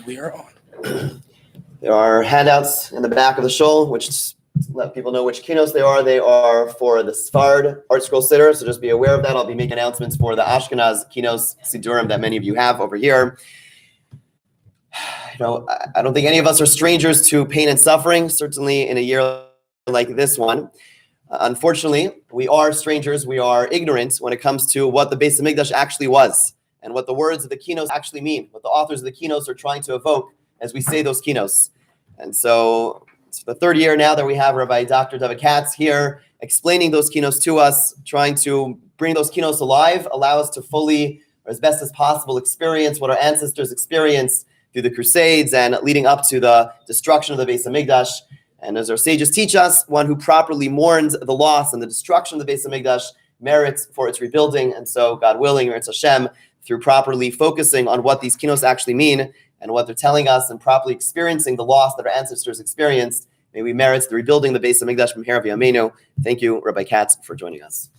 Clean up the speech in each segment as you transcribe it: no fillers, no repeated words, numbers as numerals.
We are on. There are handouts in the back of the shul, which let people know which Kinos they are. They are for the Sfard Art Scroll Sitter, so just be aware of that. I'll be making announcements for the Ashkenaz Kinos Sidurim that many of you have over here. I don't think any of us are strangers to pain and suffering, certainly in a year like this one. Unfortunately, we are strangers. We are ignorant when it comes to what the Beis HaMikdash actually was and what the words of the Kinos actually mean, what the authors of the Kinos are trying to evoke as we say those Kinos. And so it's the third year now that we have Rabbi Dr. David Katz here explaining those Kinos to us, trying to bring those Kinos alive, allow us to fully, or as best as possible, experience what our ancestors experienced through the Crusades and leading up to the destruction of the Beis HaMikdash. And as our sages teach us, one who properly mourns the loss and the destruction of the Beis HaMikdash merits for its rebuilding. And so, God willing, merits Hashem, through properly focusing on what these Kinos actually mean and what they're telling us and properly experiencing the loss that our ancestors experienced, may we merit the rebuilding the Beis HaMikdash from here v'yameinu. Thank you, Rabbi Katz, for joining us.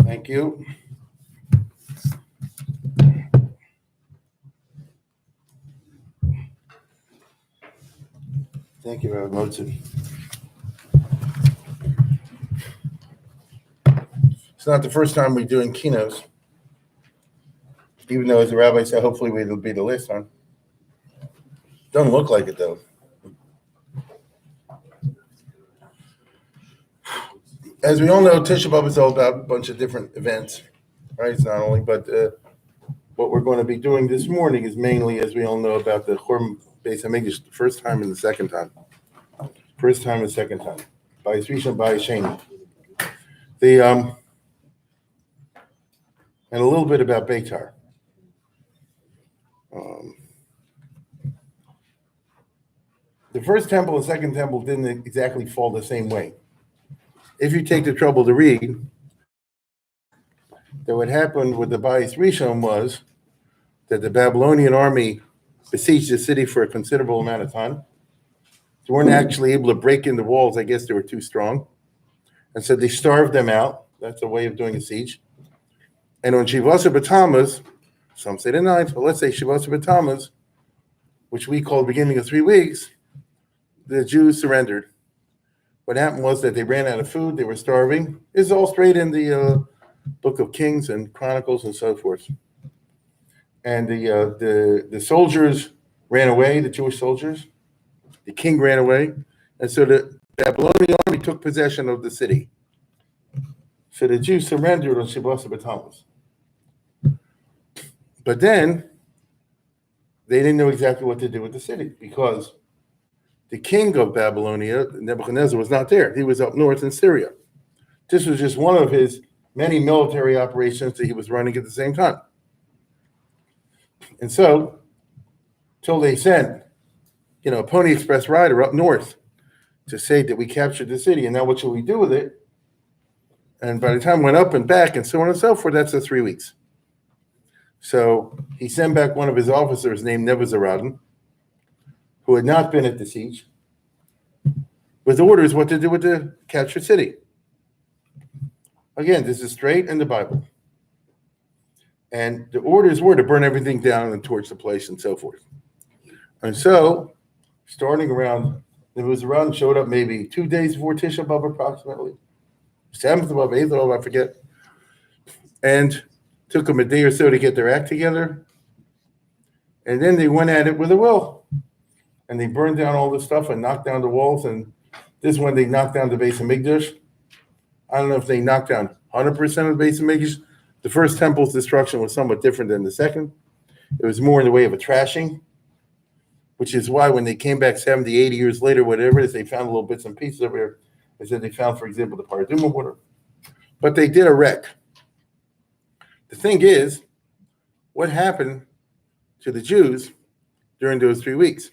Thank you. Thank you, Rabbi Motzi. It's not the first time we're doing Kinos, even though, as the rabbi said, hopefully it'll be the last time. Doesn't look like it, though. As we all know, Tisha B'Av is all about a bunch of different events, right? It's not only, but what we're going to be doing this morning is mainly, as we all know, about the Churban Beis HaMikdash, the first time and the second time. First time and second time. Bayis Rishon, Bayis Sheni. And a little bit about Beitar. The first temple and second temple didn't exactly fall the same way. If you take the trouble to read, that what happened with the Bayis Rishon was that the Babylonian army besieged the city for a considerable amount of time. They weren't actually able to break in the walls. I guess they were too strong. And so they starved them out. That's a way of doing a siege. And on Shivasa B'Tammuz, some say the ninth, but let's say Shivasa B'Tammuz, which we call the beginning of 3 weeks, the Jews surrendered. What happened was that they ran out of food. They were starving. It's all straight in the Book of Kings and Chronicles and so forth. And the soldiers ran away, the Jewish soldiers. The king ran away. And so the Babylonian army took possession of the city. So the Jews surrendered on Shivasa B'Tammuz. But then they didn't know exactly what to do with the city because the king of Babylonia, Nebuchadnezzar, was not there. He was up north in Syria. This was just one of his many military operations that he was running at the same time. And so, till they sent, a Pony Express rider up north to say that we captured the city, and now what should we do with it? And by the time went up and back and so on and so forth, that's the 3 weeks. So he sent back one of his officers named Nebuzaradan, who had not been at the siege, with orders what to do with the captured city. Again, this is straight in the Bible. And the orders were to burn everything down and torch the place and so forth. And so, starting around, Nebuzaradan showed up maybe 2 days before Tisha B'Av approximately. 7th of B'Av, 8th of B'Av, I forget. And took them a day or so to get their act together. And then they went at it with a will. And they burned down all the stuff and knocked down the walls. And this one, they knocked down the Beis HaMikdash. I don't know if they knocked down 100% of the Beis HaMikdash. The first temple's destruction was somewhat different than the second. It was more in the way of a trashing, which is why when they came back 70, 80 years later, whatever it is, they found little bits and pieces over there. They said they found, for example, the Martyrdom water. But they did a wreck. The thing is, what happened to the Jews during those 3 weeks?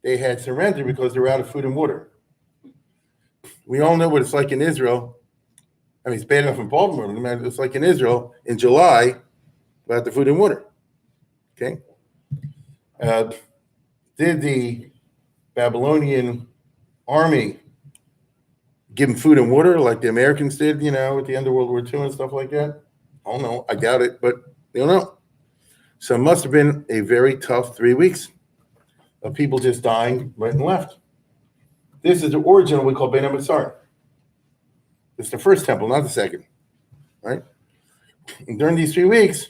They had surrendered because they were out of food and water. We all know what it's like in Israel. I mean, it's bad enough in Baltimore, but it's like in Israel in July without the food and water. Okay? Did the Babylonian army give them food and water like the Americans did, at the end of World War II and stuff like that? I don't know. I doubt it, but you don't know. So it must have been a very tough 3 weeks of people just dying right and left. This is the origin of what we call Beit HaMetzarim. It's the first temple, not the second, right? And during these 3 weeks,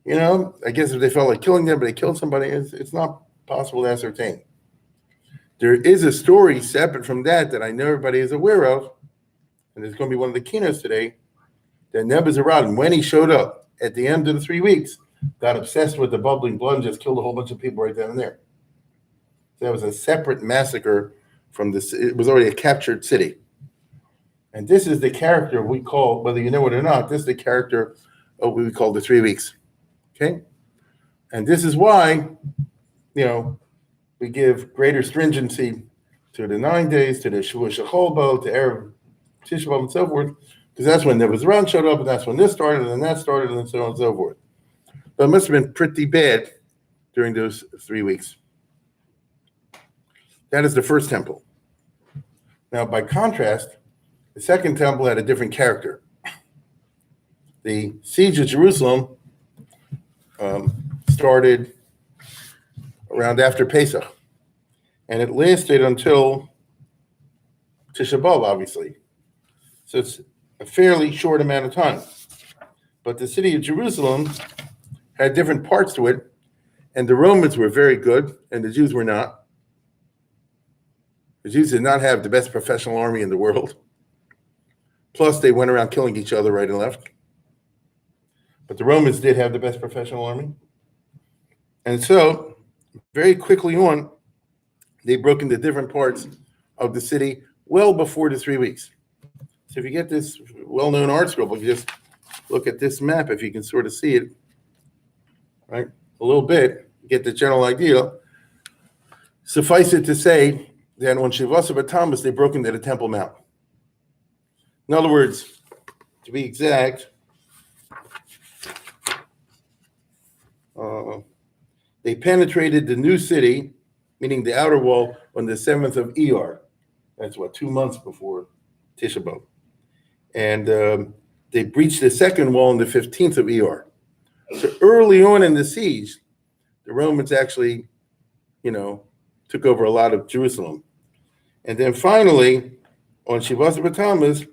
I guess if they felt like killing them, but they killed somebody, it's not possible to ascertain. There is a story separate from that I know everybody is aware of, and it's going to be one of the Kinos today, that Nebuzaradan, when he showed up at the end of the 3 weeks, got obsessed with the bubbling blood and just killed a whole bunch of people right then and there. So that was a separate massacre from this. It was already a captured city. And this is the character we call, whether you know it or not, this is the character of what we call the 3 weeks. Okay? And this is why, we give greater stringency to the 9 days, to the Shavuot Shecholbo, to Erev Tisha B'Av, and so forth, because that's when Nebuzaradan showed up, and that's when this started, and then that started, and so on and so forth. But it must have been pretty bad during those 3 weeks. That is the first temple. Now, by contrast, the second temple had a different character. The siege of Jerusalem started around after Pesach, and it lasted until Tisha B'Av, obviously. So it's a fairly short amount of time. But the city of Jerusalem had different parts to it, and the Romans were very good, and the Jews were not. The Jews did not have the best professional army in the world. Plus, they went around killing each other right and left. But the Romans did have the best professional army. And so, very quickly on, they broke into different parts of the city well before the 3 weeks. So if you get this well-known art scroll, if you just look at this map, if you can sort of see it, right, a little bit, get the general idea. Suffice it to say that on Shavasa B'Tammuz, they broke into the Temple Mount. In other words, to be exact, they penetrated the new city, meaning the outer wall, on the 7th of Iyar. That's 2 months before Tisha B'Av. And they breached the second wall on the 15th of Iyar. So early on in the siege, the Romans actually, took over a lot of Jerusalem. And then finally, on Shavasa B'Tammuz,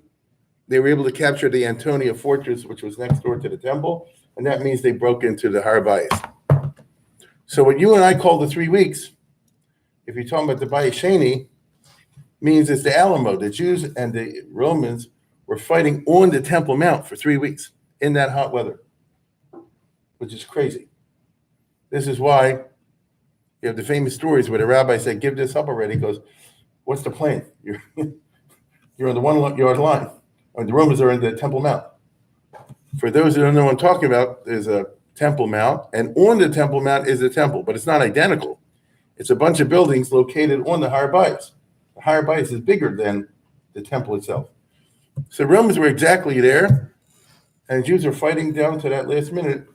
they were able to capture the Antonia fortress, which was next door to the temple, and that means they broke into the Har Bayis. So what you and I call the 3 weeks, if you're talking about the Bayis Sheni, means it's the Alamo. The Jews and the Romans were fighting on the Temple Mount for 3 weeks in that hot weather, which is crazy. This is why you have the famous stories where the rabbi said, "Give this up already." He goes, "What's the plan? You're on the 1 yard line. And the Romans are in the Temple Mount." For those who don't know what I'm talking about, there's a Temple Mount, and on the Temple Mount is the temple, but it's not identical. It's a bunch of buildings located on the Har Bayis. The Har Bayis is bigger than the temple itself. So the Romans were exactly there, and the Jews are fighting down to that last minute,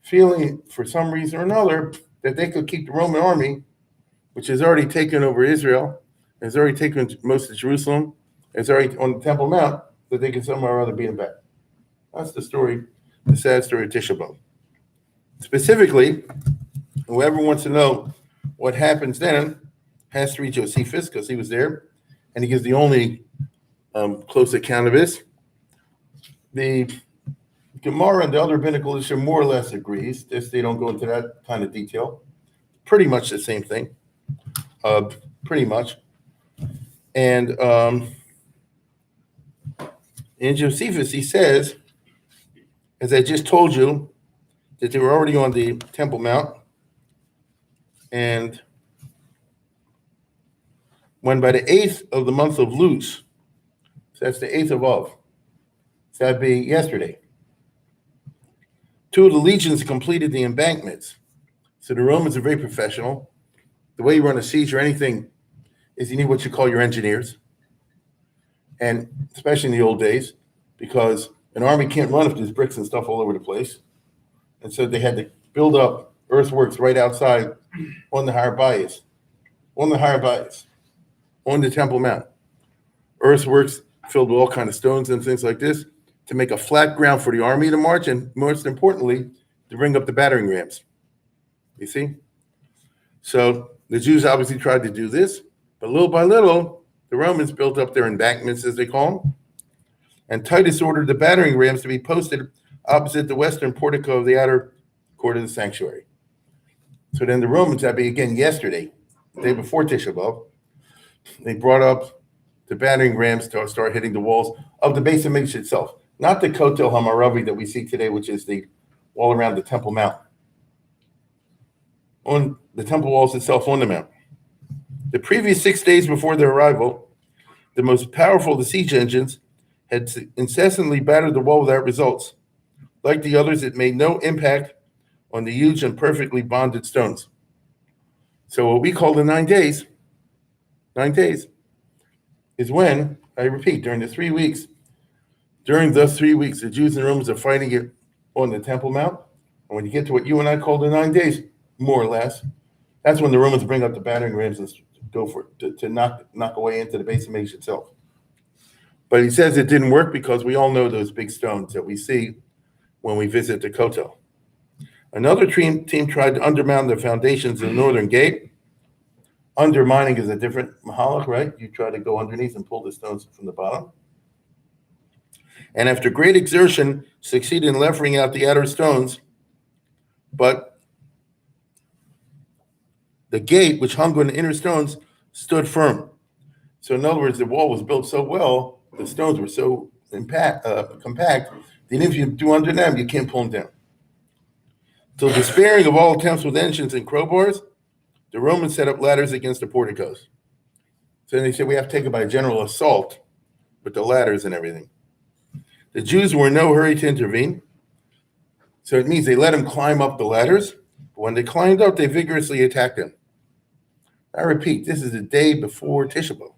feeling for some reason or another that they could keep the Roman army, which has already taken over Israel, has already taken most of Jerusalem, is already on the Temple Mount, that they can somehow or other beat them back. That's the story, the sad story of Tisha B'Av. Specifically, whoever wants to know what happens then has to read Josephus, because he was there, and he gives the only close account of this. The Gemara and the other rabbinical literature more or less agrees. They don't go into that kind of detail. Pretty much the same thing. Pretty much. And in Josephus, he says, as I just told you, that they were already on the Temple Mount, and when by the 8th of the month of Luz, so that's the 8th of Av, so that'd be yesterday, 2 of the legions completed the embankments. So the Romans are very professional. The way you run a siege or anything is you need what you call your engineers, and especially in the old days, because an army can't run if there's bricks and stuff all over the place. And so they had to build up earthworks right outside on the Har Bayis, on the Temple Mount. earthworks filled with all kinds of stones and things like this to make a flat ground for the army to march, and most importantly, to bring up the battering rams. You see? So the Jews obviously tried to do this, but little by little, the Romans built up their embankments, as they call them, and Titus ordered the battering rams to be posted opposite the western portico of the outer court of the sanctuary. So then the Romans, that be again yesterday, the day before Tisha B'Av, they brought up the battering rams to start hitting the walls of the base of Mikdash itself, not the Kotel HaMaravi that we see today, which is the wall around the Temple Mount. On the temple walls itself on the mount. The previous 6 days before their arrival, the most powerful of the siege engines had incessantly battered the wall without results. Like the others, it made no impact on the huge and perfectly bonded stones. So what we call the 9 days, is when, I repeat, during those 3 weeks, the Jews and Romans are fighting it on the Temple Mount. And when you get to what you and I call the 9 days, more or less, that's when the Romans bring up the battering rams and go for it, to knock away into the base of Mikdash itself. But he says it didn't work because we all know those big stones that we see when we visit the Kotel. Another team tried to undermine the foundations of the northern gate. Undermining is a different mahalach, right? You try to go underneath and pull the stones from the bottom. And after great exertion, succeeded in leveling out the outer stones, but the gate, which hung on the inner stones, stood firm. So in other words, the wall was built so well, the stones were so compact, that if you do under them, you can't pull them down. So despairing of all attempts with engines and crowbars, the Romans set up ladders against the porticos. So they said, we have to take it by a general assault with the ladders and everything. The Jews were in no hurry to intervene. So it means they let them climb up the ladders. But when they climbed up, they vigorously attacked them. I repeat, this is the day before Tisha B'Av.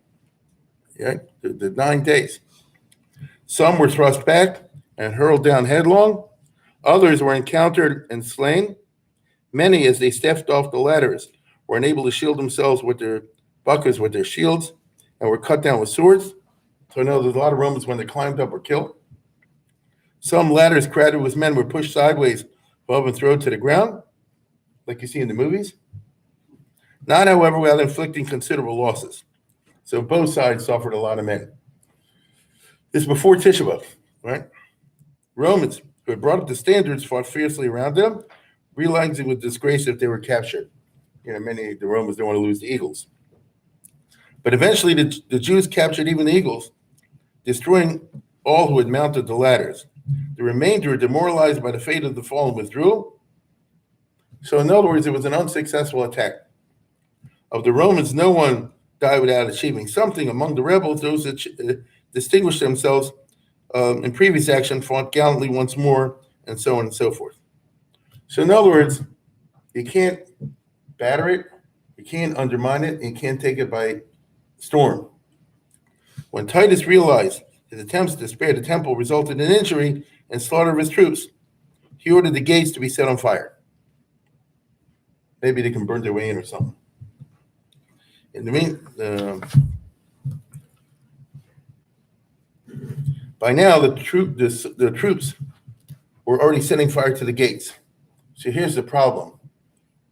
Yeah, the 9 days. Some were thrust back and hurled down headlong. Others were encountered and slain. Many, as they stepped off the ladders, were unable to shield themselves with their bucklers, with their shields, and were cut down with swords. So I know there's a lot of Romans, when they climbed up, were killed. Some ladders crowded with men were pushed sideways above and thrown to the ground, like you see in the movies. Not, however, without inflicting considerable losses. So both sides suffered a lot of men. This is before Tisha B'Av, right? Romans, who had brought up the standards, fought fiercely around them, realizing it would disgrace if they were captured. Many of the Romans don't want to lose the eagles. But eventually the Jews captured even the eagles, destroying all who had mounted the ladders. The remainder, demoralized by the fate of the fallen, withdrew. So in other words, it was an unsuccessful attack. Of the Romans, no one died without achieving something. Among the rebels, those that distinguished themselves in previous action fought gallantly once more, and so on and so forth. So in other words, you can't batter it, you can't undermine it, and you can't take it by storm. When Titus realized his attempts to spare the temple resulted in injury and slaughter of his troops, he ordered the gates to be set on fire. Maybe they can burn their way in or something. In the meantime, by now the troops were already setting fire to the gates. So here's the problem.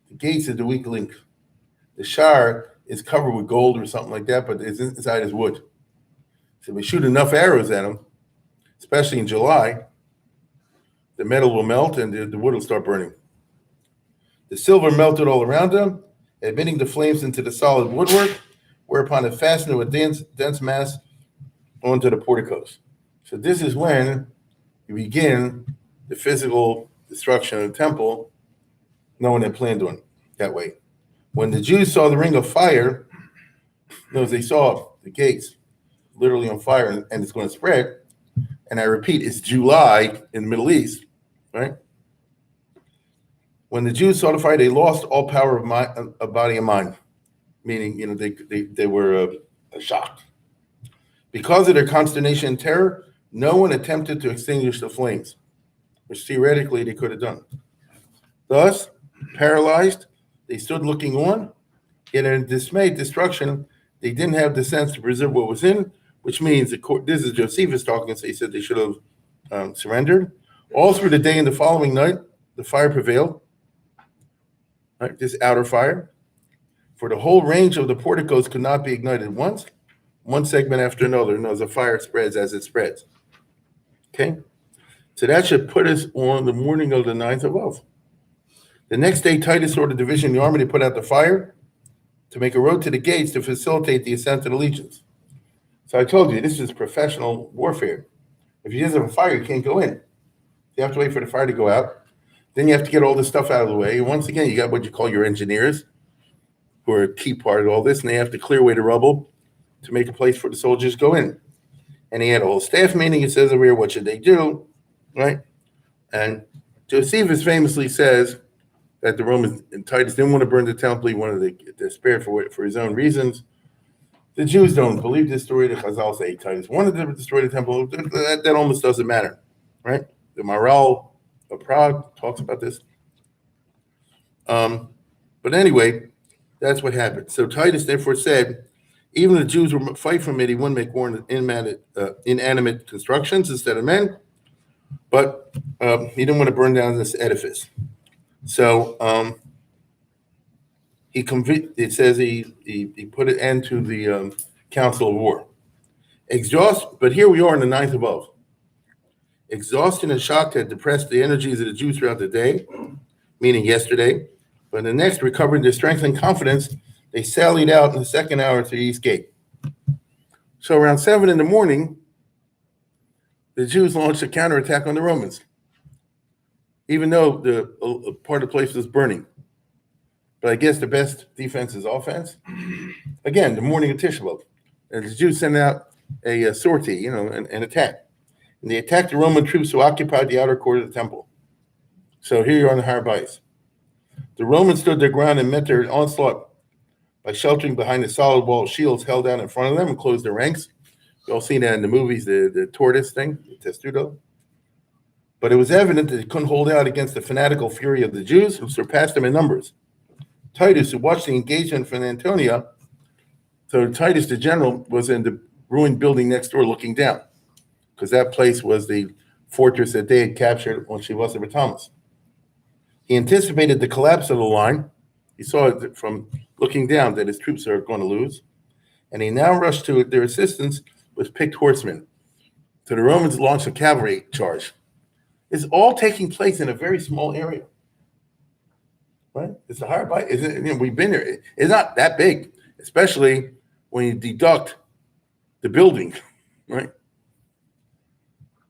The gates are the weak link. The shar is covered with gold or something like that, but it's inside is wood. So if we shoot enough arrows at them, especially in July, the metal will melt and the wood will start burning. The silver melted all around them, admitting the flames into the solid woodwork, whereupon it fastened with dense mass onto the porticos. So this is when you begin the physical destruction of the temple. No one had planned on that way. When the Jews saw the ring of fire, they saw the gates literally on fire, and it's going to spread. And I repeat, it's July in the Middle East, right? When the Jews saw the fire, they lost all power of body and mind, meaning they were shocked. Because of their consternation and terror, no one attempted to extinguish the flames, which theoretically they could have done. Thus, paralyzed, they stood looking on, yet in dismayed destruction, they didn't have the sense to preserve what was in, which means this is Josephus talking, so he said they should have surrendered. All through the day and the following night, the fire prevailed, right? This outer fire. For the whole range of the porticos could not be ignited once, one segment after another. And as the fire spreads as it spreads. Okay? So that should put us on the morning of the 9th of Av. The next day, Titus ordered the division of the army to put out the fire to make a road to the gates to facilitate the ascent of the legions. So I told you, this is professional warfare. If you just have a fire, you can't go in. You have to wait for the fire to go out. Then you have to get all this stuff out of the way. And once again, you got what you call your engineers, who are a key part of all this, and they have to clear away the rubble to make a place for the soldiers to go in. And he had a whole staff meeting. He says over here, what should they do, right? And Josephus famously says that the Romans and Titus didn't want to burn the temple. He wanted to spare for his own reasons. The Jews don't believe this story. The Chazal say Titus wanted to destroy the temple. That almost doesn't matter, right? The Morale of Prague talks about this. But anyway, that's what happened. So Titus therefore said, even the Jews would fight from it, he wouldn't make war in inanimate constructions instead of men. But he didn't want to burn down this edifice. So it says he put an end to the council of war. But here we are in the 9th of Av. Exhaustion and shock had depressed the energies of the Jews throughout the day, meaning yesterday. But the next, recovering their strength and confidence, they sallied out in the second hour to the east gate. So around 7 in the morning, the Jews launched a counterattack on the Romans, even though the part of the place was burning. But I guess the best defense is offense. Again, the morning of Tisha B'Av, and the Jews sent out a sortie, an attack. And they attacked the Roman troops who occupied the outer court of the temple. So here you are on the Harbais. The Romans stood their ground and met their onslaught by sheltering behind the solid wall of shields held down in front of them and closed their ranks. You all seen that in the movies, the tortoise thing, the testudo. But it was evident that they couldn't hold out against the fanatical fury of the Jews, who surpassed them in numbers. Titus, who watched the engagement from Antonia, so Titus the general was in the ruined building next door looking down, because that place was the fortress that they had captured on Shivasa Thomas. He anticipated the collapse of the line. He saw it from looking down that his troops are going to lose. And he now rushed to their assistance with picked horsemen. So the Romans launched a cavalry charge. It's all taking place in a very small area. Right? It's a hard bite. We've been there. It's not that big, especially when you deduct the building, right?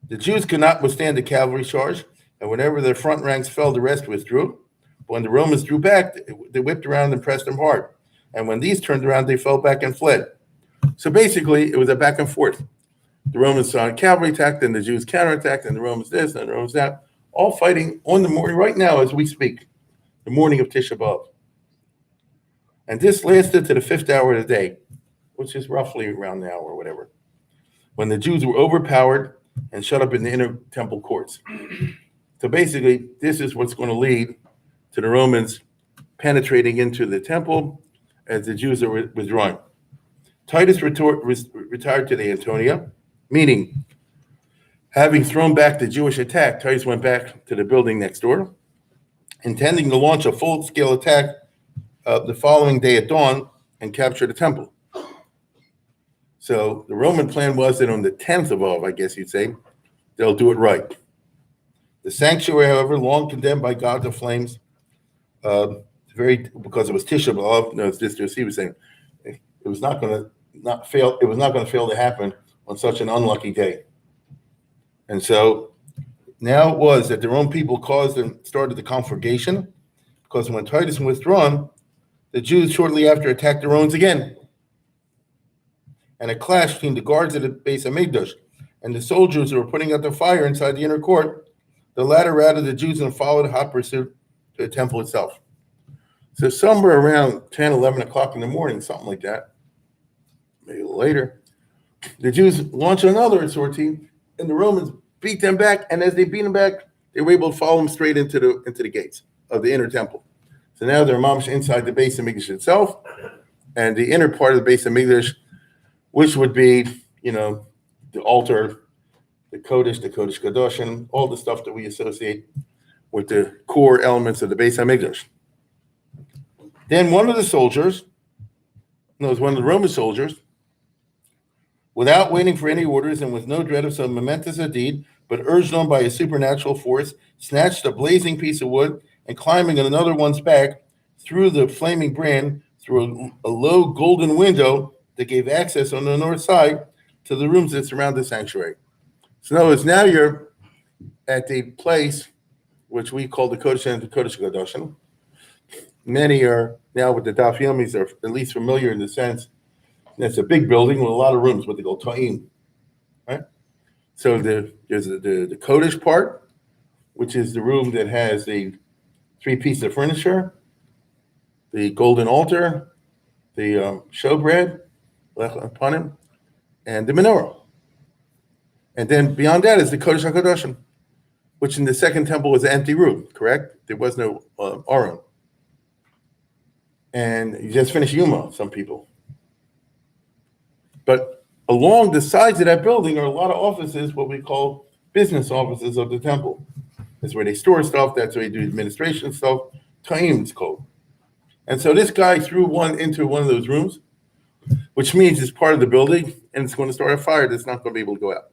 The Jews could not withstand the cavalry charge, and whenever their front ranks fell, the rest withdrew. But when the Romans drew back, they whipped around and pressed them hard. And when these turned around, they fell back and fled. So basically, it was a back and forth. The Romans saw a cavalry attack, then the Jews counterattacked, and the Romans this, and the Romans that, all fighting on the morning, right now as we speak, the morning of Tisha B'Av. And this lasted to the 5th hour of the day, which is roughly around now or whatever, when the Jews were overpowered and shut up in the inner temple courts. So basically, this is what's going to lead to the Romans penetrating into the temple as the Jews are withdrawing. Titus retired to the Antonia, meaning having thrown back the Jewish attack, Titus went back to the building next door, intending to launch a full-scale attack the following day at dawn and capture the temple. So the Roman plan was that on the 10th of Av, I guess you'd say, they'll do it right. The sanctuary, however, long condemned by gods of flames, because it was Tisha B'Av. No, it's just he was saying it was not going to fail. It was not going to fail to happen on such an unlucky day. And so now it was that the Roman people caused and started the conflagration, because when Titus was withdrawn, the Jews shortly after attacked the Romans again. And a clash between the guards at the base of Mikdash and the soldiers who were putting out the fire inside the inner court. The latter routed the Jews and followed hot pursuit to the temple itself. So somewhere around 10, 11 o'clock in the morning, something like that, maybe a little later, the Jews launched another sortie, and the Romans beat them back. And as they beat them back, they were able to follow them straight into the gates of the inner temple. So now they're mamish inside the base of Mikdash itself, and the inner part of the base of Mikdash, which would be, the altar, the Kodesh Kadoshim, all the stuff that we associate with the core elements of the Beis HaMikdash. Then one of the Roman soldiers, without waiting for any orders and with no dread of some momentous deed, but urged on by a supernatural force, snatched a blazing piece of wood and climbing on another one's back, threw the flaming brand through a low golden window that gave access on the north side to the rooms that surround the sanctuary. So in other words, now you're at the place which we call the Kodesh and the Kodesh Kadoshim. Many are now with the Daf Yomis are at least familiar in the sense that it's a big building with a lot of rooms, what they call ta'im, right? So there's the Kodesh part, which is the room that has the 3 pieces of furniture, the golden altar, the showbread upon him, and the menorah. And then beyond that is the Kodesh HaKadoshim, which in the second temple was an empty room, correct? There was no Aron. And you just finished Yuma, some people. But along the sides of that building are a lot of offices, what we call business offices of the temple. That's where they store stuff. That's where they do administration stuff. Ta'im, it's called. And so this guy threw one into one of those rooms, which means it's part of the building, and it's going to start a fire that's not going to be able to go out.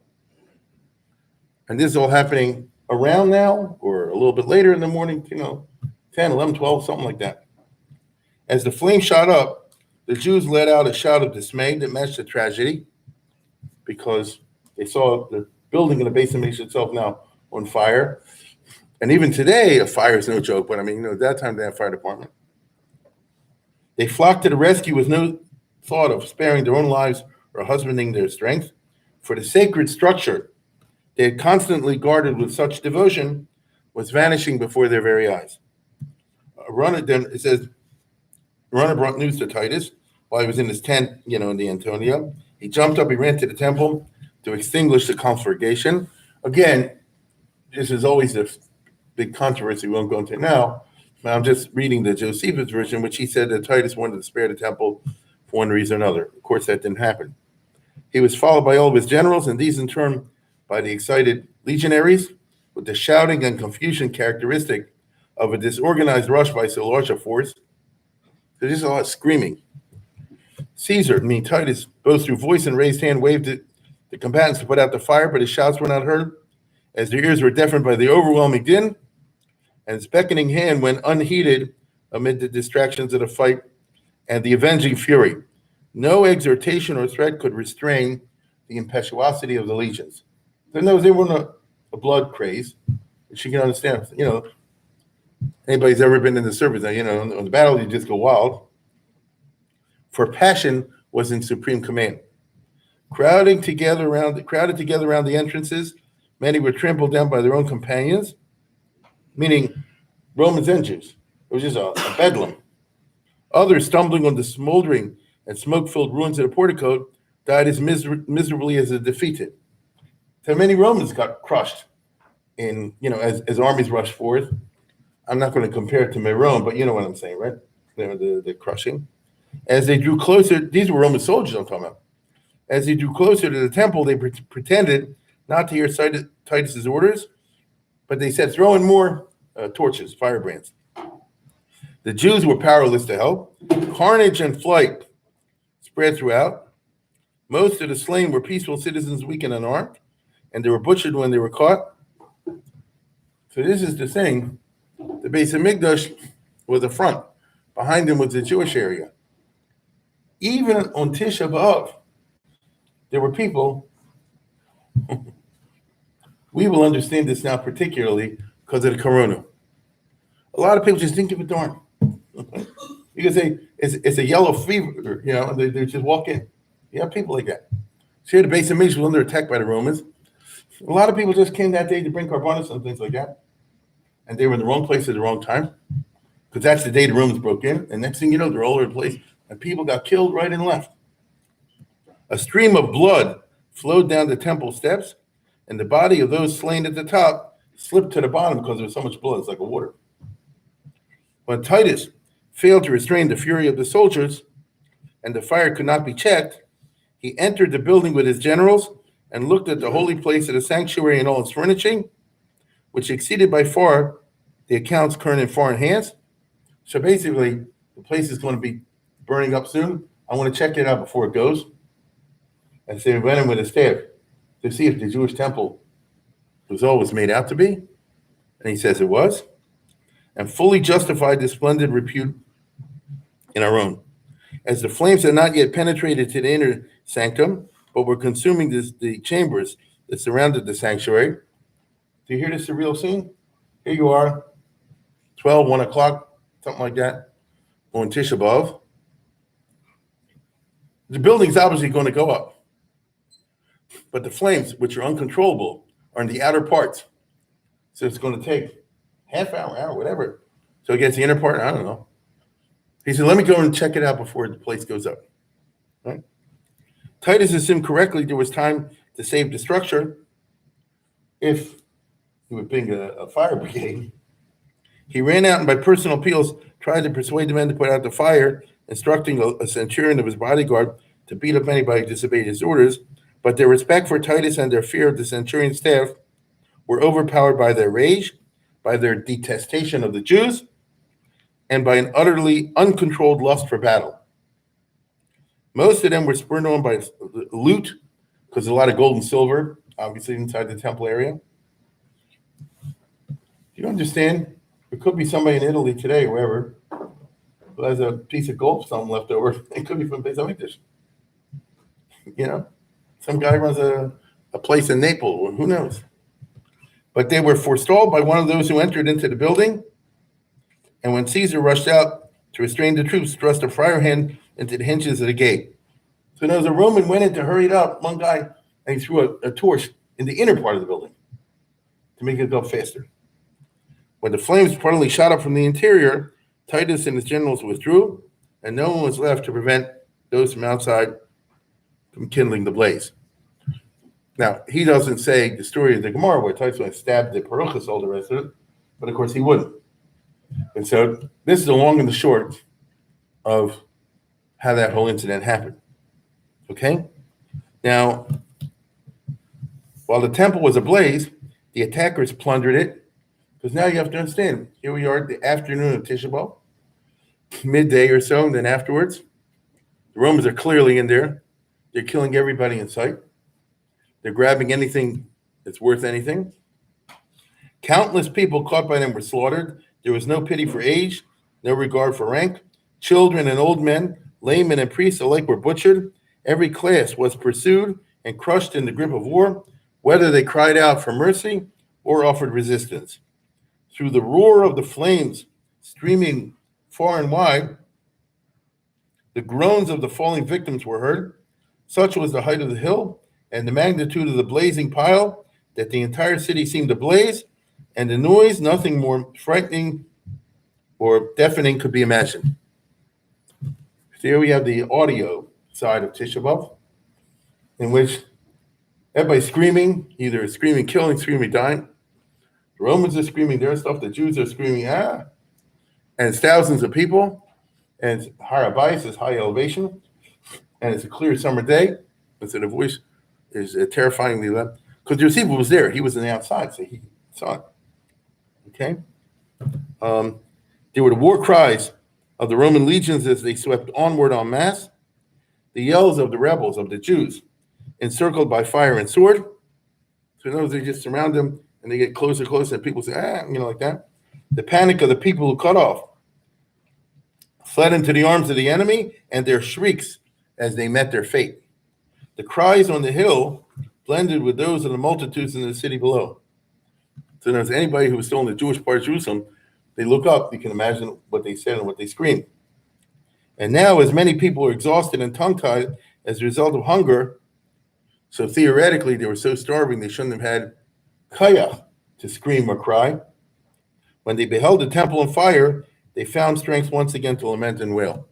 And this is all happening around now, or a little bit later in the morning, 10, 11, 12, something like that. As the flame shot up, the Jews let out a shout of dismay that matched the tragedy because they saw the building and the Beis HaMikdash itself now on fire. And even today, a fire is no joke, but at that time they had a fire department. They flocked to the rescue with no thought of sparing their own lives or husbanding their strength. For the sacred structure they had constantly guarded with such devotion was vanishing before their very eyes. It says, Runner brought news to Titus while he was in his tent, in the Antonia. He jumped up, he ran to the temple to extinguish the conflagration. Again, this is always a big controversy we won't go into now. I'm just reading the Josephus version, which he said that Titus wanted to spare the temple for one reason or another. Of course, that didn't happen. He was followed by all of his generals, and these in turn by the excited legionaries, with the shouting and confusion characteristic of a disorganized rush by so large a force. There's just a lot of screaming. Caesar, Titus, both through voice and raised hand, waved at the combatants to put out the fire, but his shouts were not heard, as their ears were deafened by the overwhelming din, and his beckoning hand went unheeded amid the distractions of the fight and the avenging fury. No exhortation or threat could restrain the impetuosity of the legions. They weren't a blood craze, which you can understand. Anybody's ever been in the service, on the battle, you just go wild. For passion was in supreme command. Crowded together around the entrances, many were trampled down by their own companions, meaning Romans and Jews. It was just a bedlam. Others, stumbling on the smoldering and smoke-filled ruins of the portico, died as miserably as the defeated. So many Romans got crushed as armies rushed forth. I'm not going to compare it to Meron, but you know what I'm saying, right? The crushing. As they drew closer, these were Roman soldiers I'm talking about. As they drew closer to the temple, they pretended not to hear Titus's orders, but they said, throw in more torches, firebrands. The Jews were powerless to help. Carnage and flight spread throughout. Most of the slain were peaceful citizens, weak and unarmed, and they were butchered when they were caught. So this is the thing. The Beis HaMikdash was the front. Behind them was the Jewish area. Even on Tisha B'Av, there were people. We will understand this now particularly because of the corona. A lot of people just didn't give a darn. You can say it's a yellow fever, they just walk in. You have people like that. So here the Beis HaMikdash was under attack by the Romans. A lot of people just came that day to bring carbonates and things like that. And they were in the wrong place at the wrong time. Because that's the day the Romans broke in. And next thing you know, they're all over the place. And people got killed right and left. A stream of blood flowed down the temple steps. And the body of those slain at the top slipped to the bottom because there was so much blood. It's like a water. When Titus failed to restrain the fury of the soldiers and the fire could not be checked, he entered the building with his generals and looked at the holy place of the sanctuary and all its furnishing, which exceeded by far the accounts current in foreign hands. So basically, the place is going to be burning up soon. I want to check it out before it goes. And so he went in with his staff to see if the Jewish temple was all it was made out to be. And he says it was. And fully justified the splendid repute in our own. As the flames had not yet penetrated to the inner sanctum, but were consuming the chambers that surrounded the sanctuary. Do you hear this surreal scene? Here you are, 12, 1 o'clock, something like that, on Tisha B'Av. The building's obviously going to go up. But the flames, which are uncontrollable, are in the outer parts. So it's going to take half hour, whatever. So it gets the inner part, I don't know. He said, let me go and check it out before the place goes up. Right? Titus assumed correctly there was time to save the structure if he would bring a fire brigade. He ran out and by personal appeals tried to persuade the men to put out the fire, instructing a centurion of his bodyguard to beat up anybody who disobeyed his orders. But their respect for Titus and their fear of the centurion's staff were overpowered by their rage, by their detestation of the Jews, and by an utterly uncontrolled lust for battle. Most of them were spurred on by loot, because there's a lot of gold and silver, obviously, inside the temple area. You understand? There could be somebody in Italy today, wherever, who has a piece of gold something left over. It could be from Pesach. You know? Some guy runs a place in Naples, or who knows? But they were forestalled by one of those who entered into the building. And when Caesar rushed out to restrain the troops, thrust a fire hand into the hinges of the gate. So there was a Roman went in to hurry it up, one guy, and he threw a torch in the inner part of the building to make it go faster. When the flames suddenly shot up from the interior, Titus and his generals withdrew, and no one was left to prevent those from outside from kindling the blaze. Now, he doesn't say the story of the Gemara where Titus went and stabbed the Paruchas, all the rest of it, but of course he wouldn't. And so this is the long and the short of how that whole incident happened. Okay? Now, while the temple was ablaze, the attackers plundered it. Because now you have to understand, here we are at the afternoon of Tisha B'Av, midday or so, and then afterwards, the Romans are clearly in there. They're killing everybody in sight. They're grabbing anything that's worth anything. Countless people caught by them were slaughtered. There was no pity for age, no regard for rank. Children and old men, laymen and priests alike were butchered. Every class was pursued and crushed in the grip of war, whether they cried out for mercy or offered resistance. Through the roar of the flames streaming far and wide, the groans of the falling victims were heard. Such was the height of the hill and the magnitude of the blazing pile that the entire city seemed to blaze, and the noise, nothing more frightening or deafening could be imagined. So here we have the audio side of Tisha B'Av, in which everybody's screaming, either screaming killing, screaming dying. The Romans are screaming their stuff, the Jews are screaming, and it's thousands of people, and it's Rabbi, it's high elevation, and it's a clear summer day, and so the voice is terrifyingly loud. Because the receiver was there, he was on the outside, so he saw it. Okay? There were the war cries of the Roman legions as they swept onward en masse, the yells of the rebels, of the Jews, encircled by fire and sword. So in other words, they just surround them, and they get closer, and people say, like that. The panic of the people who cut off fled into the arms of the enemy, and their shrieks as they met their fate. The cries on the hill blended with those of the multitudes in the city below. So there's anybody who was still in the Jewish part of Jerusalem, they look up, you can imagine what they said and what they screamed. And now, as many people were exhausted and tongue-tied as a result of hunger, so theoretically they were so starving they shouldn't have had kayach to scream or cry. When they beheld the temple on fire, they found strength once again to lament and wail.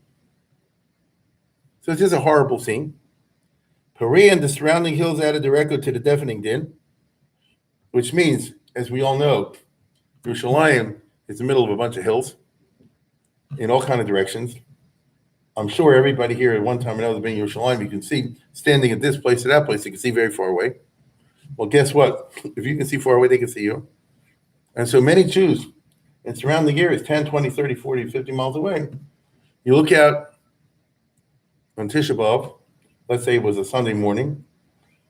So it's just a horrible scene. Perea and the surrounding hills added their echo to the deafening din, which means, as we all know, Yerushalayim is the middle of a bunch of hills in all kinds of directions. I'm sure everybody here at one time or another being Yerushalayim, you can see standing at this place or that place, you can see very far away. Well, guess what? If you can see far away, they can see you. And so many Jews in surrounding areas, 10, 20, 30, 40, 50 miles away, you look out on Tisha B'Av, let's say it was a Sunday morning,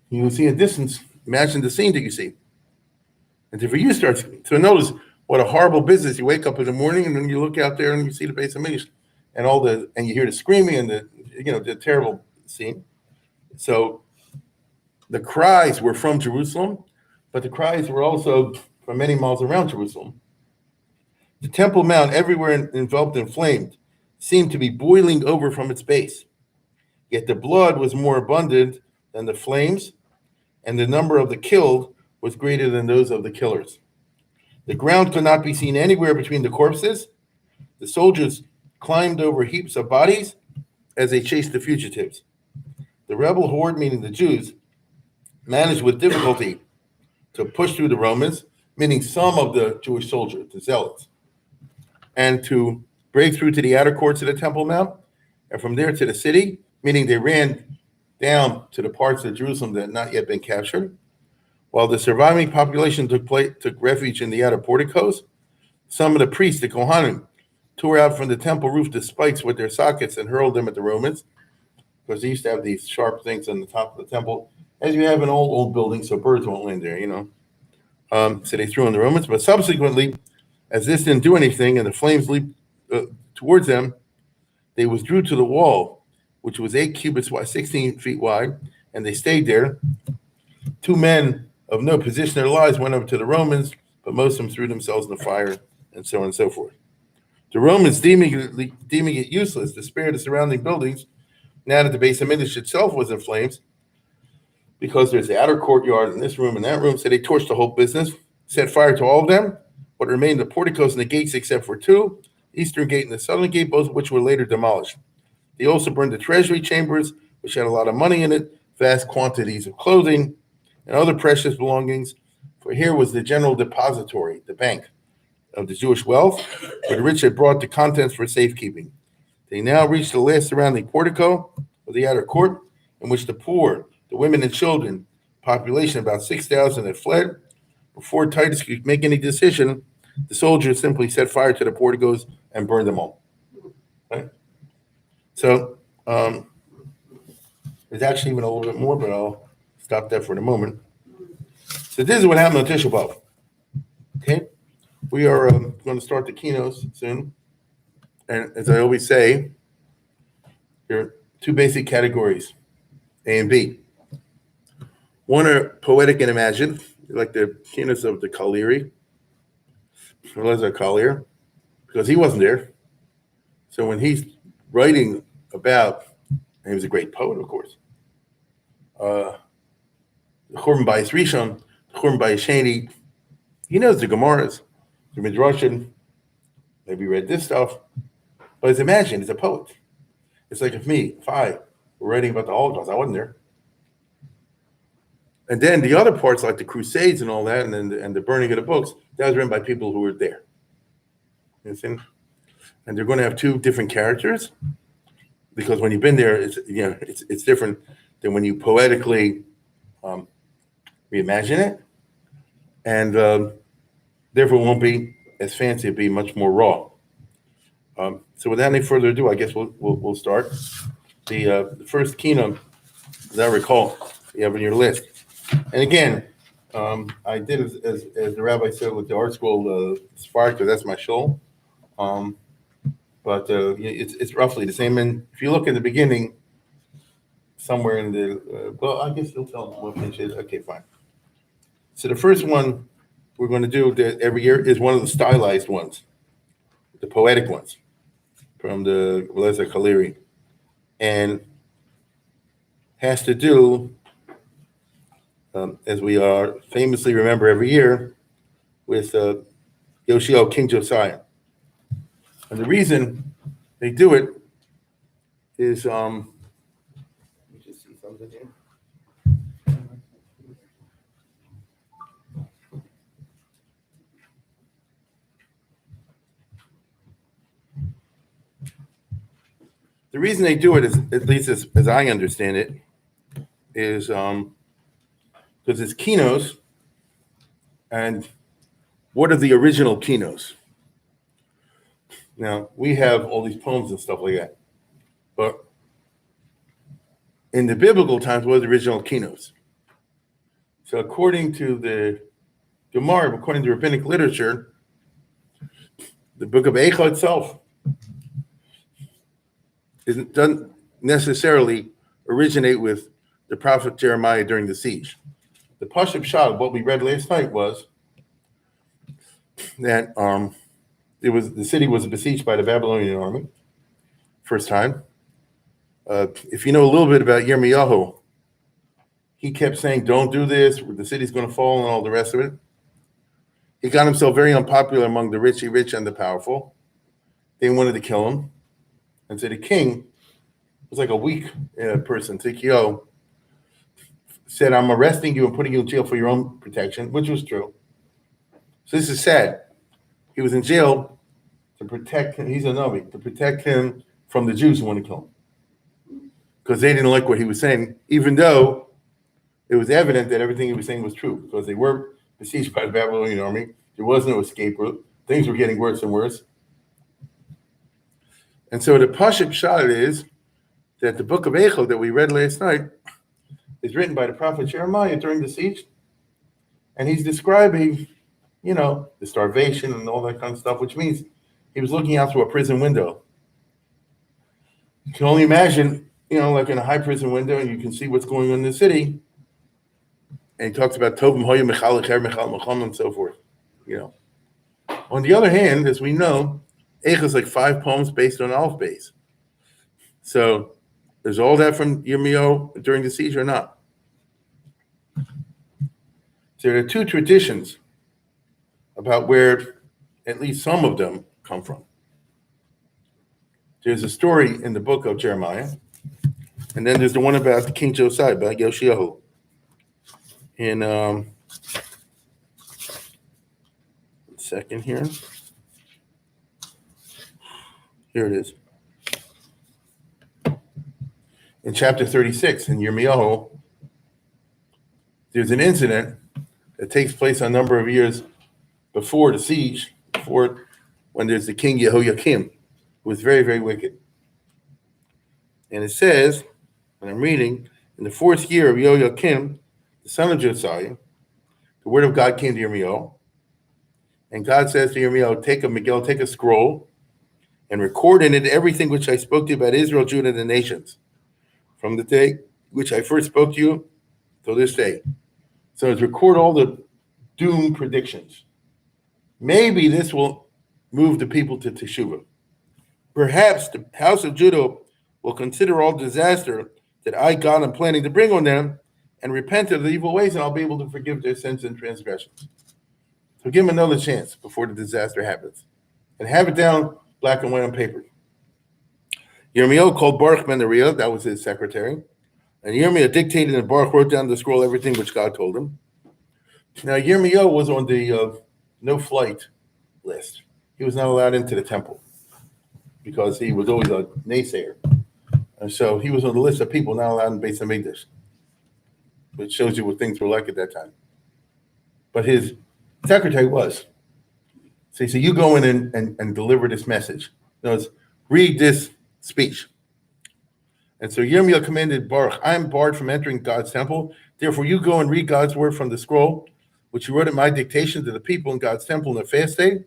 you will see a distance, imagine the scene that you see. And if you start to notice what a horrible business, you wake up in the morning and then you look out there and you see the Beis Hamikdash and you hear the screaming and the terrible scene. So the cries were from Jerusalem, but the cries were also from many miles around Jerusalem. The Temple Mount, everywhere enveloped in flames, seemed to be boiling over from its base. Yet the blood was more abundant than the flames, and the number of the killed was greater than those of the killers. The ground could not be seen anywhere between the corpses. The soldiers climbed over heaps of bodies as they chased the fugitives. The rebel horde, meaning the Jews, managed with difficulty to push through the Romans, meaning some of the Jewish soldiers, the zealots, and to break through to the outer courts of the Temple Mount, and from there to the city, meaning they ran down to the parts of Jerusalem that had not yet been captured. While the surviving population took refuge in the outer porticos, some of the priests, the Kohanim, tore out from the temple roof the spikes with their sockets and hurled them at the Romans, because they used to have these sharp things on the top of the temple, as you have in old buildings, so birds won't land there, So they threw in the Romans, but subsequently, as this didn't do anything and the flames leaped towards them, they withdrew to the wall, which was 8 cubits wide, 16 feet wide, and they stayed there. 2 men of no position in their lives went over to the Romans, but most of them threw themselves in the fire, and so on and so forth. The Romans, deeming it useless to spare the surrounding buildings, now that the Beis Hamikdash itself was in flames, because there's the outer courtyard in this room and that room, so they torched the whole business, set fire to all of them. What remained the porticos and the gates, except for 2, the eastern gate and the southern gate, both of which were later demolished. They also burned the treasury chambers, which had a lot of money in it, vast quantities of clothing, and other precious belongings. For here was the general depository, the bank of the Jewish wealth, where the rich had brought the contents for safekeeping. They now reached the last surrounding portico of the outer court, in which the poor, the women and children, population about 6,000 had fled. Before Titus could make any decision, the soldiers simply set fire to the porticos and burned them all. Right? So there's actually even a little bit more, but I'll stop that for the moment. So this is what happened on Tisha B'Av. Okay, we are going to start the Kinos soon, and as I always say, there are 2 basic categories, A and B. One are poetic and imagined, like the Kinos of the Kaliri, Elazar Kalir, because he wasn't there. So when he's writing about, and he was a great poet, of course, the Churban Bayis Rishon, the Churban Bayis Sheni, he knows the Gemaras, the Midrashim, maybe read this stuff, but it's imagined, he's a poet. It's like if I were writing about the Holocaust, I wasn't there. And then the other parts, like the Crusades and all that, and the burning of the books, that was written by people who were there. You see? And they're going to have 2 different characters, because when you've been there, it's different than when you poetically reimagine it, and therefore it won't be as fancy. It'll be much more raw. So without any further ado, I guess we'll start. The first Kinos, as I recall, you have on your list. And again, I did as the rabbi said with the art school spark, because that's my shul. But it's roughly the same. And if you look at the beginning, somewhere in the well, I guess you'll tell them what page it is. Okay, fine. So the first one we're going to do every year is one of the stylized ones, the poetic ones from the Elazar Kaliri, and has to do, as we are famously remember every year, with Yoshio, King Josiah. And the reason they do it is, let me just see something here. The reason they do it is, at least as I understand it, is because it's Kinos, and what are the original Kinos? Now, we have all these poems and stuff like that, but in the biblical times, what are the original Kinos? So according to the Gemara, according to rabbinic literature, the book of Exile itself doesn't necessarily originate with the prophet Jeremiah during the siege. The Pashup Shah, what we read last night, was that the city was besieged by the Babylonian army, first time. If you know a little bit about Yirmiyahu, he kept saying, don't do this, the city's going to fall, and all the rest of it. He got himself very unpopular among the rich and the powerful. They wanted to kill him. And so the king was like a weak person. Tikio said, I'm arresting you and putting you in jail for your own protection, which was true. So this is sad. He was in jail to protect him. He's a Navi, to protect him from the Jews who want to kill him. Because they didn't like what he was saying, even though it was evident that everything he was saying was true, because they were besieged by the Babylonian army. There was no escape route. Things were getting worse and worse. And so the Pashup Shad is that the book of Eichel that we read last night is written by the prophet Jeremiah during the siege. And he's describing, the starvation and all that kind of stuff, which means he was looking out through a prison window. You can only imagine, like in a high prison window, and you can see what's going on in the city. And he talks about Tovim Hoya Mechal Echer Mechal Mechal and so forth. On the other hand, as we know, Eichel is like 5 poems based on Aleph base. So is all that from Yirmiyahu during the siege or not? So there are 2 traditions about where at least some of them come from. There's a story in the book of Jeremiah, and then there's the one about King Josiah, about Yoshiyahu. In second here. Here it is. In chapter 36 in Yirmiyahu, there's an incident that takes place a number of years before the siege, when there's the king Yehoiakim, who was very, very wicked. And it says, and I'm reading, in the 4th year of Yehoiakim, the son of Josiah, the word of God came to Yirmiyahu, and God says to Yirmiyahu, take a Megillah, take a scroll, and record in it everything which I spoke to you about Israel, Judah, and the nations, from the day which I first spoke to you till this day. So it's record all the doom predictions. Maybe this will move the people to Teshuvah. Perhaps the house of Judah will consider all disaster that I, God, am planning to bring on them and repent of the evil ways, and I'll be able to forgive their sins and transgressions. So give them another chance before the disaster happens. And have it down black and white on paper. Yirmiyahu called Baruch ben Neriah, that was his secretary, and Yirmiyahu dictated, and Baruch wrote down the scroll everything which God told him. Now Yirmiyahu was on the no-flight list. He was not allowed into the temple because he was always a naysayer. And so he was on the list of people not allowed in Beis Hamikdash, which shows you what things were like at that time. But his secretary was. So he said, you go in and deliver this message. In other words, read this speech. And so Yirmiyahu commanded Baruch, I am barred from entering God's temple. Therefore, you go and read God's word from the scroll, which you wrote at my dictation to the people in God's temple on a fast day.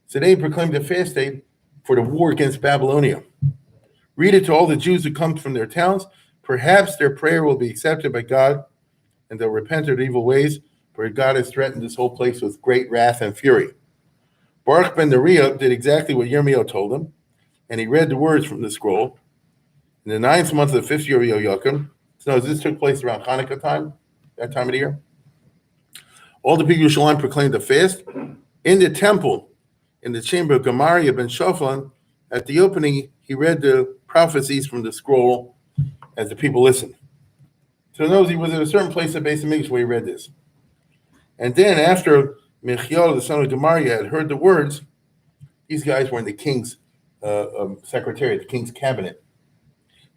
So they proclaimed a fast day for the war against Babylonia. Read it to all the Jews who come from their towns. Perhaps their prayer will be accepted by God, and they'll repent of their evil ways, for God has threatened this whole place with great wrath and fury. Baruch ben Neriah did exactly what Yirmiyahu told him, and he read the words from the scroll. In the 9th month of the 5th year of Yehoiakim, so this took place around Hanukkah time, that time of the year, all the people of Yerushalayim proclaimed a fast. In the temple, in the chamber of Gemariah ben Shaphan, at the opening, he read the prophecies from the scroll as the people listened. So notice he was at a certain place at Beis Hamikdash where he read this. And then after Michiel, the son of Gemariah, had heard the words, these guys were in the king's secretariat, the king's cabinet.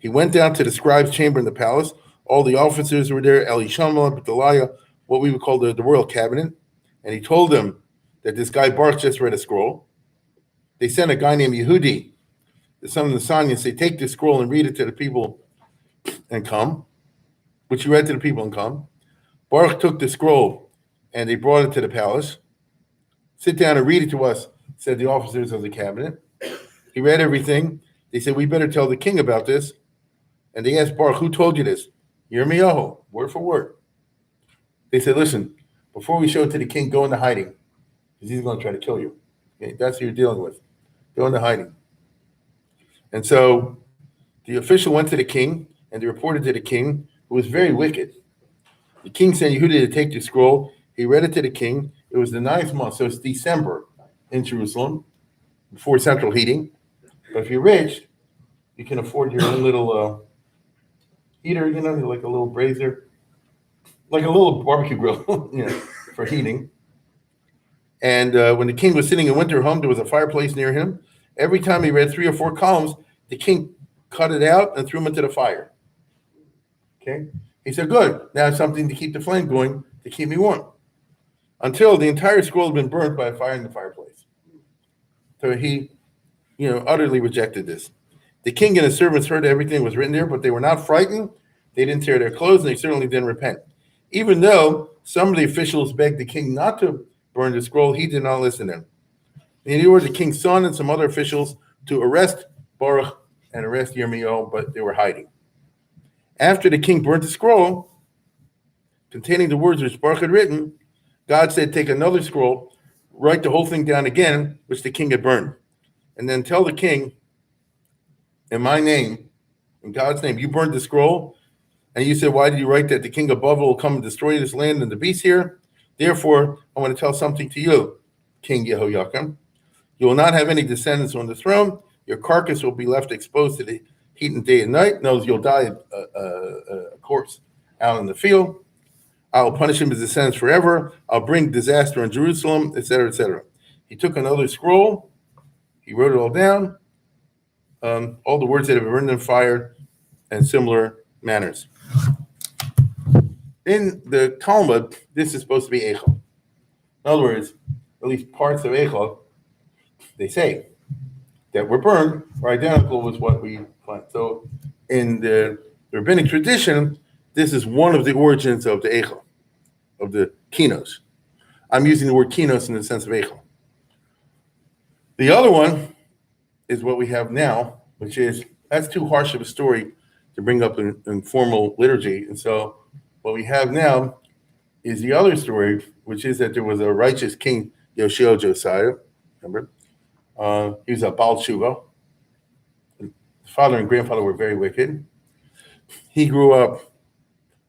He went down to the scribe's chamber in the palace. All the officers were there, Elishama, Betaliah, what we would call the royal cabinet. And he told them that this guy Baruch just read a scroll. They sent a guy named Yehudi, the son of Nasani, and say, take this scroll and read it to the people and come, which he read to the people and come. Baruch took the scroll and they brought it to the palace. Sit down and read it to us, said the officers of the cabinet. He read everything. They said, we better tell the king about this. And they asked Baruch, who told you this? Yirmiyahu, word for word. They said, listen, before we show it to the king, go into hiding, because he's going to try to kill you. Okay? That's who you're dealing with. Go into hiding. And so the official went to the king, and they reported to the king, who was very wicked. The king sent Yehuda to take the scroll. He read it to the king. It was the 9th month, so it's December in Jerusalem, before central heating. But if you're rich, you can afford your own little heater, like a little brazier, like a little barbecue grill, for heating. And when the king was sitting in winter home, there was a fireplace near him. Every time he read 3 or 4 columns, the king cut it out and threw them into the fire. Okay? He said, good, now something to keep the flame going, to keep me warm. Until the entire scroll had been burnt by a fire in the fireplace. So he, utterly rejected this. The king and his servants heard everything was written there, but they were not frightened. They didn't tear their clothes, and they certainly didn't repent. Even though some of the officials begged the king not to burn the scroll, he did not listen to them. And he ordered the king's son and some other officials to arrest Baruch and arrest Yirmiyahu, but they were hiding. After the king burnt the scroll containing the words which Baruch had written, God said, take another scroll, write the whole thing down again, which the king had burned, and then tell the king, in my name, in God's name, you burned the scroll, and you said, why did you write that? The king above will come and destroy this land and the beasts here. Therefore, I want to tell something to you, King Yehoiakim. You will not have any descendants on the throne. Your carcass will be left exposed to the heat and day and night. Knows you'll die a corpse out in the field. I will punish him as descendants forever. I'll bring disaster on Jerusalem, etc., etc. He took another scroll. He wrote it all down. All the words that have been written in fire and similar manners. In the Talmud, this is supposed to be Eichel. In other words, at least parts of Eichel, they say, that were burned are identical with what we find. So in the rabbinic tradition, this is one of the origins of the Eichel, of the Kinos. I'm using the word Kinos in the sense of Eichel. The other one is what we have now, which is, that's too harsh of a story to bring up in formal liturgy. And so what we have now is the other story, which is that there was a righteous king, Josiah, remember? He was a Baal Tshuva. His father and grandfather were very wicked. He grew up,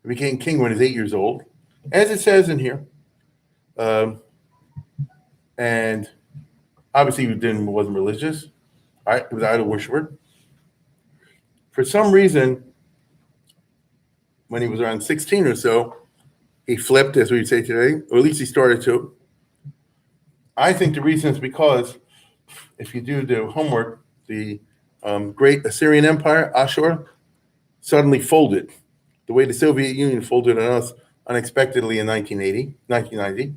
became king when he was 8 years old, as it says in here. And obviously he wasn't religious. Right? He was an idol worshiper. For some reason, when he was around 16 or so, he flipped, as we would say today, or at least he started to. I think the reason is because if you do the homework, the great Assyrian Empire, Ashur, suddenly folded, the way the Soviet Union folded on us unexpectedly in 1990.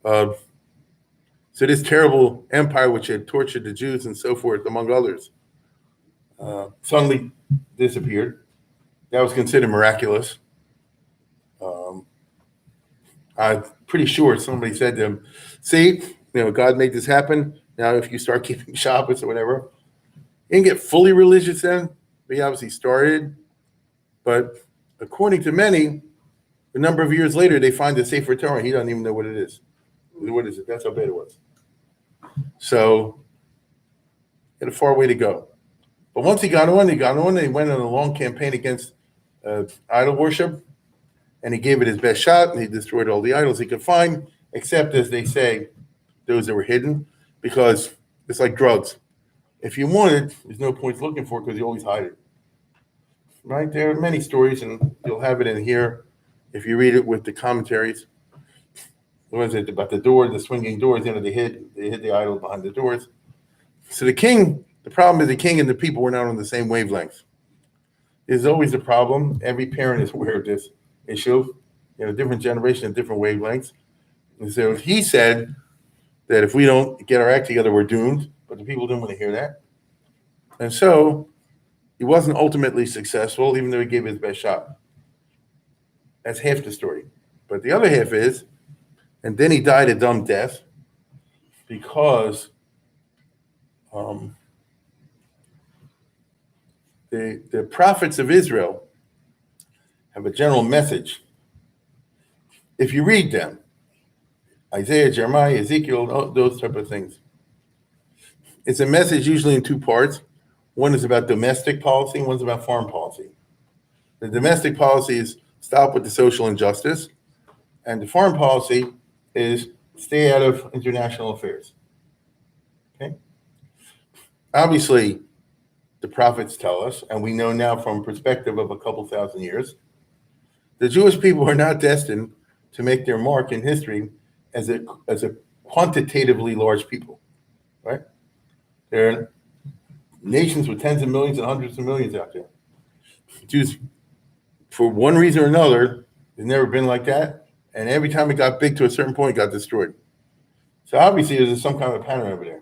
So this terrible empire, which had tortured the Jews and so forth, among others, suddenly disappeared. That was considered miraculous. I'm pretty sure somebody said to him, see, God made this happen. Now, if you start keeping Shabbos or whatever, you didn't get fully religious then. He obviously started. But according to many, a number of years later, they find the Sefer Torah. He doesn't even know what it is. What is it? That's how bad it was. So he had a far way to go. But once he got on, and he went on a long campaign against idol worship. And he gave it his best shot, and he destroyed all the idols he could find, except, as they say, those that were hidden, because it's like drugs. If you want it, there's no point looking for it because you always hide it. Right? There are many stories, and you'll have it in here if you read it with the commentaries. What was it about the door, the swinging doors? They hid the idol behind the doors. So the problem is the king and the people were not on the same wavelength. is always a problem. Every parent is aware of this issue. Different generation, different wavelengths. And so he said that if we don't get our act together, we're doomed. But the people didn't want to hear that. And so he wasn't ultimately successful, even though he gave his best shot. That's half the story. But the other half is, and then he died a dumb death because the prophets of Israel have a general message. If you read them, Isaiah, Jeremiah, Ezekiel, those type of things, it's a message usually in two parts. One is about domestic policy, and one's about foreign policy. The domestic policy is stop with the social injustice, and the foreign policy is stay out of international affairs. Okay? Obviously, the prophets tell us, and we know now from perspective of a couple thousand years, the Jewish people are not destined to make their mark in history as a quantitatively large people, right? There are nations with tens of millions and hundreds of millions out there. Jews, for one reason or another, it's never been like that, and every time it got big to a certain point, it got destroyed. So obviously, there's some kind of a pattern over there.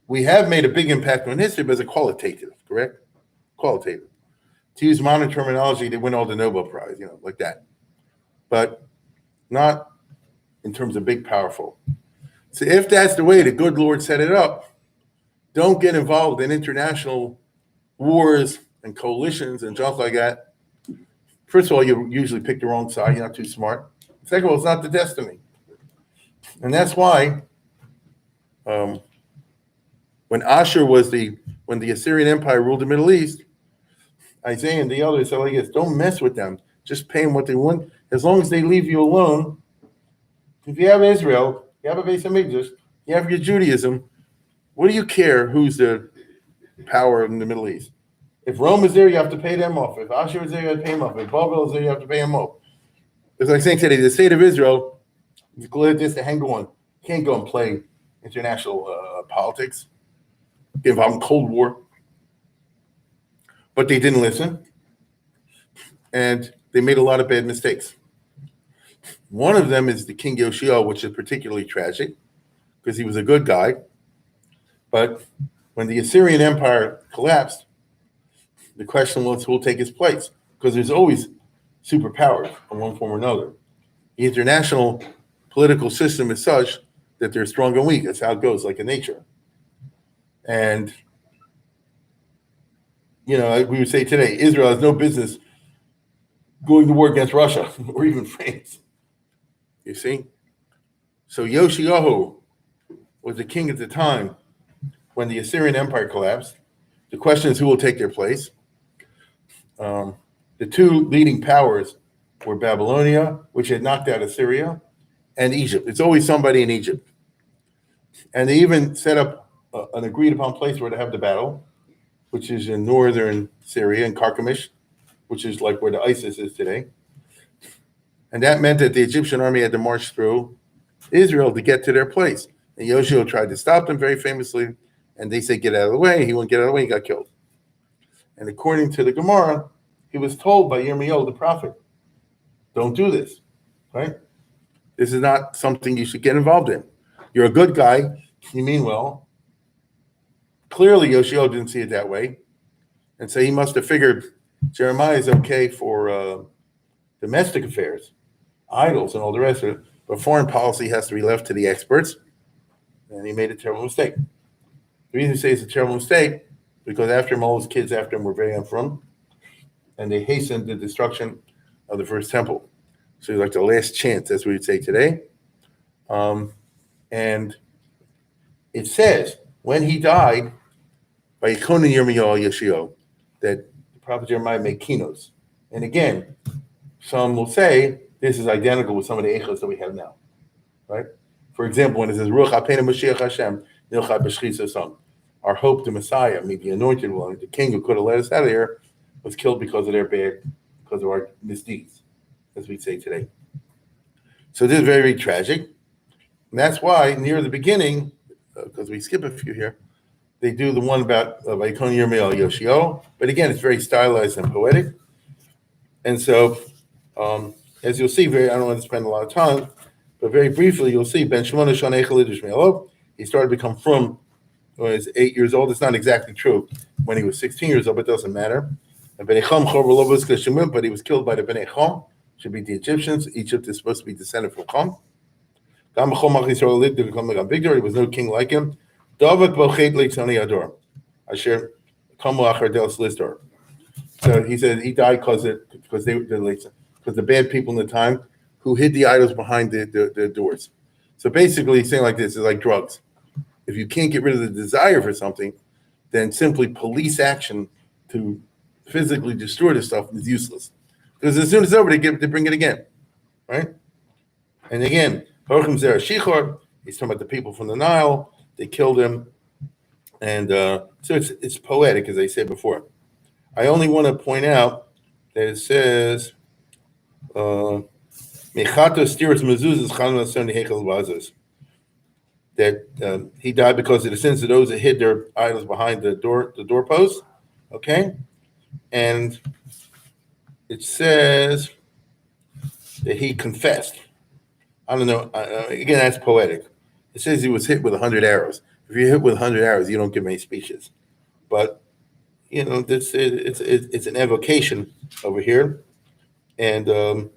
We have made a big impact on history, but it's a qualitative, correct? Qualitative. To use modern terminology, they win all the Nobel Prize, like that. But not in terms of big, powerful. So if that's the way the good Lord set it up, don't get involved in international wars and coalitions and junk like that. First of all, you usually pick the wrong side. You're not too smart. Second of all, it's not the destiny. And that's why when the Assyrian Empire ruled the Middle East, Isaiah and the others said like this, don't mess with them. Just pay them what they want. As long as they leave you alone. If you have Israel, you have a Beis Hamikdash, you have your Judaism, what do you care who's the power in the Middle East? If Rome is there, you have to pay them off. If Ashur is there, you have to pay them off. If Babel is there, you have to pay them off. It's like saying today, the state of Israel is glad this to hang on. You can't go and play international politics, get involved in Cold War. But they didn't listen, and they made a lot of bad mistakes. One of them is the King Josiah, which is particularly tragic because he was a good guy. But when the Assyrian Empire collapsed, the question was who will take his place, because there's always superpowers in one form or another. The international political system is such that they're strong and weak. That's how it goes, like in nature. And we would say today, Israel has no business going to war against Russia or even France. You see? So Yoshiyahu was the king at the time when the Assyrian Empire collapsed. The question is who will take their place. The two leading powers were Babylonia, which had knocked out Assyria, and Egypt. It's always somebody in Egypt. And they even set up an agreed upon place where to have the battle, which is in northern Syria, in Carchemish, which is like where the ISIS is today. And that meant that the Egyptian army had to march through Israel to get to their place. And Yoshio tried to stop them very famously, and they said, get out of the way. He wouldn't get out of the way, he got killed. And according to the Gemara, he was told by Yirmiyahu, the prophet, don't do this, right? This is not something you should get involved in. You're a good guy, you mean well. Clearly, Yoshio didn't see it that way. And so he must have figured Jeremiah is okay for domestic affairs, idols, and all the rest of it. But foreign policy has to be left to the experts. And he made a terrible mistake. The reason I say it's a terrible mistake, because after him, all his kids after him were very unfrum. And they hastened the destruction of the first temple. So it was like the last chance, as we would say today. And it says, when he died, by Yikonin Yirmiyahu Yeshio, that the prophet Jeremiah made Kinos. And again, some will say this is identical with some of the echos that we have now, right? For example, when it says, Ruach HaPeinu Mashiach Hashem, Nilchad B'Shchisa Sam, our hope, the Messiah, maybe the anointed one, the king who could have let us out of here, was killed because of their because of our misdeeds, as we say today. So this is very, very tragic. And that's why near the beginning, because we skip a few here, they do the one about Vaikon Yirmiyah Yoshio, but again, it's very stylized and poetic. And so, as you'll see, I don't want to spend a lot of time, but very briefly, you'll see Ben Shimon Shon Echel Yishmael. He started to become from when he was 8 years old. It's not exactly true when he was 16 years old, but it doesn't matter. And Ben Echam Chorbalovos Keshimim, but he was killed by the Ben Echam, should be the Egyptians. Egypt is supposed to be descended from Cham. He was no king like him. David Bochet Leitzani Ador. Asher Kamu Achar Del Slistor. So he said he died because the bad people in the time who hid the idols behind the doors. So basically, he's saying like this: it's like drugs. If you can't get rid of the desire for something, then simply police action to physically destroy the stuff is useless. Because as soon as it's over, they bring it again, right? And again, Horchim Zera Shichor. He's talking about the people from the Nile. They killed him, and so it's poetic, as I said before. I only want to point out that it says, that he died because of the sins of those that hid their idols behind the doorpost. Okay, and it says that he confessed. I don't know. Again, that's poetic. It says he was hit with 100 arrows. If you're hit with 100 arrows, you don't give any speeches. But it's an evocation over here, and they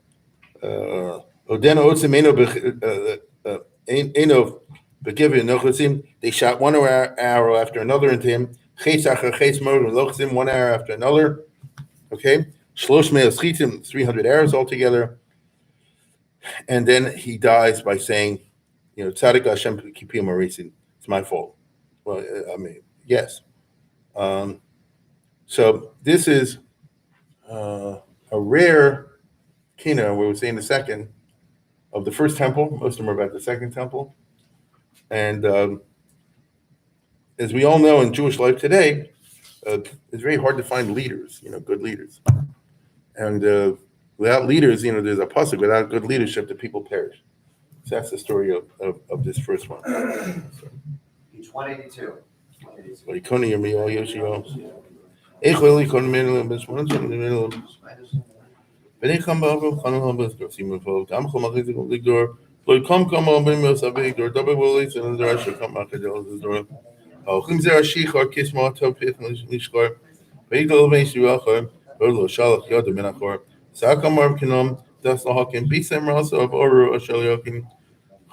shot one arrow after another into him. 1 arrow after another. Okay, 300 arrows altogether, and then he dies by saying, Tzadik Hashem Kipiyam Marisin. It's my fault. Well, I mean, yes. So this is a rare Kinos, we were saying the second of the first temple. Most of them are about the second temple. And as we all know in Jewish life today, it's very hard to find leaders, good leaders. And without leaders, there's a pasuk, without good leadership, the people perish. So that's the story of this first one. Page 182.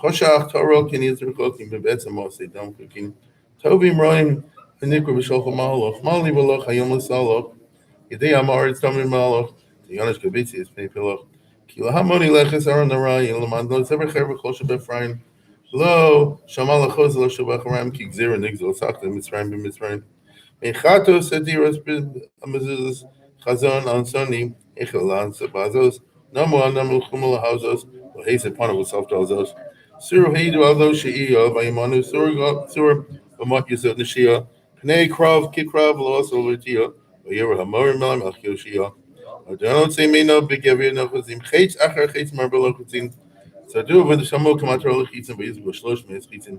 Choshach Torah can use cooking the beds and mostly don't cooking. Tovim Roim and Nikra Bishol Malach, Mali Balach, Hayom Salach, Yedei Amar, it's Tommy Malach, the Yonish Kavitsi is Paypilach. Kilahamoni Lechis are on the Ryan, Lamando, Sever Herbert Kosha Befrain, Lo, Shamalachos, Lo Shabacharam, Kigzir, and Nixel, Sakta, Mitzrayim, Mitzrayim. Mechato Sadiras Amazuz, Chazon, Ansoni, Echelan, Sabazos, Namo, Namu Kumula Houses, or Haze upon it with self Dalzos. Sur Heidu Aldo Shia, Vaimanu, Sur, Bamat Yusuf Nishia, Pnei Krav, Kikrav, Los Overtia, Vayera Hamor Melam, Achioshia. I don't say me no big every no Kuzim, Hates Achar, Hates Marbella Kuzim. So do with the Shamo Kamatro Lachits and Biz Bushlosh Meskits.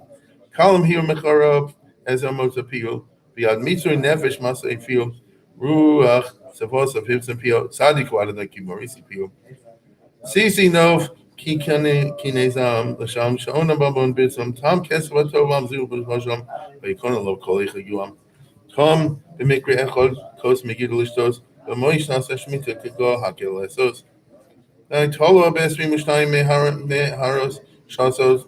Column here Mecharab, as a Motapio, Biad Mitsu Nefesh Masa Fio, Ruach, Savos of Hips and Pio, Sadi Quadanaki Morisi Pio. Sisi Nov. Kinezam, the Sham, Shona Babon Bisam, Tom Keswatovam Zubasham, Bacono Kolich Yuam, Tom, the Mikri Echod, Kos Migilistos, the Moishna Sashmita could go Hakelesos. I told her best we must time Haros, Shasos,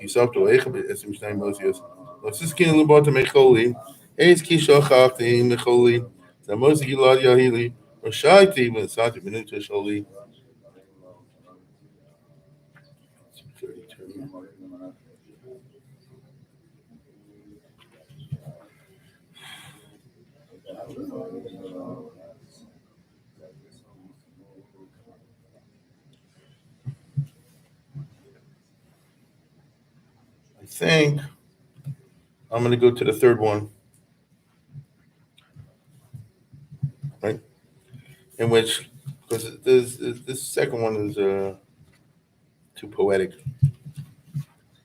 Kisop to Echabit as Mishtain Mosios. Losiskin Lubot to make holy, Ace Kishochaf, the Mecholi, the Mosigilad Yahili, or Shaiti with Sati Minuta Sholi. I think I'm going to go to the third one, right? In which, because this second one is too poetic,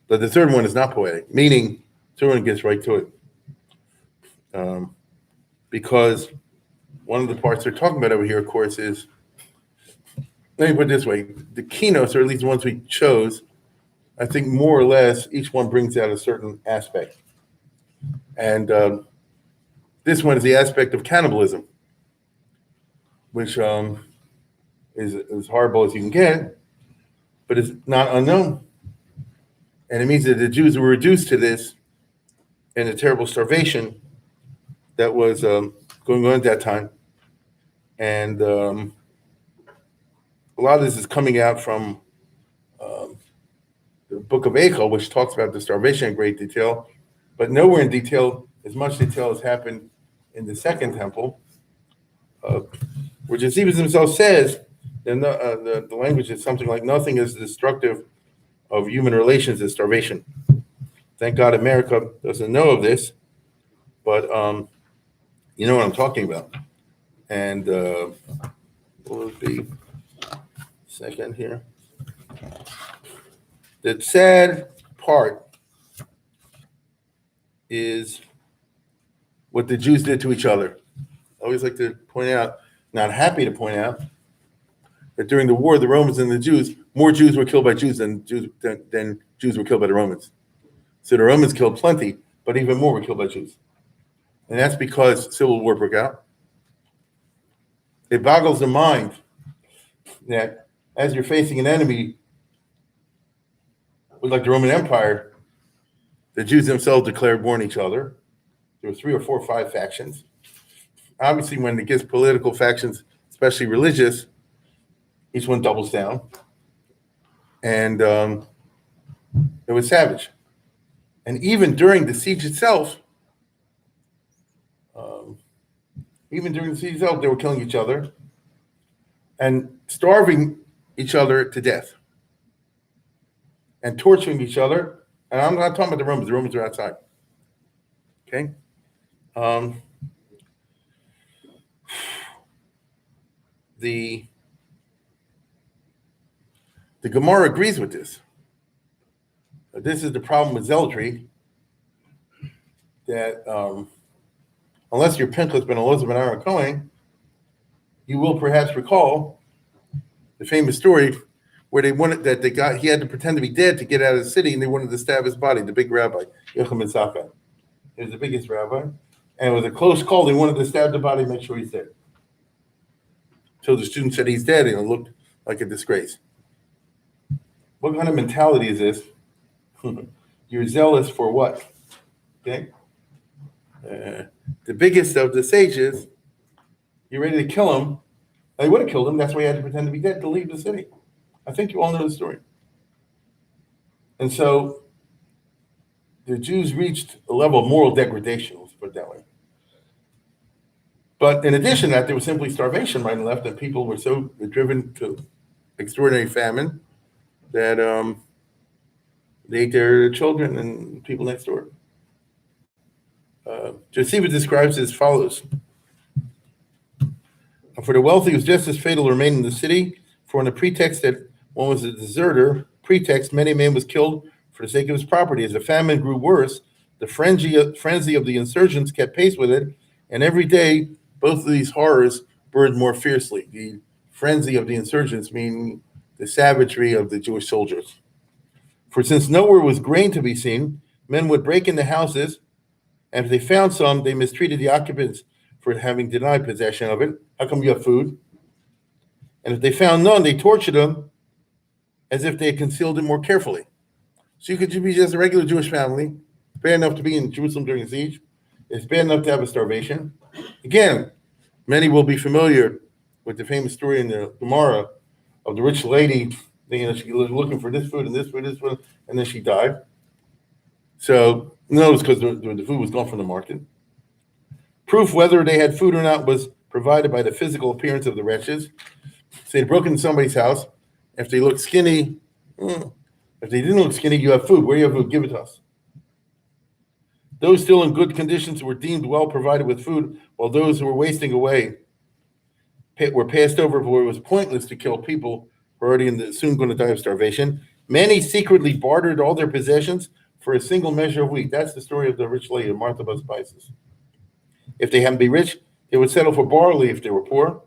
but the third one is not poetic, meaning Turin gets right to it. because one of the parts they're talking about over here, of course, is, let me put it this way, the Kinos, or at least the ones we chose, I think more or less each one brings out a certain aspect. And this one is the aspect of cannibalism, which is as horrible as you can get, but it's not unknown. And it means that the Jews were reduced to this in a terrible starvation that was going on at that time. And a lot of this is coming out from the book of Exile, which talks about the starvation in great detail, but nowhere in detail, as much detail as happened in the Second Temple, where Josephus himself says, the language is something like, nothing is destructive of human relations as starvation. Thank God America doesn't know of this, but you know what I'm talking about. And what would be second here? The sad part is what the Jews did to each other. I always like to point out, not happy to point out, that during the war, the Romans and the Jews, more Jews were killed by Jews than Jews were killed by the Romans. So the Romans killed plenty, but even more were killed by Jews. And that's because civil war broke out. It boggles the mind that as you're facing an enemy like the Roman Empire, the Jews themselves declared war on each other. There were 3 or 4 or 5 factions. Obviously, when it gets political factions, especially religious, each one doubles down. And it was savage. And even during the siege itself, they were killing each other and starving each other to death and torturing each other. And I'm not talking about the Romans. The Romans are outside. Okay? The Gemara agrees with this. This is the problem with zealotry, that unless you're Pinchas ben Elazar ben Aaron Cohen, you will perhaps recall the famous story where he had to pretend to be dead to get out of the city, and they wanted to stab his body, the big rabbi, Yochanan ben Zakkai. He was the biggest rabbi, and it was a close call. They wanted to stab the body and make sure he's dead. So the student said he's dead, and it looked like a disgrace. What kind of mentality is this? You're zealous for what? Okay? The biggest of the sages, you're ready to kill him. They would have killed him. That's why he had to pretend to be dead to leave the city. I think you all know the story. And so the Jews reached a level of moral degradation, let's put it that way. But in addition to that, there was simply starvation right and left, and people were so driven to extraordinary famine that they ate their children and people next door. Josephus describes it as follows. For the wealthy, it was just as fatal to remain in the city, for on the pretext that one was a deserter, many a man was killed for the sake of his property. As the famine grew worse, the frenzy of the insurgents kept pace with it, and every day both of these horrors burned more fiercely. The frenzy of the insurgents meaning the savagery of the Jewish soldiers. For since nowhere was grain to be seen, men would break into houses, and if they found some, they mistreated the occupants for having denied possession of it. How come you have food? And if they found none, they tortured them as if they had concealed it more carefully. So you could be just a regular Jewish family. It's bad enough to be in Jerusalem during the siege. It's bad enough to have a starvation. Again, many will be familiar with the famous story in the Gemara of the rich lady. She was looking for this food and this food, and then she died. So no, it was because the food was gone from the market. Proof whether they had food or not was provided by the physical appearance of the wretches. So they broke into somebody's house. If they looked skinny, if they didn't look skinny, you have food. Where do you have food? Give it to us. Those still in good conditions were deemed well provided with food, while those who were wasting away were passed over, for it was pointless to kill people who were already soon going to die of starvation. Many secretly bartered all their possessions for a single measure of wheat. That's the story of the rich lady, Martha of spices. if they happened to be rich. They would settle for barley if they were poor.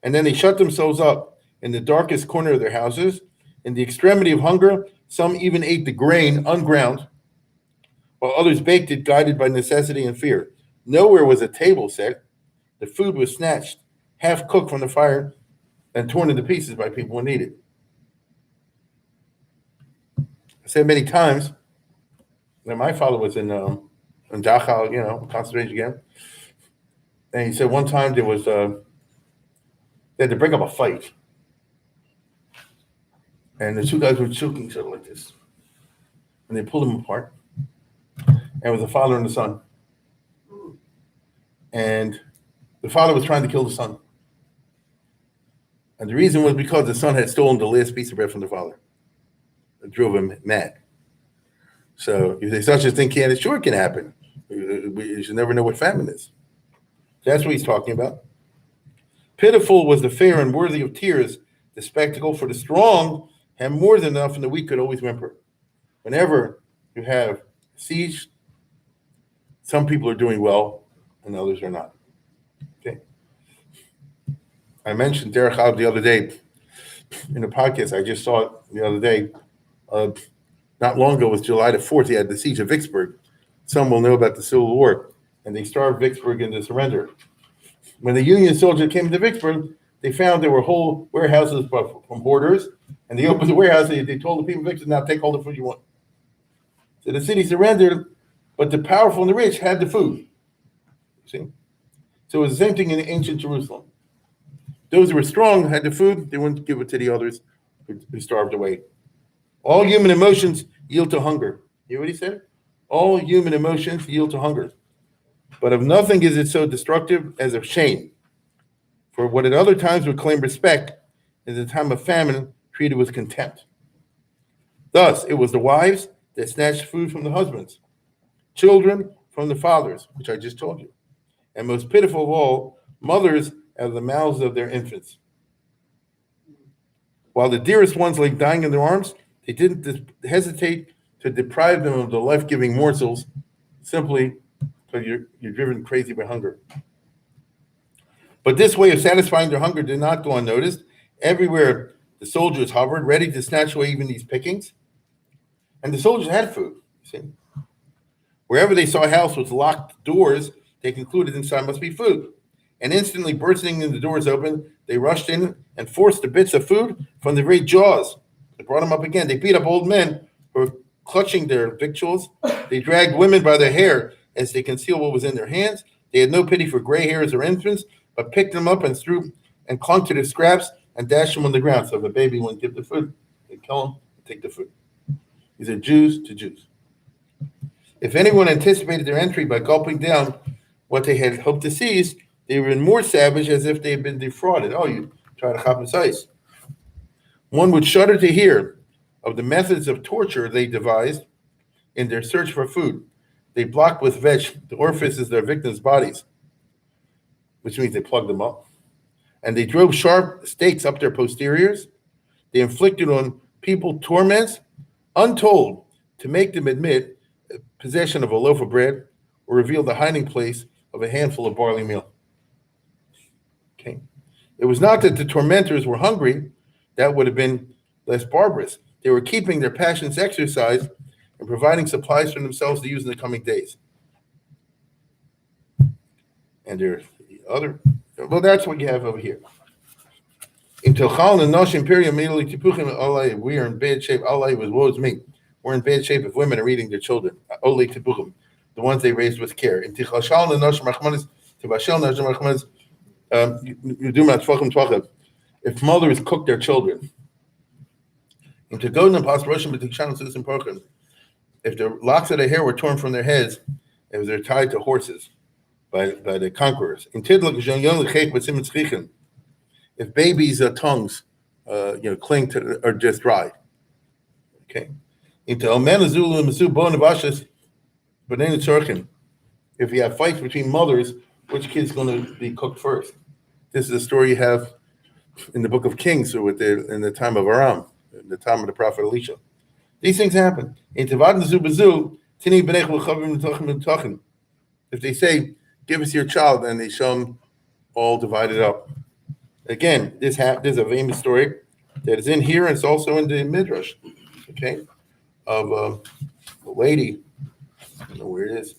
And then they shut themselves up in the darkest corner of their houses. In the extremity of hunger, some even ate the grain unground, while others baked it, guided by necessity and fear. Nowhere was a table set. The food was snatched, half cooked from the fire, and torn into pieces by people who need it. I said many times that my father was in Dachau, concentration camp, and he said one time they had to break up a fight, and the two guys were choking each other like this, and they pulled them apart, and it was the father and the son, and the father was trying to kill the son, and the reason was because the son had stolen the last piece of bread from the father. It drove him mad. So if there's such a thing can, it sure can happen. You should never know what famine is. That's what he's talking about. Pitiful was the fair and worthy of tears. The spectacle for the strong had more than enough, and the weak could always whimper. Whenever you have siege, some people are doing well and others are not. Okay. I mentioned Derech Av the other day in a podcast. I just saw it the other day. Not long ago was July the 4th. He had the siege of Vicksburg. Some will know about the Civil War, and they starved Vicksburg into surrender. When the Union soldiers came to Vicksburg, they found there were whole warehouses from hoarders, and they opened the warehouse. They told the people of Vicksburg, "Now take all the food you want." So the city surrendered, but the powerful and the rich had the food. See, so it was the same thing in ancient Jerusalem. Those who were strong had the food; they wouldn't give it to the others who starved away. All human emotions yield to hunger. You hear what he said? All human emotions yield to hunger. But of nothing is it so destructive as of shame. For what at other times would claim respect is a time of famine treated with contempt. Thus, it was the wives that snatched food from the husbands, children from the fathers, which I just told you, and most pitiful of all, mothers out of the mouths of their infants. While the dearest ones lay dying in their arms, they didn't hesitate to deprive them of the life-giving morsels simply because you're driven crazy by hunger. But this way of satisfying their hunger did not go unnoticed. Everywhere the soldiers hovered, ready to snatch away even these pickings. And the soldiers had food, you see. Wherever they saw a house with locked doors, they concluded inside must be food. And instantly bursting in the doors open, they rushed in and forced the bits of food from the very jaws. They brought them up again. They beat up old men who were clutching their victuals. They dragged women by their hair as they concealed what was in their hands. They had no pity for gray hairs or infants, but picked them up and threw and clung to their scraps and dashed them on the ground. So if a baby wouldn't give the food, they'd kill him and take the food. These are Jews to Jews. If anyone anticipated their entry by gulping down what they had hoped to seize, they were more savage as if they had been defrauded. Oh, you try to chop his ice. One would shudder to hear of the methods of torture they devised in their search for food. They blocked with vetch the orifices of their victims' bodies, which means they plugged them up. And they drove sharp stakes up their posteriors. They inflicted on people torments untold to make them admit possession of a loaf of bread or reveal the hiding place of a handful of barley meal. Okay. It was not that the tormentors were hungry. That would have been less barbarous. They were keeping their passions exercised and providing supplies for themselves to use in the coming days. And there's the other, well, that's what you have over here. Until Chal and Nosh Imperium immediately Tipuchim Allah, we are in bad shape. Allah was woe is me. We're in bad shape if women are eating their children. Ole Tipuchim, the ones they raised with care. Until Chal and Nosh Machmanis, Tibashel Nosh Machmanis, you do not fucking talk of. If mothers cook their children, if the locks of their hair were torn from their heads, if they're tied to horses by the conquerors. If babies' tongues, cling to or just dry. Okay. If you have fights between mothers, which kid's going to be cooked first? This is a story you have in the book of Kings, or in the time of Aram, in the time of the prophet Elisha. These things happen. If they say, give us your child, and they show them all divided up. Again, there's a famous story that is in here, and it's also in the Midrash, okay, of a lady, I don't know where it is,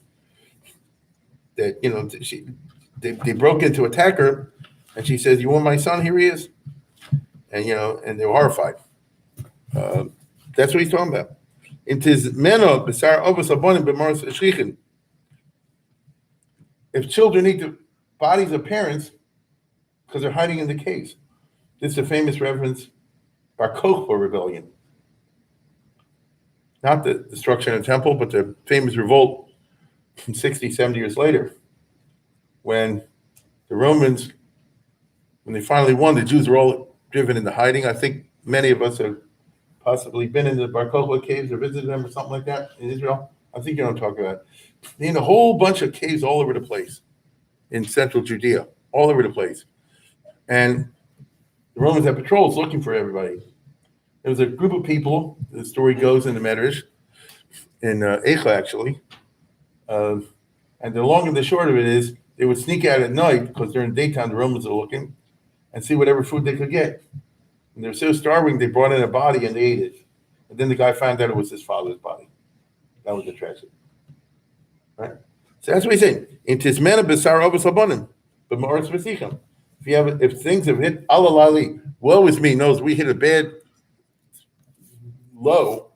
that, they broke into attack her, and she says, "You want my son? Here he is." And, and they're horrified. That's what he's talking about. If children eat the bodies of parents because they're hiding in the caves. This is a famous reference, Bar Kokhba rebellion. Not the destruction of the temple, but the famous revolt from 60, 70 years later, when the Romans, when they finally won, the Jews were all driven into hiding. I think many of us have possibly been in the Bar Kokhba caves or visited them or something like that in Israel. I think you know what I'm talking about. In a whole bunch of caves all over the place in central Judea, all over the place. And the Romans had patrols looking for everybody. There was a group of people, the story goes in the Medrash, in Eicha actually. And the long and the short of it is, they would sneak out at night, because during the daytime the Romans are looking, and see whatever food they could get. And they were so starving, they brought in a body and they ate it. And then the guy found out it was his father's body. That was the tragedy. Right? So that's what he's saying. In Tismana Besar Obas Labanim, but Ma'aretz V'sicham. If things have hit Alalali, woe is me, knows we hit a bad low,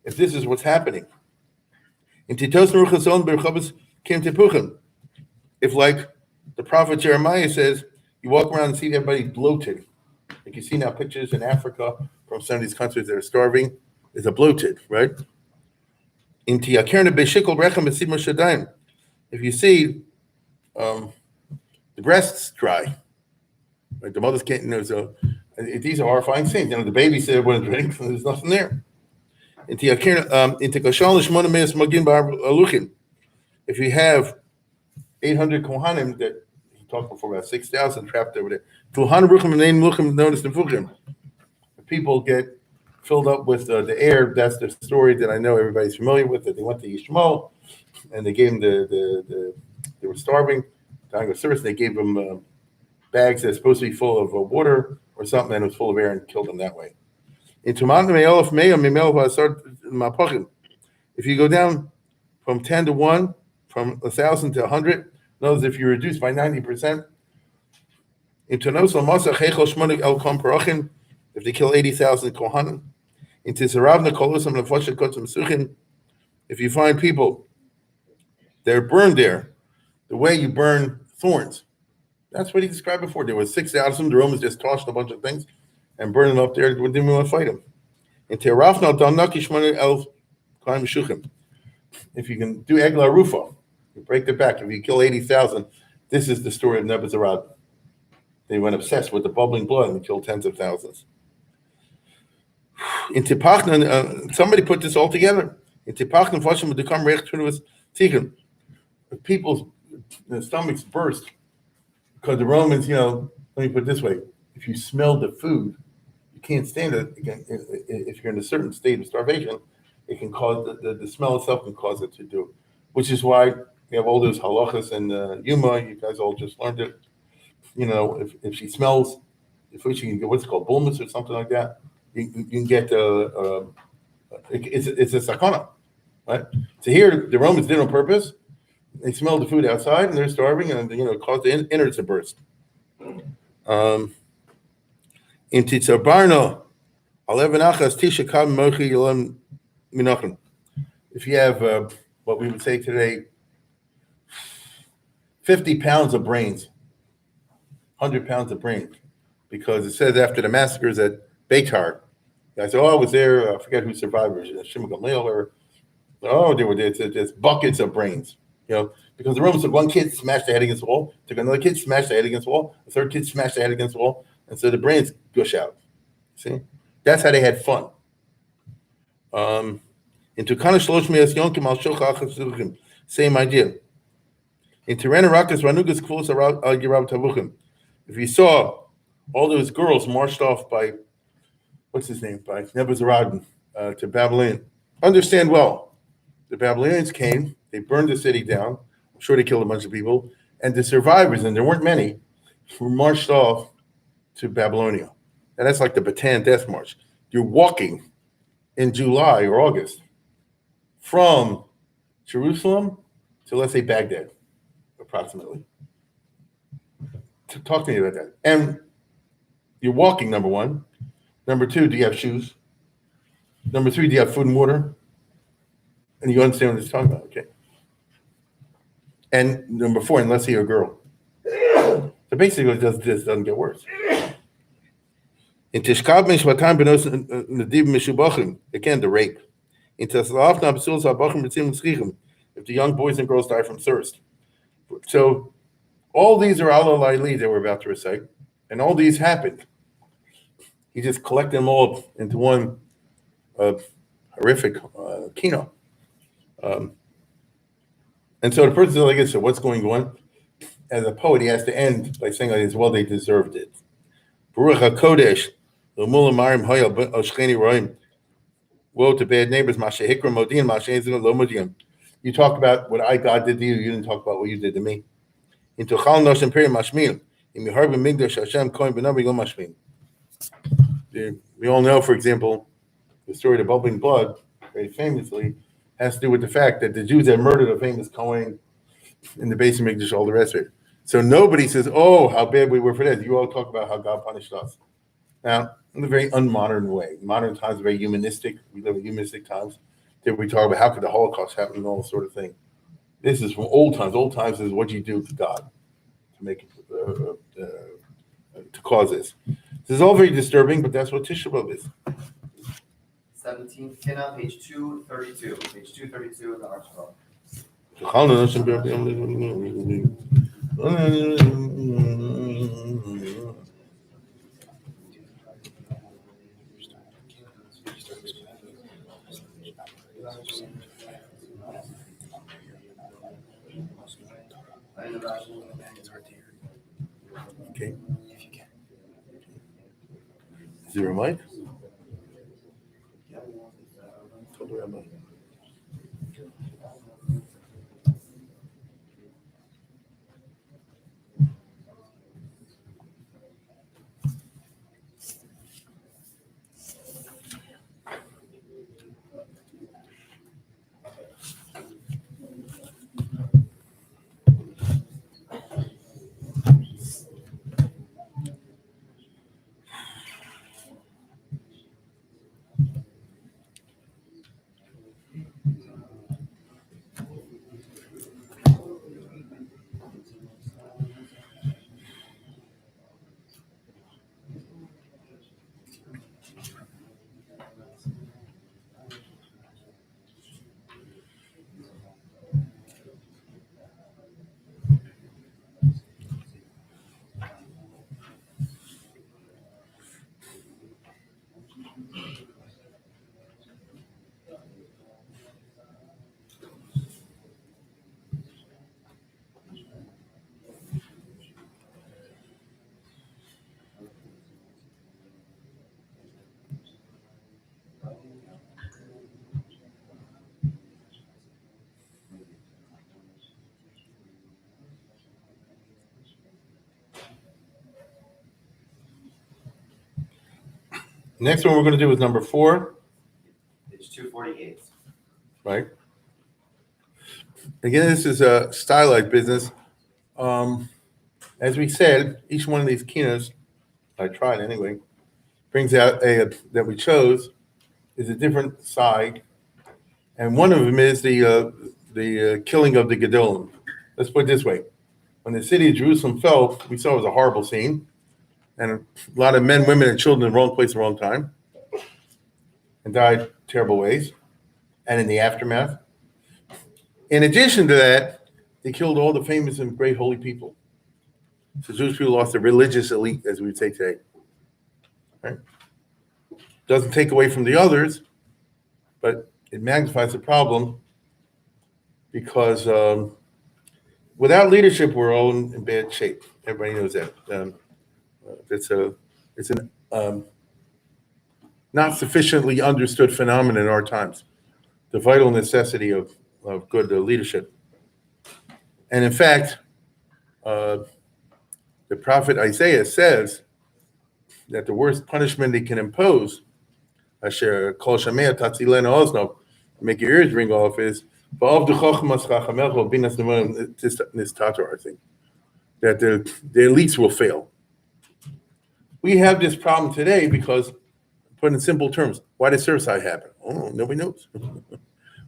if this is what's happening. In Titos Meruchazon Berchabas Kim Tepuchim. If, like the prophet Jeremiah says, you walk around and see everybody bloated. Like you see now pictures in Africa from some of these countries that are starving, is a bloated, right? In Tiakerna Beshikol Rechem Besim Shadaim. If you see the breasts dry, like the mothers can't, so these are horrifying scenes. The baby said wouldn't drink, and there's nothing there. If you have 800 Kohanim that he talked before about 6,000 trapped over there, people get filled up with the air. That's the story that I know everybody's familiar with. That they went to Yishmael and they gave them they were starving, dying of thirst. They gave them bags that's supposed to be full of water or something, and it was full of air and killed them that way. If you go down from 10 to 1, from 1,000 to 100, knows if you reduce by 90%. If they kill 80,000 Kohanim, if you find people that are burned there, the way you burn thorns, that's what he described before. There was 6,000. The Romans just tossed a bunch of things and burned them up there. Didn't even want to fight them. If you can do Egla Rufa, you break the back. If you kill 80,000, this is the story of Nebuchadnezzar. They went obsessed with the bubbling blood and killed tens of thousands. In Tipachna, somebody put this all together. In Tipachna, Fashim would become Reich Turus Tikkun. People's stomachs burst because the Romans, let me put it this way: if you smell the food, you can't stand it. Again, if you're in a certain state of starvation, it can cause the smell itself can cause it to do. Which is why we have all those halachas and Yuma. You guys all just learned it. If she smells the food, she can get what's called bulmus or something like that. You can get it's a sakana, right? So here the Romans did it on purpose. They smelled the food outside and they're starving, and caused the innards to burst. In Titzabarno, if you have what we would say today, 50 pounds of brains, 100 pounds of brains, because it says after the massacres at Beitar, I said, I was there, I forget who survived, Shimon Gamliel, or they were there, just buckets of brains, because the Romans took one kid, smashed their head against the wall, took another kid, smashed their head against the wall, a third kid smashed their head against the wall, and so the brains gush out. See? That's how they had fun. Same idea. If you saw all those girls marched off by, what's his name, by Nebuchadnezzar to Babylon, understand well, the Babylonians came, they burned the city down, I'm sure they killed a bunch of people, And the survivors, and there weren't many, were marched off to Babylonia. And that's like the Bataan Death March. You're walking in July or August from Jerusalem to, let's say, Baghdad, approximately. Talk to me about that. And you're walking, number one. Number two, do you have shoes? Number three, do you have food and water? And you understand what it's talking about, okay? And number four, and let's say you're a girl. So basically, it doesn't get worse. In Tishkab Mishvatan Benos Nadiv Mishubachim, again, the rape. In Teslav Nabsul Sabachim Betzim Schichem, if the young boys and girls die from thirst. So all these are Allah Laili that we're about to recite, and all these happened. He just collected them all into one horrific Kinos. And so the person is like this, so what's going on? As a poet, he has to end by saying like this, well, they deserved it. Baruch HaKodesh, L'mul Amarim Hoyel Oshcheni Roim. Woe to bad neighbors, Mashe Hikra Modian, Mashe Ezra Lo Modian. You talk about what God did to you, you didn't talk about what you did to me. Into Chal Noshim Peri Mashmil, in Miharba Migdash Hashem Koin Benabi Lo Mashmil. We all know, for example, the story of the bubbling blood, very famously, has to do with the fact that the Jews had murdered a famous Kohen in the base of Migdash, all the rest of it. So nobody says, oh, how bad we were for that. You all talk about how God punished us. Now, in a very unmodern way. Modern times are very humanistic. We live in humanistic times. Then we talk about how could the Holocaust happen and all sort of thing. This is from old times. Old times is what you do to God to make it, to cause this. This is all very disturbing, but that's what Tisha B'Av is. 17th Kinos, page 232. Page 232 in the article. Okay. Is there a mic? Next one we're going to do is number 4. Page 248. Right. Again, this is a stylized business. As we said, each one of these Kinos, I tried anyway, brings out that we chose is a different side, and one of them is the killing of the Gedolim. Let's put it this way: when the city of Jerusalem fell, we saw it was a horrible scene, and a lot of men, women, and children in the wrong place at the wrong time, and died terrible ways, and in the aftermath. In addition to that, they killed all the famous and great holy people. So Jewish people lost their religious elite, as we would say today. Right? Doesn't take away from the others, but it magnifies the problem because without leadership, we're all in bad shape. Everybody knows that. It's an not sufficiently understood phenomenon in our times. The vital necessity of good leadership. And in fact, the prophet Isaiah says that the worst punishment they can impose, Asher kol shamei tatzilenu ozno, make your ears ring off, is I think that the elites will fail. We have this problem today because, put in simple terms, why did suicide happen? Oh, nobody knows.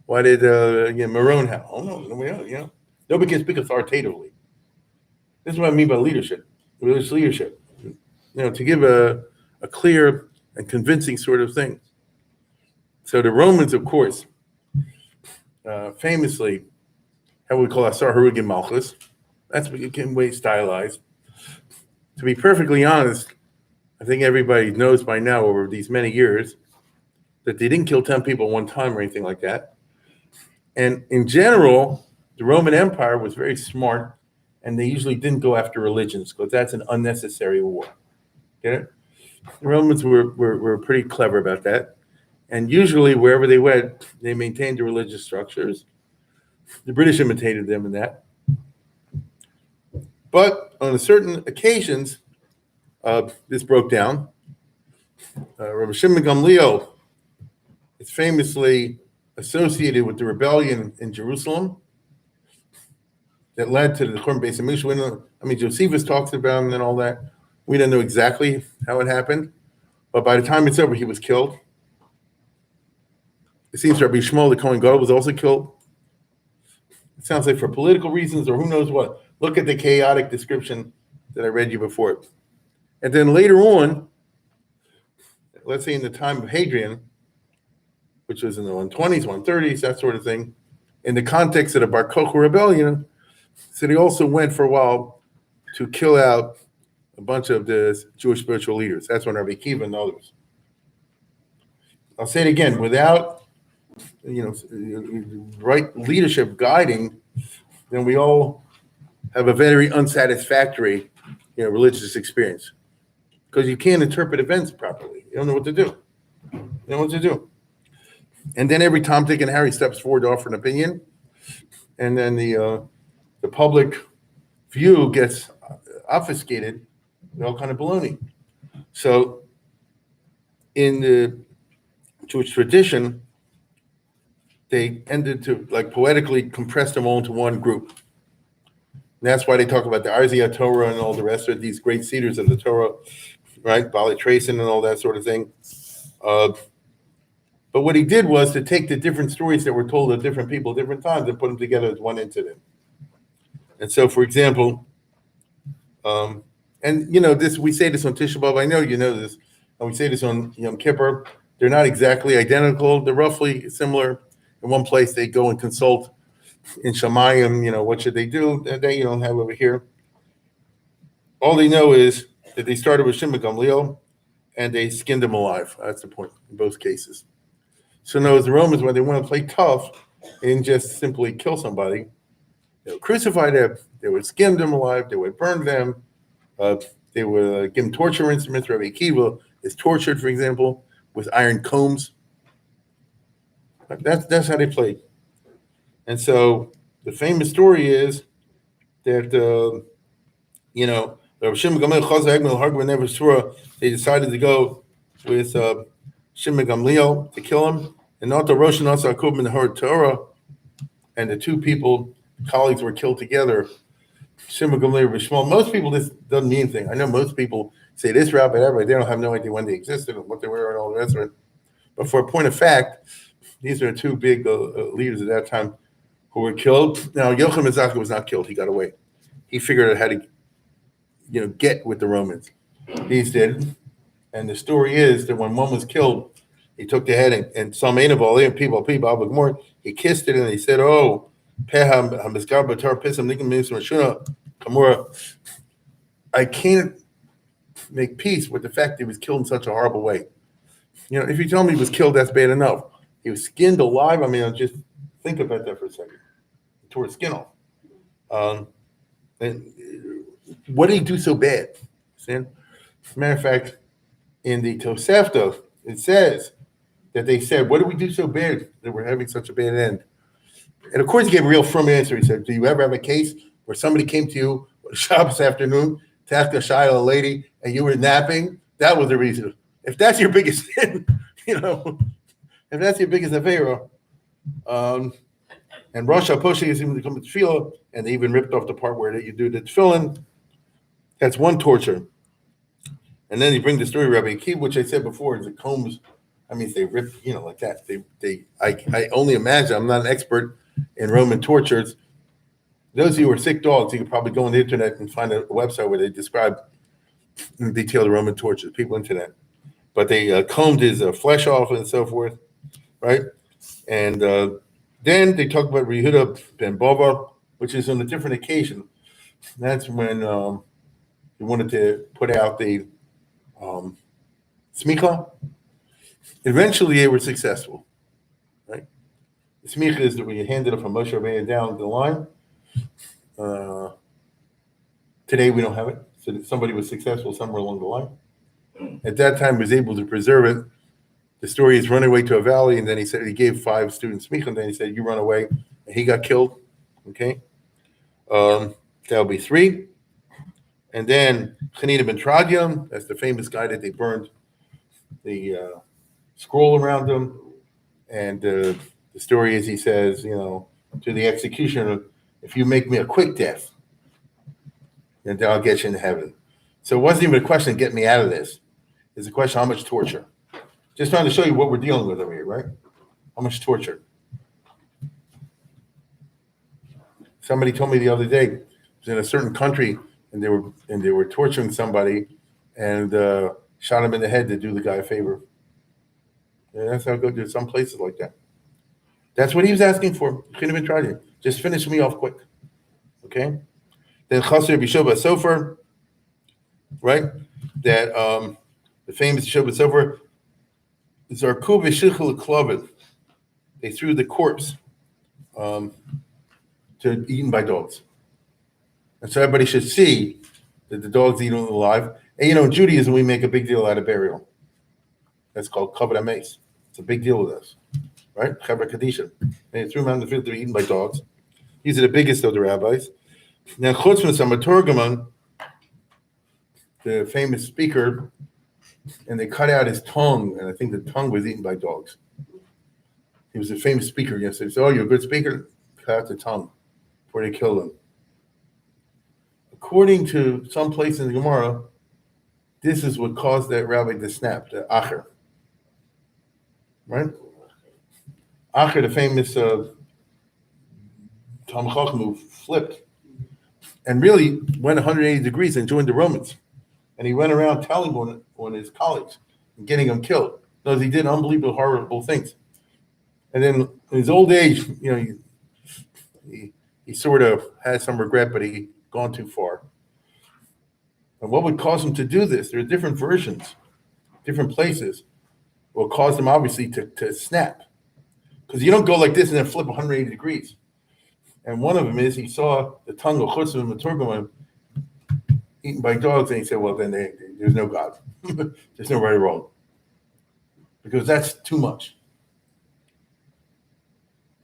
Why did Maroon happen? Oh, no, nobody knows. Nobody can speak authoritatively. This is what I mean by leadership, religious leadership. To give a clear and convincing sort of thing. So the Romans, of course, famously, how we call Asar Harugim Malchus. That's what you can way stylized. To be perfectly honest, I think everybody knows by now over these many years that they didn't kill 10 people at one time or anything like that. And in general, the Roman Empire was very smart, and they usually didn't go after religions because that's an unnecessary war. Get it? The Romans were pretty clever about that. And usually, wherever they went, they maintained the religious structures. The British imitated them in that. But on certain occasions, this broke down. Rabbi Shimon Gamliel is famously associated with the rebellion in Jerusalem that led to the Churban Beis Hamikdash. Josephus talks about it and all that. We don't know exactly how it happened, but by the time it's over, he was killed. It seems Rabbi Shmuel the Kohen Gadol was also killed. It sounds like for political reasons or who knows what. Look at the chaotic description that I read you before. And then later on, let's say in the time of Hadrian, which was in the 120s, 130s, that sort of thing, in the context of the Bar Kokhba rebellion, so they also went for a while to kill out a bunch of the Jewish spiritual leaders. That's when Rabbi Akiva and others. I'll say it again, without right leadership guiding, then we all have a very unsatisfactory religious experience because you can't interpret events properly. You don't know what to do. And then every Tom, Dick, and Harry steps forward to offer an opinion, and then the public view gets obfuscated with all kind of baloney. So in the Jewish tradition, they ended to poetically compress them all into one group. And that's why they talk about the Arziyat Torah and all the rest of these great cedars of the Torah, right? Bali Trason and all that sort of thing. But what he did was to take the different stories that were told of different people at different times and put them together as one incident. And so, for example, this we say this on Tisha B'Av. I know you know this, and we say this on Yom Kippur. They're not exactly identical. They're roughly similar. In one place, they go and consult in Shamayim. What should they do? That you don't have over here. All they know is that they started with Shimon Gamliel, and they skinned him alive. That's the point in both cases. So now, as the Romans, when they want to play tough and just simply kill somebody, they would crucify them, they would skin them alive, they would burn them, they would give them torture instruments. Rabbi Akiva is tortured, for example, with iron combs. That's how they played. And so the famous story is that, they decided to go with Shimon Gamliel to kill him, and not the Rosh Hashanah in the Torah, and the two colleagues were killed together. Shimon Gamliel and Shmuel. Most people, this doesn't mean anything. I know most people say this rabbi, that rabbi. They don't have no idea when they existed and what they were and all the rest of it. But for a point of fact, these are two big leaders at that time who were killed. Now, Yochanan ben Zakkai was not killed. He got away. He figured out how to, get with the Romans. These did. And the story is that when one was killed, he took the head and some people, he kissed it and he said, "Oh, I can't make peace with the fact that he was killed in such a horrible way." If you tell me he was killed, that's bad enough. He was skinned alive. Just think about that for a second. He tore his skin off. And what did he do so bad? As a matter of fact, in the Tosefta, it says that they said, "What did we do so bad that we're having such a bad end?" And of course, he gave a real firm answer. He said, "Do you ever have a case where somebody came to you Shabbos afternoon to ask a shayla, a lady, and you were napping, that was the reason. If that's your biggest sin, if that's your biggest avera, and Rosh Hashanah is even to come to tefillah, and they even ripped off the part where you do the tefillin. That's one torture. And then you bring the story of Rabbi Akiva, which I said before, is the combs. I mean, they rip, like that. I only imagine. I'm not an expert in Roman tortures. Those of you who are sick dogs, you can probably go on the internet and find a website where they describe in detail the Roman tortures. People into that, but they combed his flesh off and so forth, right? And then they talk about Yehuda ben Bova, which is on a different occasion. That's when he wanted to put out the smicha. Eventually, they were successful, right? The smicha is that when you handed it from Moshe Rabbeinu down the line. Today we don't have it, so that somebody was successful somewhere along the line. At that time, was able to preserve it. The story is run away to a valley, and then he said he gave 5 students smicha, and then he said, "You run away," and he got killed. Okay, that'll be 3. And then Chanina ben Tradium, that's the famous guy that they burned the scroll around him. And the story is, he says, to the executioner, "If you make me a quick death, then I'll get you into heaven." So it wasn't even a question of get me out of this. It's a question of how much torture. Just trying to show you what we're dealing with over here, right? How much torture. Somebody told me the other day, it was in a certain country, and they were torturing somebody, and shot him in the head to do the guy a favor. And that's how good. There's some places like that. That's what he was asking for. Couldn't even try to. Just finish me off quick. Okay? Then Chaser B'Shova Sofer, right? That the famous Shova Sofer, Zarku V'Shichel Klovin. They threw the corpse to be eaten by dogs. And so everybody should see that the dog's eaten alive. And in Judaism, we make a big deal out of burial. That's called Kavod HaMeis. It's a big deal with us, right? Chevra Kadisha. They threw them out in the field to be eaten by dogs. These are the biggest of the rabbis. Now, Chutz Matorgaman, the famous speaker, and they cut out his tongue, and I think the tongue was eaten by dogs. He was a famous speaker yesterday. They said, "Oh, you're a good speaker? Cut out the tongue," before they killed him. According to some place in the Gemara, this is what caused that rabbi to snap, the Acher. Right? Acher, the famous Talmud Chacham, who flipped and really went 180 degrees and joined the Romans. And he went around telling on his colleagues and getting them killed. No, he did unbelievable, horrible things. And then in his old age, he sort of had some regret, but he gone too far. And what would cause him to do this? There are different versions, different places. What caused him, obviously, to snap. Because you don't go like this and then flip 180 degrees. And one of them is he saw the tongue of Chutz Matorgaman eaten by dogs, and he said, well, then there's no God. There's no right or wrong. Because that's too much.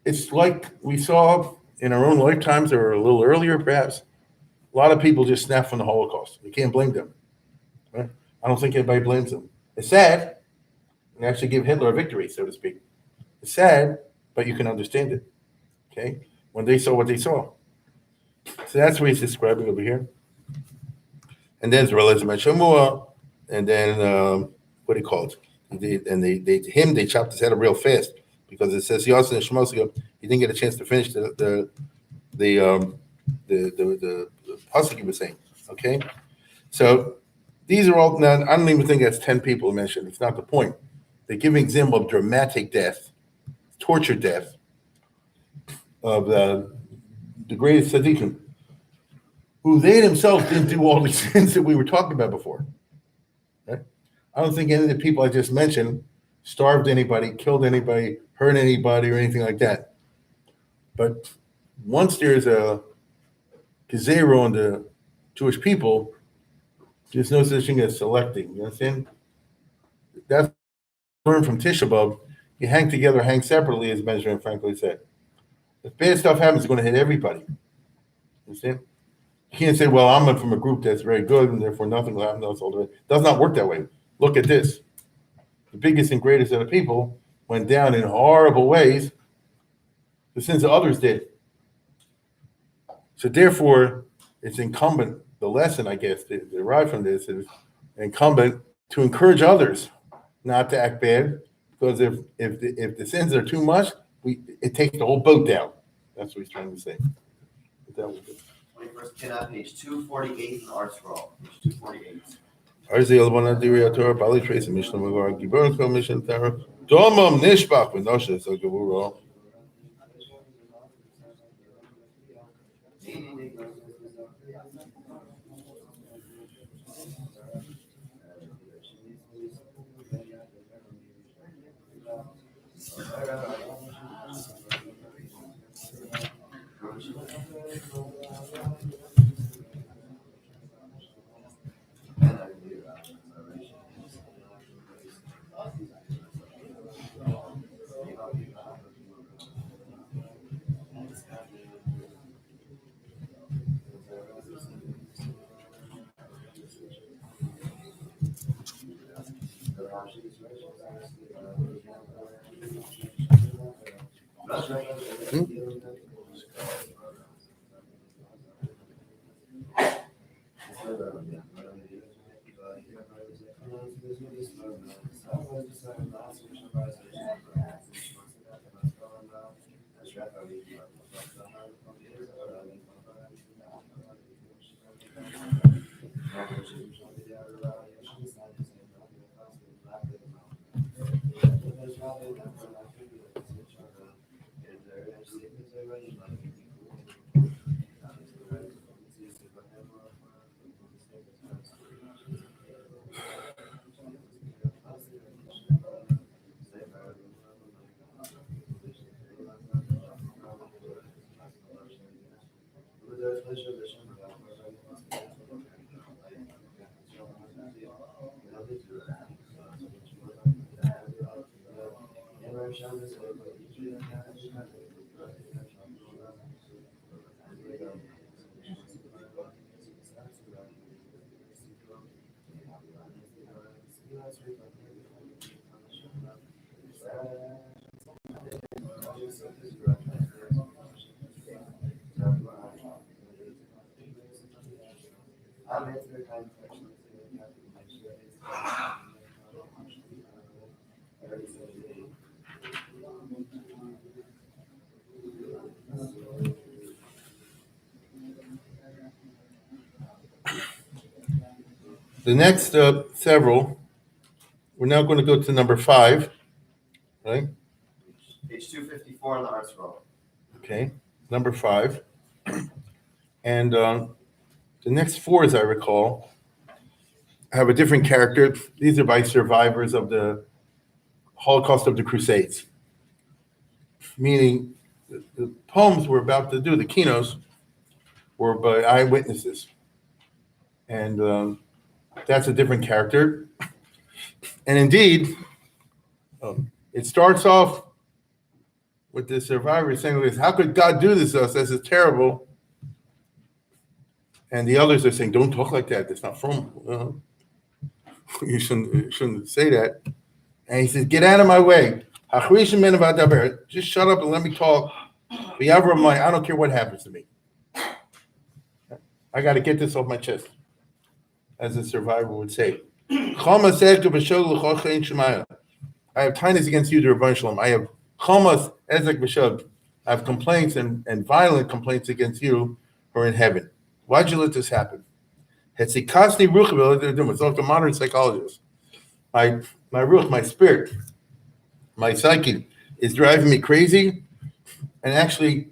It's like we saw in our own lifetimes, or a little earlier perhaps, a lot of people just snap from the Holocaust. You can't blame them. Right? I don't think anybody blames them. It's sad. And actually give Hitler a victory, so to speak. It's sad, but you can understand it. Okay? When they saw what they saw. So that's what he's describing over here. And then Zerelez Shemua, and then what do you call it? They chopped his head up real fast because it says Yosef and Shemosga, he didn't get a chance to finish the pasuk he was saying. Okay? So these are all now, I don't even think that's 10 people mentioned. It's not the point. They give an example of dramatic death, torture death of the greatest tzaddikim, who they themselves didn't do all these things that we were talking about before. Right? I don't think any of the people I just mentioned starved anybody, killed anybody, hurt anybody, or anything like that. But once there's a gezerah on the Jewish people, there's no such thing as selecting. You understand? That's learned from Tisha B'Av. You hang together, hang separately, as Benjamin Franklin said. If bad stuff happens, it's going to hit everybody. You understand? You can't say, well, I'm from a group that's very good and therefore nothing will happen to us all the way. It does not work that way. Look at this. The biggest and greatest of the people went down in horrible ways. The sins of others did. So therefore, it's incumbent, the lesson, I guess, to derive from this is incumbent to encourage others not to act bad, because if the sins are too much, it takes the whole boat down. That's what he's trying to say. That was it. 21st Kinot, page 248 in the art scroll. Page 248. Exile of Torah, Bali Trace, Mishnah Magar, Gibbon, Mission Terror, Domam Nishbach, Benosha, so Gaburo. The next several, we're now going to go to number 5, right? Page 254 in the art scroll. Okay, number 5. And the next 4, as I recall, have a different character. These are by survivors of the Holocaust of the Crusades. Meaning, the poems we're about to do, the Kinos, were by eyewitnesses. And that's a different character. And indeed, it starts off with the survivor saying, how could God do this to us? This is terrible. And the others are saying, don't talk like that. That's not from. You shouldn't say that. And he says, get out of my way. Just shut up and let me talk. I don't care what happens to me. I got to get this off my chest, as a survivor would say. I have kindness against you, the Rabbi Shalom. I have chomas ezek b'shog. I have complaints and violent complaints against you who are in heaven. Why'd you let this happen? It's like a modern psychologist. My ruch, my spirit, my psyche is driving me crazy, and actually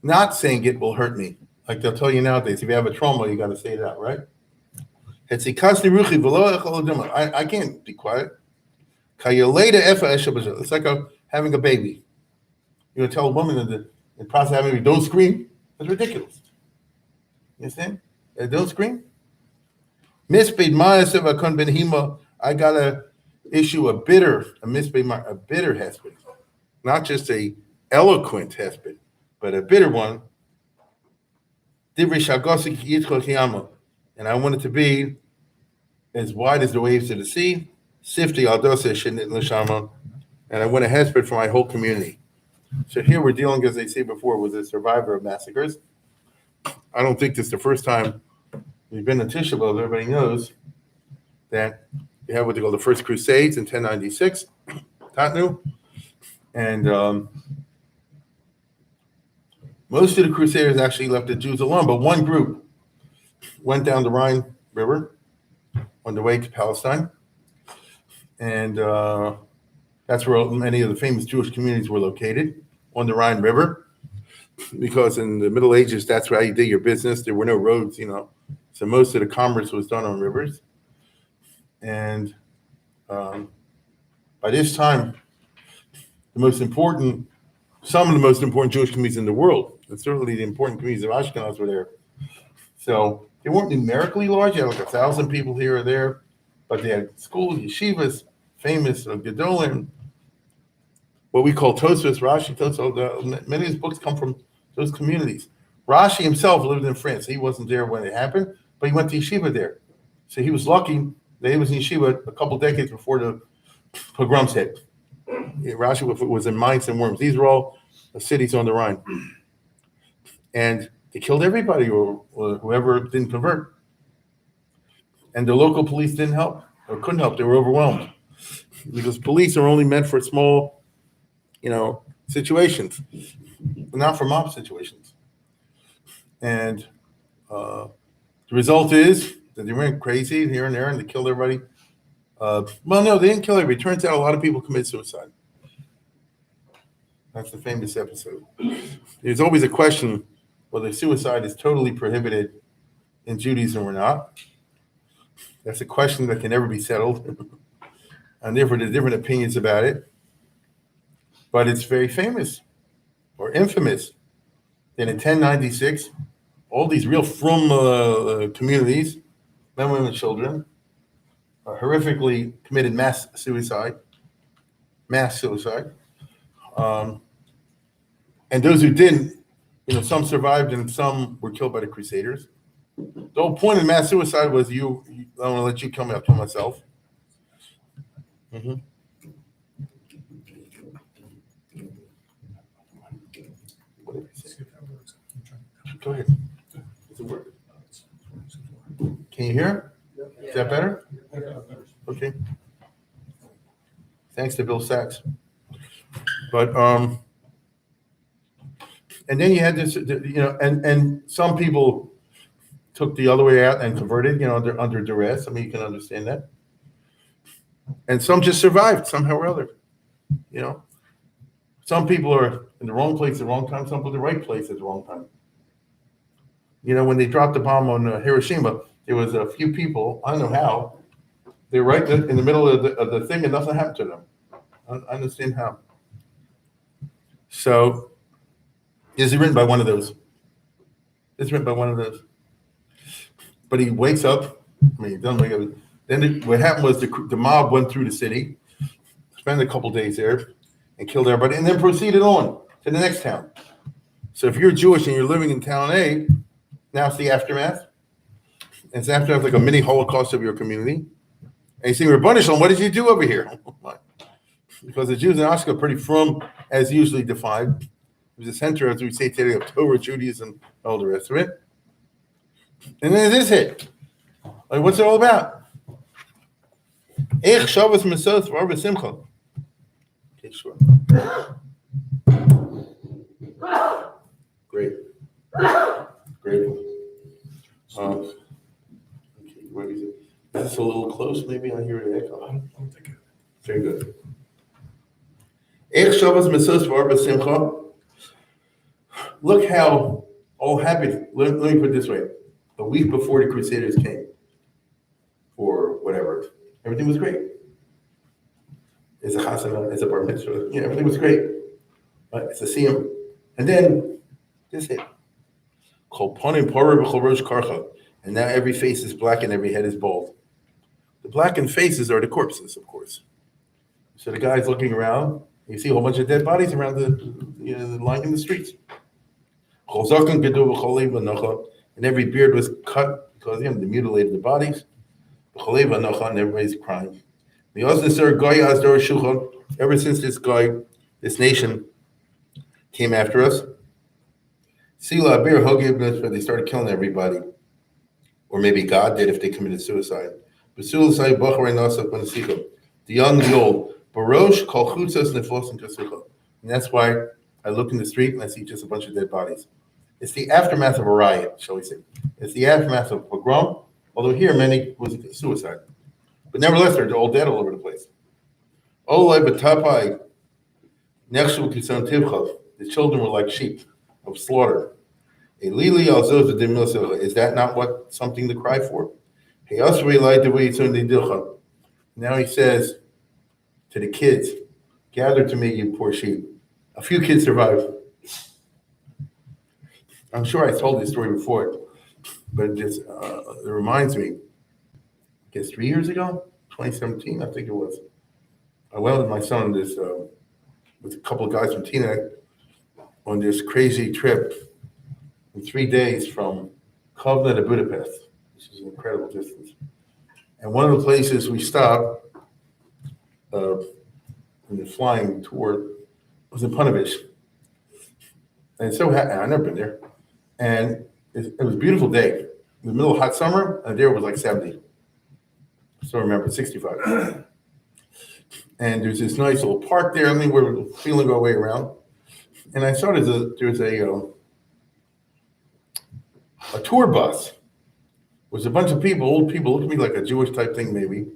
not saying it will hurt me. Like they'll tell you nowadays, if you have a trauma, you got to say it out, right? I can't be quiet. It's like having a baby. You tell a woman in the process of having a baby, don't scream. That's ridiculous. You understand? Don't scream. I gotta issue a bitter husband, not just a eloquent husband, but a bitter one. And I want it to be as wide as the waves of the sea. And I want a hesped for my whole community. So here we're dealing, as I said before, with a survivor of massacres. I don't think this is the first time we've been to Tisha B'Av. Everybody knows that you have what they call the first Crusades in 1096, Tatnu. And most of the Crusaders actually left the Jews alone, but one group went down the Rhine River on the way to Palestine. And that's where many of the famous Jewish communities were located, on the Rhine River, because in the Middle Ages, that's how you did your business. There were no roads, so most of the commerce was done on rivers. And by this time, some of the most important Jewish communities in the world, and certainly the important communities of Ashkenaz were there. So they weren't numerically large. You had like 1,000 people here or there, but they had schools, yeshivas, famous Gedolim, what we call Tosfos, Rashi, Tosfos. Many of his books come from those communities. Rashi himself lived in France. He wasn't there when it happened, but he went to yeshiva there. So he was lucky that he was in yeshiva a couple decades before the pogroms hit. Rashi was in Mainz and Worms. These were all cities on the Rhine. And they killed everybody or whoever didn't convert. And the local police didn't help or couldn't help. They were overwhelmed because police are only meant for small, situations, not for mob situations. And the result is that they went crazy here and there and they killed everybody. Well, no, they didn't kill everybody. It turns out a lot of people commit suicide. That's the famous episode. There's always a question whether suicide is totally prohibited in Judaism or not. That's a question that can never be settled. And therefore, there's different opinions about it. But it's very famous or infamous that in 1096, all these real frum communities, men, women, and children, horrifically committed mass suicide. And those who didn't, some survived and some were killed by the Crusaders. The whole point of mass suicide was I want to let you kill me, I'll kill myself. Mm-hmm. Go ahead. Does it work? Can you hear? Is that better? Okay. Thanks to Bill Sachs. But and then you had this, and some people took the other way out and converted, under duress. I mean, you can understand that. And some just survived somehow or other. Some people are in the wrong place at the wrong time. Some people in the right place at the wrong time. When they dropped the bomb on Hiroshima, there was a few people, I don't know how, they're right in the middle of the thing and nothing happened to them. I understand how. So, this is written by one of those. But he wakes up. He doesn't wake up. Then what happened was the mob went through the city, spent a couple days there, and killed everybody, and then proceeded on to the next town. So if you're Jewish and you're living in town A, now it's the aftermath. And it's aftermath like a mini Holocaust of your community. And you say, Rabbi Shalom, what did you do over here? Because the Jews in Ashkelon are pretty frum, as usually defined. It was the center, as we say today, of Torah, Judaism, and all the rest of it. And then this hit. Like, what's it all about? Okay, sure. Great. Okay, where is it? Is this a little close? Maybe I hear an echo. I don't think it. Very good. Look how all happened. Let me put it this way. A week before the Crusaders came, or whatever, everything was great. It's a chasana, it's a bar mitzvah. Everything was great. It's a siyum. And then this hit. And now every face is black and every head is bald. The blackened faces are the corpses, of course. So the guy's looking around. You see a whole bunch of dead bodies around lying in the streets. and every beard was cut because of him. They mutilated the bodies. And everybody's crying. Ever since this nation came after us, they started killing everybody. Or maybe God did if they committed suicide. The young, the old. And that's why I look in the street and I see just a bunch of dead bodies. It's the aftermath of a riot, shall we say. It's the aftermath of a pogrom, although here many was suicide. But nevertheless, they're all dead all over the place. The children were like sheep of slaughter. Is that not something to cry for? Now he says to the kids, gather to me, you poor sheep. A few kids survived. I'm sure I told this story before, but it reminds me, I guess 3 years ago, 2017, I think it was. I went with my son with a couple of guys from Teaneck on this crazy trip in 3 days from Kovna to Budapest, which is an incredible distance. And one of the places we stopped in the flying tour was in Punovich. And I've never been there. And it was a beautiful day. In the middle of hot summer, and there was like 70. I still remember, 65. And there's this nice little park there. I mean, we're feeling our way around. And I saw there's a tour bus. It was a bunch of people, old people, looked at me like a Jewish type thing maybe.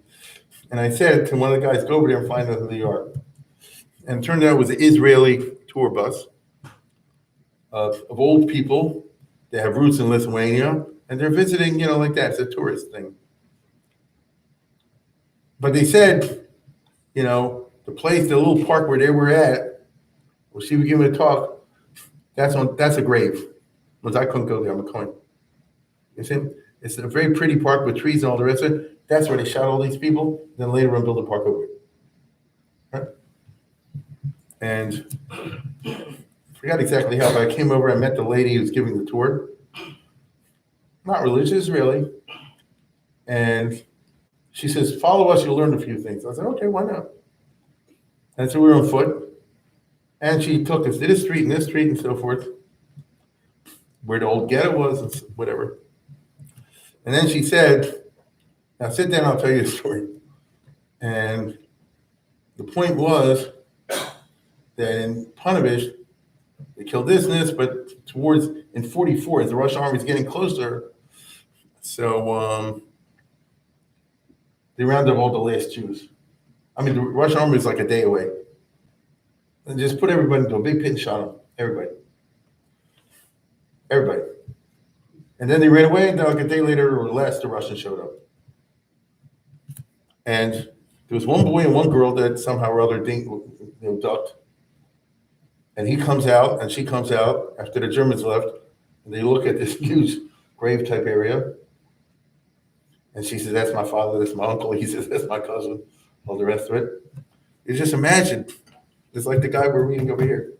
And I said to one of the guys, go over there and find out who they are. And it turned out it was an Israeli tour bus of old people. They have roots in Lithuania, and they're visiting, like that. It's a tourist thing. But they said, the little park where they were at, well, she would give a talk. That's a grave. Because I couldn't go there. I'm a coin. You see, it's a very pretty park with trees and all the rest of it. That's where they shot all these people. Then later on, build a park over it. Right? And I forgot exactly how, but I came over. I met the lady who was giving the tour. Not religious, really. And she says, follow us, you'll learn a few things. I said, okay, why not? And so we were on foot. And she took us to this street and so forth, where the old ghetto was and whatever. And then she said, now sit down, I'll tell you a story. And the point was that in Punovich, they killed this and this, but in 44, as the Russian army is getting closer, so they rounded up all the last Jews. I mean, the Russian army was like a day away. And just put everybody into a big pit and shot them. Everybody. And then they ran away, and then like a day later or less, the Russians showed up. And there was one boy and one girl that somehow or other ducked. And he comes out, and she comes out after the Germans left, and they look at this huge grave type area. And she says, that's my father, that's my uncle. He says, that's my cousin, all the rest of it. You just imagine, it's like the guy we're reading over here.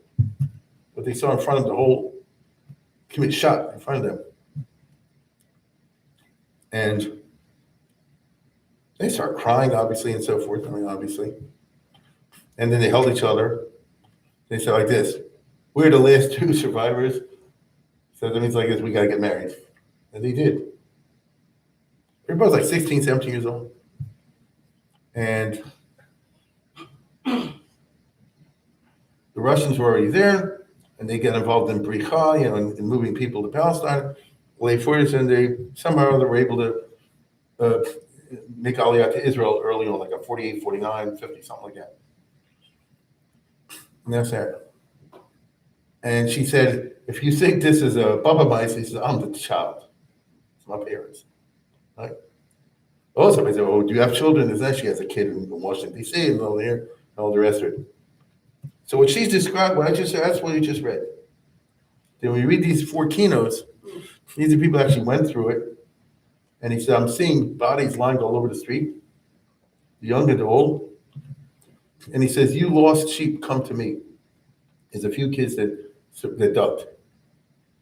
What they saw in front of the whole commit shot in front of them. And they start crying, obviously, and so forth. Obviously. And then they held each other. They said like this, we're the last two survivors. So that means like this, we got to get married. And they did. Everybody was like 16, 17 years old. And the Russians were already there, and they got involved in Bricha, in moving people to Palestine. Late 40s, and they somehow or other were able to make Aliyah to Israel early on, like a 48, 49, 50, something like that. And that's that. And she said, if you think this is a Baba Mice, she says, I'm the child. It's my parents. Right? Also, I said, oh, do you have children? And then she has a kid in Washington, D.C., and over here, and all the rest of it. So what she's described, what I just said, that's what you just read. Then when you read these 4 Kinos, these are people who actually went through it. And he said, I'm seeing bodies lying all over the street, the young and the old. And he says, you lost sheep, come to me. There's a few kids that ducked.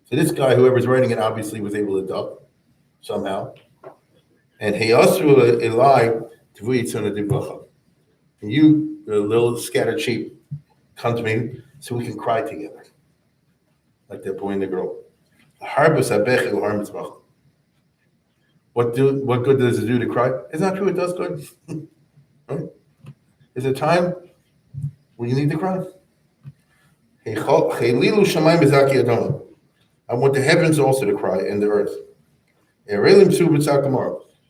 So this guy, whoever's writing it, obviously was able to duck somehow. And Heyasu Eli Tvuyitzona Dibracha. And you, the little scattered sheep, come to me so we can cry together. Like that boy and the girl. What good does it do to cry? It's not true, it does good. Right? There's a time when you need to cry. I want the heavens also to cry and the earth. In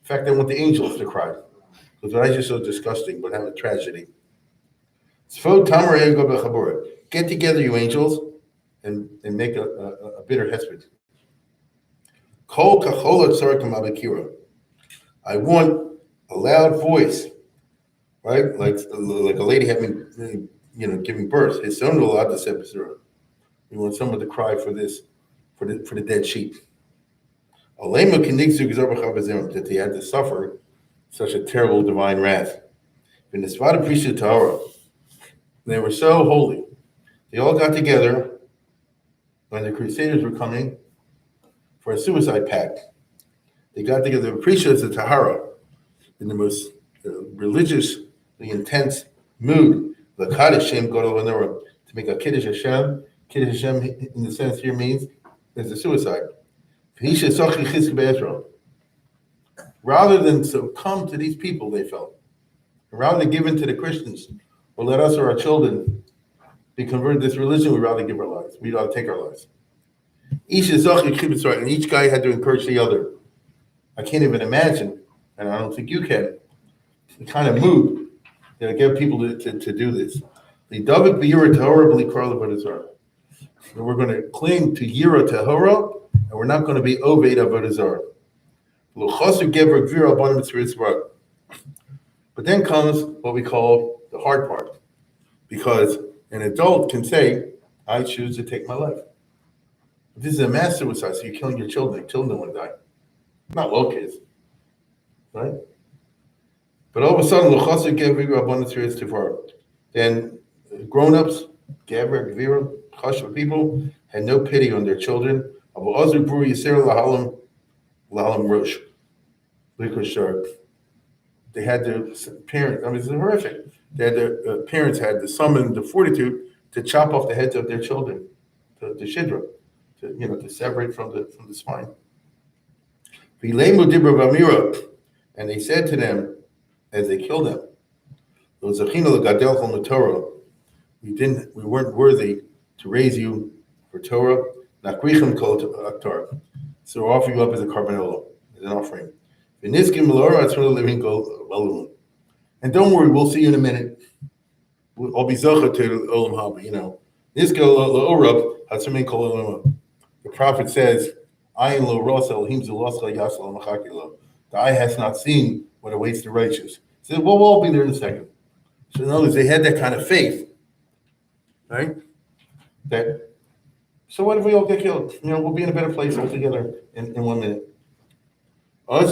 fact, I want the angels to cry. Because what I just so disgusting, but have a tragedy. Get together, you angels, and make a bitter hesped. I want a loud voice, right? Like a lady having, giving birth. His son will allowed to say, we want someone to cry for this, for the dead sheep. That they had to suffer such a terrible divine wrath. In the spot of priesthood Torah, they were so holy. They all got together when the Crusaders were coming for a suicide pact. They got together, the priesthoods of Tahara, in the most religiously intense mood, the Kaddish Shem to make a Kiddush Hashem. Kiddush Hashem, in the sense here, means there's a suicide. Rather than succumb to these people, they felt, rather than give in to the Christians, or let us or our children be converted to this religion, we'd rather give our lives. We'd rather take our lives. And each guy had to encourage the other. I can't even imagine, and I don't think you can, the kind of mood that get people to do this. And we're going to cling to Yira Tahora, and we're not going to be Oved Avodah Zarah. But then comes what we call the hard part, because an adult can say, I choose to take my life. This is a mass suicide, so you're killing your children. Your children don't want to die. Not little kids, right? But all of a sudden, then grown-ups, Gavra, Gvira, Chashva people, had no pity on their children. Because they had their parents, I mean, it's horrific. They had their parents had to summon the fortitude to chop off the heads of their children, the shidra, to sever it from the spine. And they said to them, as they killed them, we weren't worthy to raise you for Torah. So we'll offer you up as a carbonella, as an offering. And don't worry, we'll see you in a minute. I'll be zocha to olam haba, The prophet says, the eye has not seen what awaits the righteous. He said, well, we'll all be there in a second. So in other words, they had that kind of faith, right? So what if we all get killed? We'll be in a better place altogether in 1 minute. So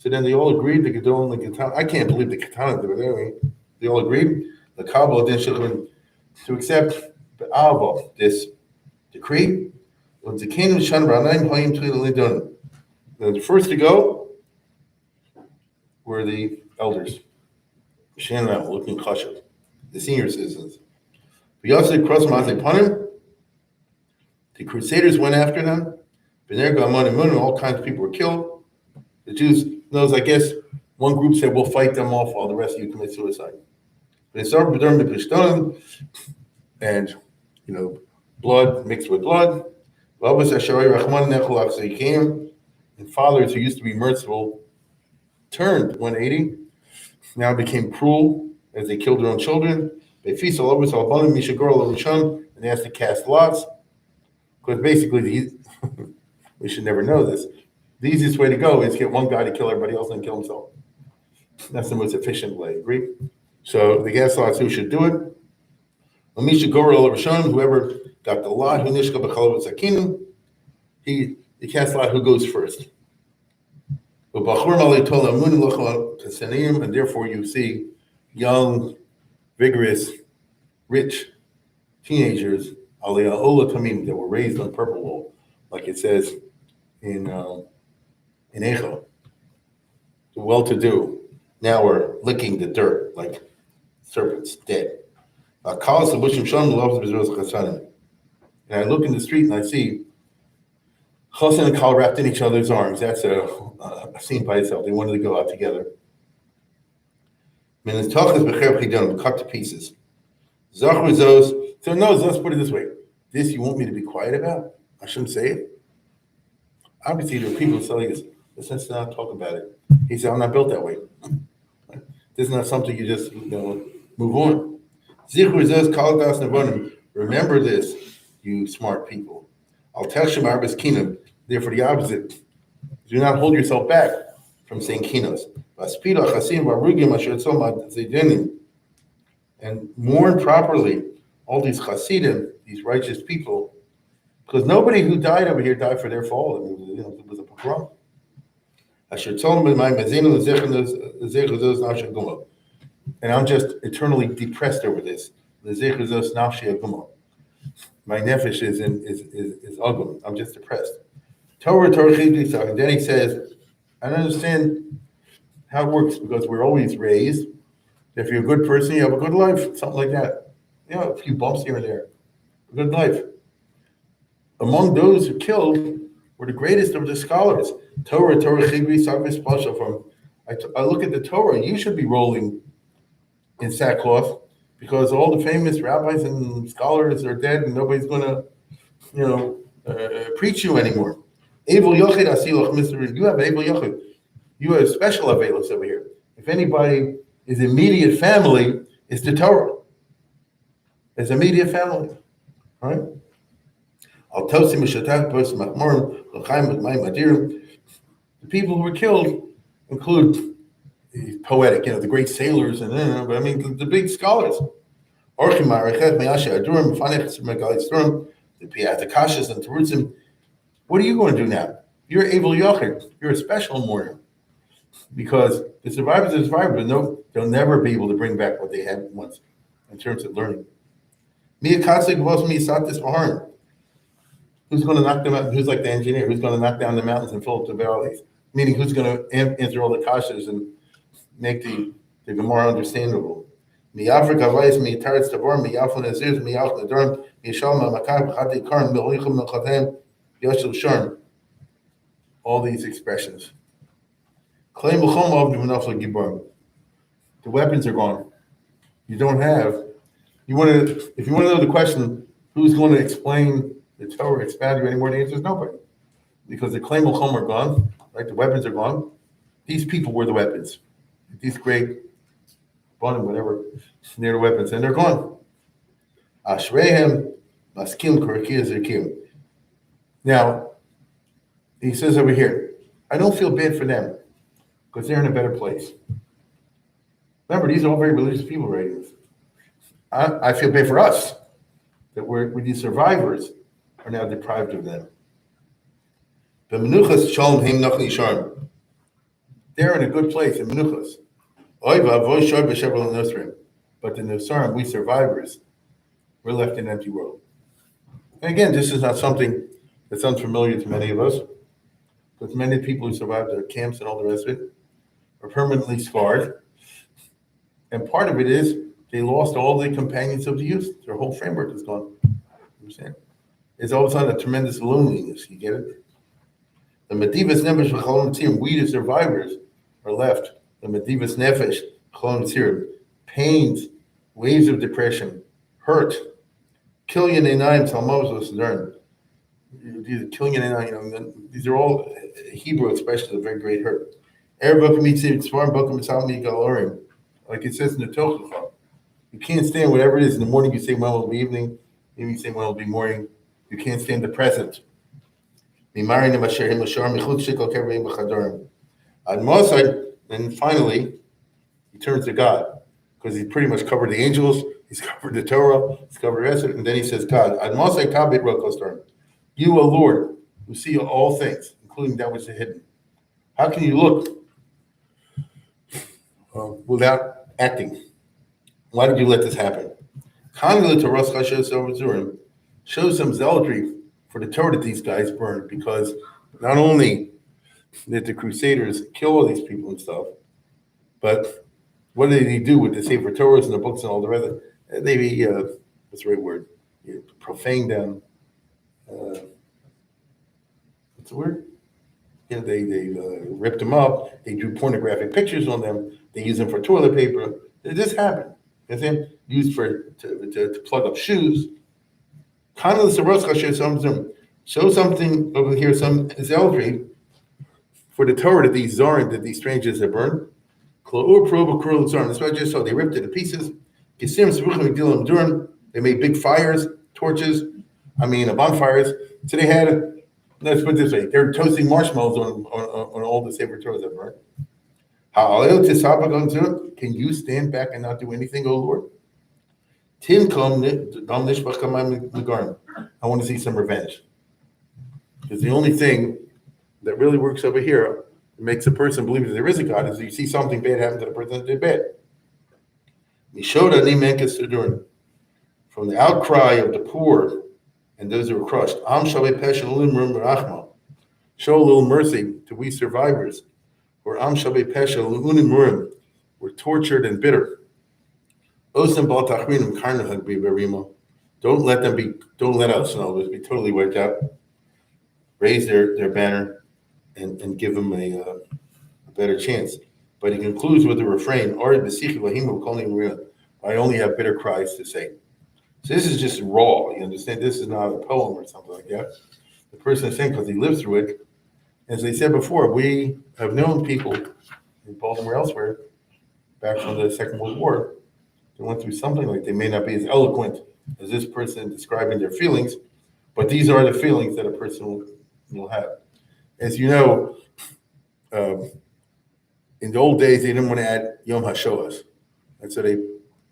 then they all agreed, the Gedol and the Katana. I can't believe the Katana did it anyway. They all agreed. The Kabbalah then to accept the Ava, this decree. The first to go were the elders, looking chashav, the senior citizens. The Crusaders went after them. All kinds of people were killed. The Jews knows, I guess, one group said, we'll fight them off while the rest of you commit suicide. They started and, blood mixed with blood. And fathers who used to be merciful turned 180, now became cruel as they killed their own children. They feast all over, and they asked to cast lots. Because basically, we should never know this. The easiest way to go is get one guy to kill everybody else and kill himself. That's the most efficient way, agree? So the cast lots, who should do it? Whoever got the lot, he cast lot who goes first. And therefore you see young, vigorous, rich teenagers Aliyah Ola Tamim, that were raised on purple wool, like it says in Echo. The well-to-do now we're licking the dirt like serpents dead. And I look in the street and I see Chosin and Kal wrapped in each other's arms. That's a scene by itself. They wanted to go out together. Cut to pieces. So no, let's put it this way. This you want me to be quiet about? I shouldn't say it. Obviously, there are people telling us, let's not talk about it. He said, I'm not built that way. This is not something you just move on. Remember this, you smart people. I'll tell you, Kinos. Therefore, the opposite. Do not hold yourself back from saying Kinos. And mourn properly all these Hasidim, these righteous people, because nobody who died over here died for their fault. It was a pogrom. And I'm just eternally depressed over this. My nefesh is ugly. I'm just depressed. And then he says, I don't understand how it works, because we're always raised. If you're a good person, you have a good life, something like that. A few bumps here and there. A good life. Among those who killed were the greatest of the scholars. Torah, Chigri, Sarvis, Pasha. I look at the Torah, you should be rolling in sackcloth, because all the famous rabbis and scholars are dead and nobody's going to, preach you anymore. Abel Yochid Asilach, Mr. You have Abel Yochid. You have special availers over here. If anybody is immediate family, it's the Torah. It's immediate family. All right? The people who were killed include Poetic, the great sailors, but I mean the big scholars. The Kashas and Terutzim. What are you going to do now? You're Abel Yochid. You're a special mourner, because the survivors are survivors, but they'll never be able to bring back what they had once in terms of learning. Katz who's going to knock them out? Who's like the engineer? Who's going to knock down the mountains and fill up the valleys? Meaning, who's going to answer all the kashas and make the Gemara understandable? All these expressions. The weapons are gone. You don't have. If you want to know the question, who's going to explain the Torah, expand you anymore? The answer is nobody, because the claim of are gone. Right, the weapons are gone. These people were the weapons. These great, whatever, they're the weapons, and they're gone. Ashrehem maskim karakia zirkim. Now, he says over here, I don't feel bad for them, because they're in a better place. Remember, these are all very religious people writing this. I feel bad for us, that we're these survivors are now deprived of them. They're in a good place in Menuchas. But the Nusarim, we survivors, we're left in an empty world. And again, this is not something that's unfamiliar to many of us, because many people who survived the camps and all the rest of it are permanently scarred. And part of it is they lost all the companions of the youth. Their whole framework is gone. You understand? It's all of a sudden a tremendous loneliness. You get it? The Medivas Nefesh v'Cholom Tzirim, we the survivors are left. The Medivas Nefesh v'Cholom Tzirim, pains, waves of depression, hurt. Kilyan Einayim Talmos learn. Kilyan Einayim, these are all Hebrew expressions of very great hurt. Like it says in the Tochacha, you can't stand whatever it is. In the morning you say, well, it'll be evening. Evening you say, well, it'll be morning. You can't stand the present. And finally, he turns to God, because he pretty much covered the angels, he's covered the Torah, he's covered the rest of it, and then he says, God, you, O Lord, who see all things, including that which is hidden. How can you look without acting? Why did you let this happen? shows some zealotry for the Torah that these guys burned, because not only did the Crusaders kill all these people and stuff, but what did they do with the Sefer Torahs and the books and all the rest of it? They, what's the right word? Profaned them. What's the word? Yeah, they ripped them up. They drew pornographic pictures on them. They used them for toilet paper. This happened. You know, used to plug up shoes. Show something over here, some zealotry for the Torah that these Zorin, that these strangers have burned. That's what I just saw. They ripped it to pieces. They made big fires, torches, bonfires. So they had, let's put it this way, they're toasting marshmallows on all the Sefer Torahs that burned. Can you stand back and not do anything, O Lord? I want to see some revenge. Because the only thing that really works over here, it makes a person believe that there is a God, is you see something bad happen to the person that did bad. From the outcry of the poor and those who were crushed, show a little mercy to we survivors, or we're tortured and bitter. Don't let us be totally wiped out. Raise their banner and give them a better chance. But he concludes with the refrain, I only have bitter cries to say. So this is just raw, you understand? This is not a poem or something like that. The person is saying, because he lived through it. As I said before, we have known people in Baltimore elsewhere, back from the Second World War, that went through something like, they may not be as eloquent as this person describing their feelings, but these are the feelings that a person will have. As you know, in the old days, they didn't want to add Yom HaShoas. And so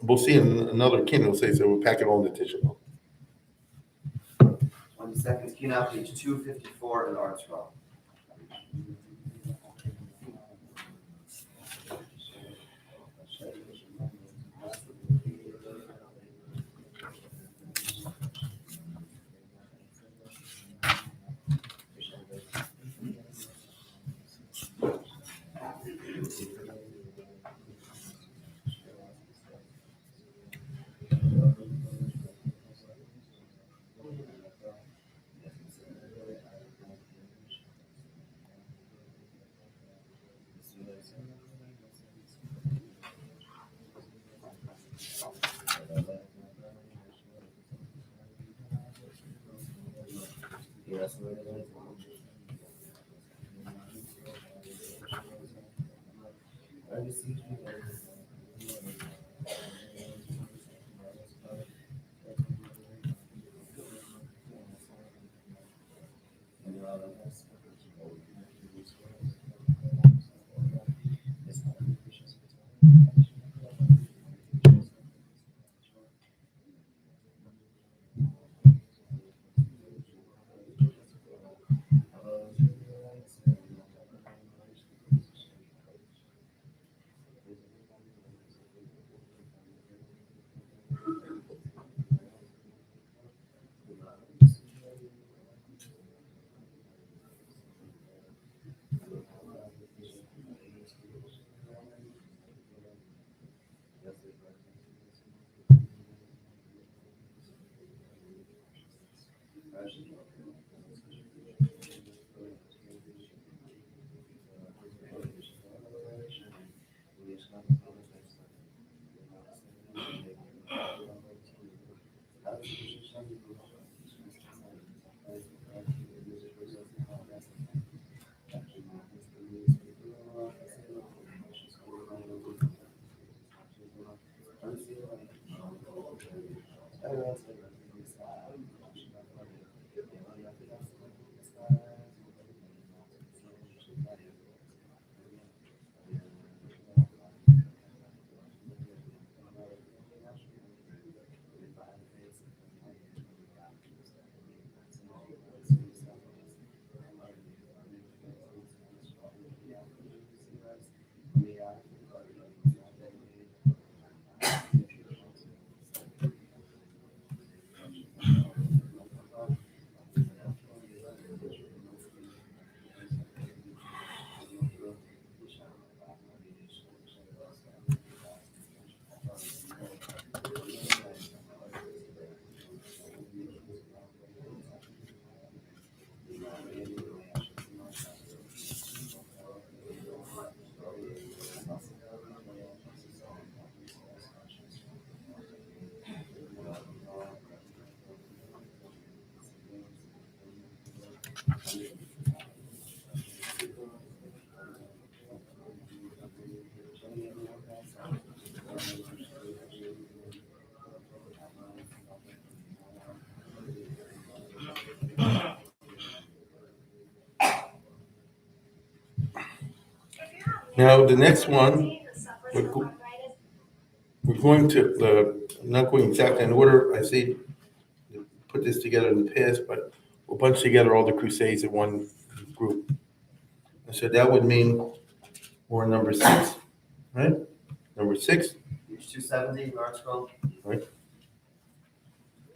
we'll see in another Kinos, so we'll pack it all in the tissue. 22nd Kinot, page 254 in Art Scroll. Now, the next one, we're going to, I'm not going exactly in order. I see, put this together in the past, but we'll bunch together all the Crusades in one group. And so that would mean we're number 6, right? Number 6. Page 270, large scroll. Right.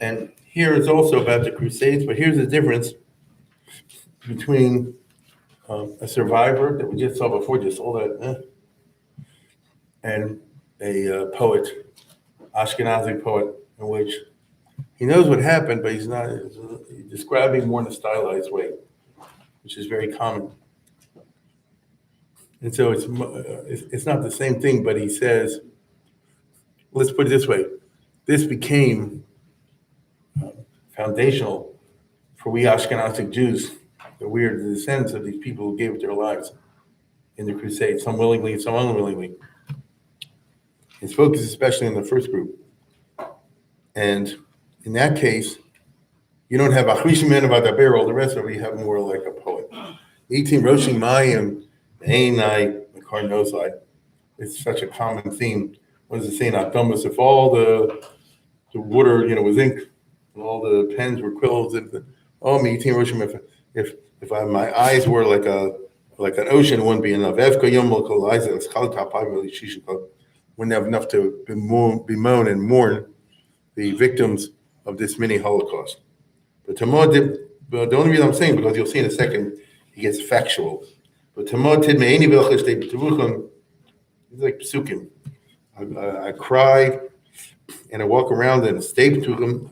And here is also about the Crusades, but here's the difference between a survivor that we just saw before, just all that, and a poet, Ashkenazi poet, in which he knows what happened, but he's describing more in a stylized way, which is very common. And so it's not the same thing, but he says, let's put it this way, this became foundational for we Ashkenazi Jews, that we are the descendants of these people who gave their lives in the Crusades, some willingly, some unwillingly. His focus especially on the first group. And in that case, you don't have Achrishimen about the bear, all the rest of it, you have more like a poet. 18 Roshing Mayim, Einai, the Carnoside. It's such a common theme. What does it say in Atomus? If all the water, was ink, and all the pens were quills, me 18 Roshim, if my eyes were like an ocean, it wouldn't be enough. Wouldn't have enough to bemoan and mourn the victims of this mini Holocaust. But the only reason I'm saying, because you'll see in a second, he gets factual. But it's like psukim. I cry and I walk around in a state to them,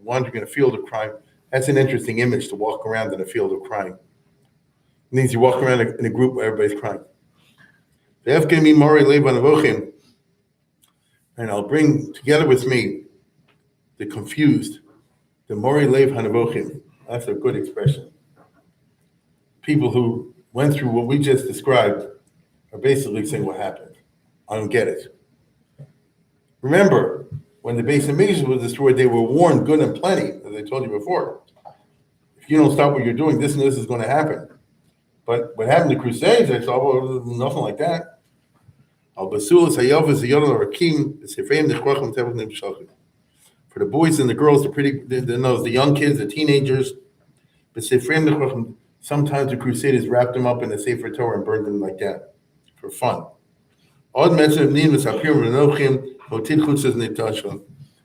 wandering in a field of crime. That's an interesting image, to walk around in a field of crime. It means you walk around in a group where everybody's crying. And I'll bring together with me the confused, the Mori Lev Hanavochim. That's a good expression. People who went through what we just described are basically saying, what happened? I don't get it. Remember, when the Beis Hamikdash was destroyed, they were warned good and plenty, as I told you before. If you don't stop what you're doing, this and this is going to happen. But what happened to Crusades, I thought, well, nothing like that. For the boys and the girls, the young kids, the teenagers, sometimes the Crusaders wrapped them up in the Sefer Torah and burned them like that for fun.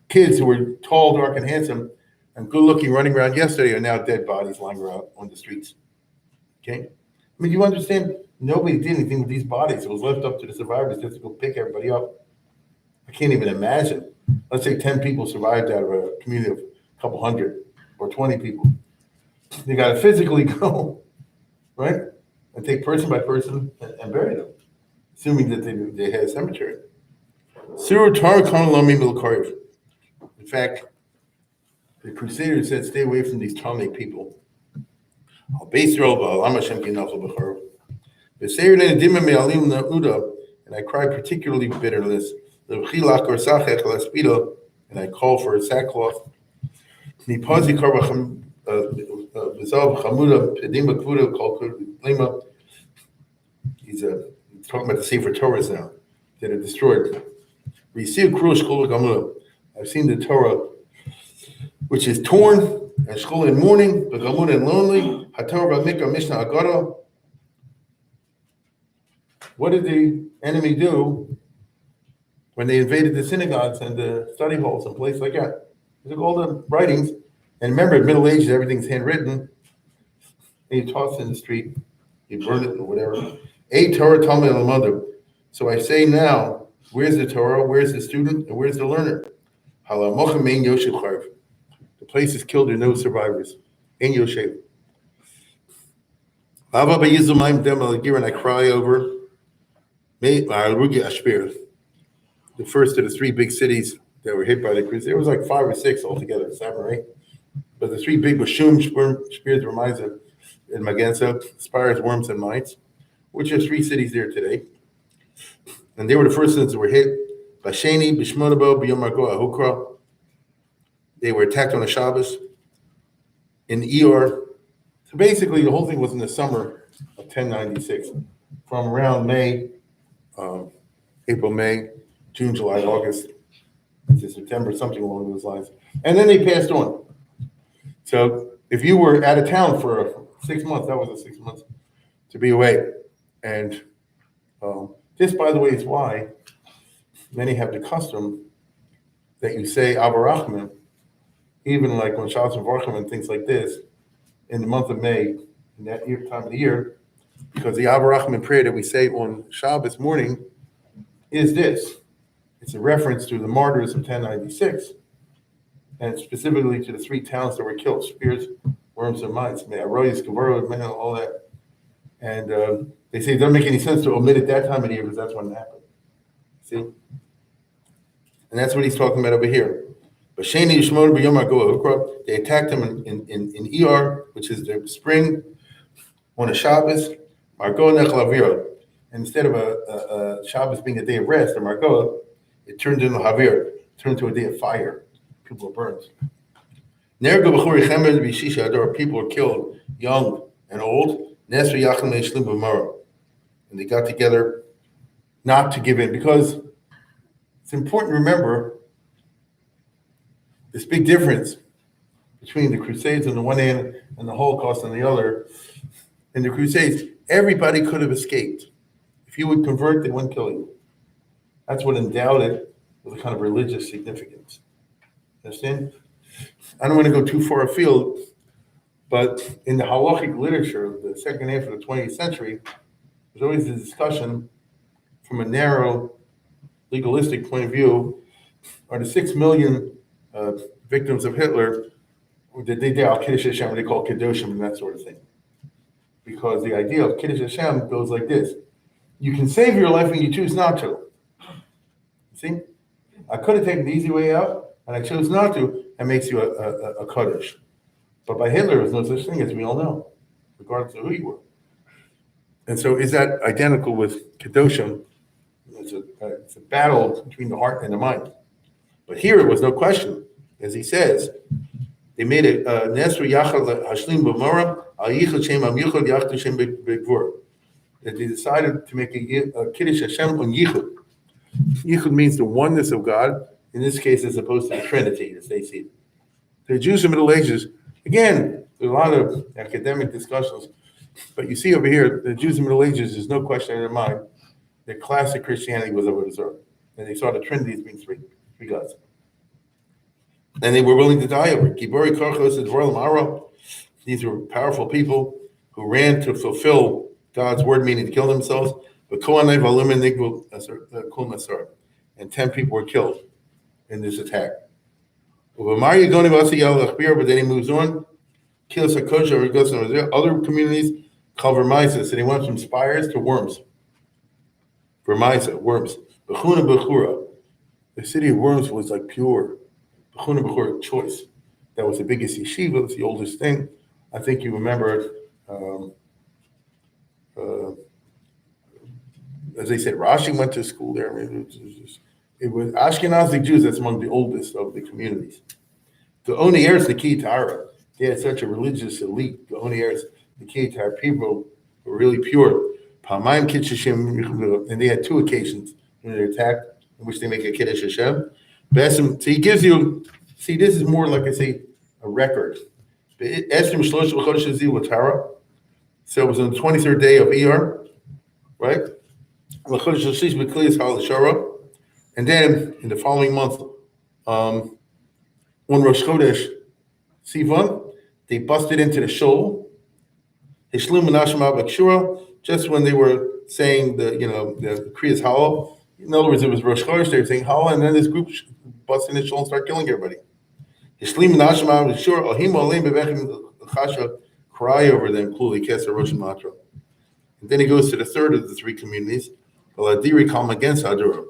Kids who were tall, dark, and handsome and good looking running around yesterday are now dead bodies lying around on the streets. Okay? I mean, you understand? Nobody did anything with these bodies. It was left up to the survivors just to go pick everybody up. I can't even imagine. Let's say 10 people survived out of a community of a couple hundred or 20 people. You got to physically go, right? And take person by person and bury them, assuming that they had a cemetery. In fact, the Crusaders said, stay away from these Talmud people. And I cry particularly with bitterness. And I call for a sackcloth. He's talking about the Sefer Torahs now that are destroyed. I've seen the Torah, which is torn, and shchol in mourning, but gamun and lonely. HaTorah Mikra Mishnah Agara. What did the enemy do when they invaded the synagogues and the study halls and places like that? They took all the writings, and remember, in Middle Ages, everything's handwritten, and you toss it in the street, you burn it or whatever. A Torah Talmud al-Mother. So I say now, where's the Torah, where's the student, and where's the learner? The place is killed, there are no survivors. In Yoshev. And I cry over the first of the 3 big cities that were hit by the Crusade. There was like 5 or 6 altogether, 7 or 8. But the 3 big were Shum, Spears, reminds of, and Magensa, Spires, Worms, and Mites, which are 3 cities there today. And they were the first ones that were hit. Basheni, Bishmonabo, B'yom Margo, Ahukra. They were attacked on a Shabbos in Eor. So basically, the whole thing was in the summer of 1096. from around May, April, May, June, July, August, to September, something along those lines. And then they passed on. So if you were out of town for 6 months, that was the 6 months to be away. And this, by the way, is why many have the custom that you say Avarachman, even like on Shabbos and Varchim and things like this, in the month of May, in that time of the year, because the Avarachman prayer that we say on Shabbos morning is this. It's a reference to the martyrs of 1096, and specifically to the 3 towns that were killed: spears, worms, and mines. Arroyos, Kavaro, all that. And they say it doesn't make any sense to omit it that time of the year because that's when it happened. See? And that's what he's talking about over here. But they attacked them in ER, which is the spring, on a Shabbos. And instead of a Shabbos being a day of rest, or Margot, it turned into Havir, turned to a day of fire. People were burned. People were killed, young and old. And they got together not to give in, because it's important to remember this big difference between the Crusades on the one hand and the Holocaust on the other. In the Crusades, everybody could have escaped. If you would convert, they wouldn't kill you. That's what endowed it with a kind of religious significance. Understand? I don't want to go too far afield, but in the halachic literature of the second half of the 20th century, there's always a discussion from a narrow legalistic point of view. Are the 6 million victims of Hitler, did they die Kiddush Hashem, what they call Kedoshim and that sort of thing? Because the idea of Kiddush Hashem goes like this. You can save your life when you choose not to. See? I could have taken the easy way out, and I chose not to, and makes you a Kaddish. But by Hitler, there was no such thing, as we all know, regardless of who you were. And so is that identical with Kedoshim? It's a battle between the heart and the mind. But here it was no question. As he says, they made a Nesru Yachal Hashlim B'Mora Al Yichud Shem Am Yichud Yachdu Shem B'Gvur. That they decided to make a Kiddush Hashem on Yichud. Yichud means the oneness of God. In this case, as opposed to the Trinity, as they see it. The Jews of the Middle Ages, again, there's a lot of academic discussions, but you see over here, the Jews of the Middle Ages, there's no question in their mind that classic Christianity was over observed. And they saw the Trinity as being three gods. And they were willing to die over it. These were powerful people who ran to fulfill God's word, meaning to kill themselves. But and 10 people were killed in this attack. But then he moves on. Other communities call Vermisa. So they went from spires to worms. Vermisa, worms. The city of Worms was like pure. Bechuna Bechura, choice. That was the biggest yeshiva. It's the oldest thing. I think you remember, as they said, Rashi went to school there. I mean, it was Ashkenazi Jews. That's among the oldest of the communities. The Oniers, the key Tara. They had such a religious elite. The Oniers, the key Tara people were really pure. Palmaim Kiddushim, and they had 2 occasions in their attack in which they make a Kiddush Hashem. So he gives you, see, this is more like I say, a record. So it was on the 23rd day of Iyar, right? And then in the following month, on Rosh Chodesh Sivan, they busted into the shul. Just when they were saying the Kriyas Halal. In other words, it was Rosh Chodesh, they were saying Halal, and then this group busted in the shul and started killing everybody. Cry over them, Kluli, Keser, Rosh Matra. And then he goes to the third of the 3 communities, Adiri come against Hadura,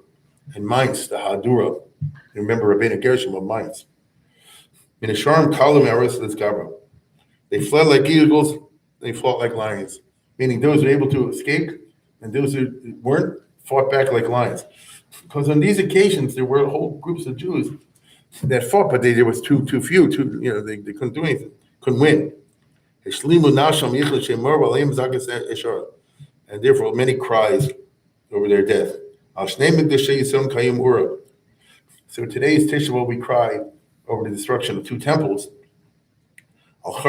and Mainz, the Hadura. You remember Rabbeinu Gershom of Mainz. In a Sharm Kalim Eretz Gabra. They fled like eagles, they fought like lions. Meaning those who were able to escape, and those who weren't, fought back like lions. Because on these occasions, there were whole groups of Jews that fought, but there was too few. They couldn't do anything, couldn't win. And and therefore many cries over their death. So today's Tisha B'Av we cry over the destruction of two temples. But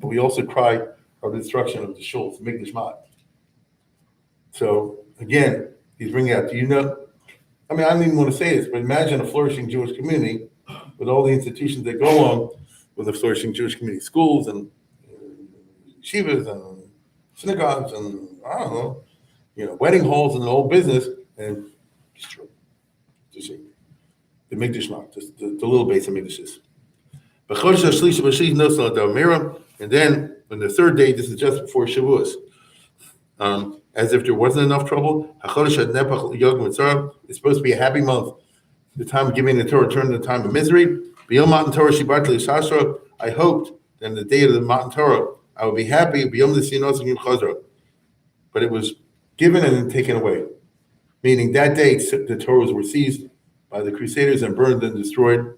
we also cry over the destruction of the shuls, Mikdash Mat. So again, he's bringing out, do you know? I mean, I don't even want to say this, but imagine a flourishing Jewish community with all the institutions that go on with a flourishing Jewish community, schools and yeshivas and synagogues and I don't know, wedding halls and the whole business, and destroy. The Mikdash Mat, the little base of Mikdashes. And then on the third day, this is just before Shavuos, as if there wasn't enough trouble, it's supposed to be a happy month. The time of giving the Torah turned to the time of misery. I hoped that in the day of the Matan Torah, I would be happy, but it was given and then taken away. Meaning that day, the Torahs were seized by the Crusaders and burned and destroyed.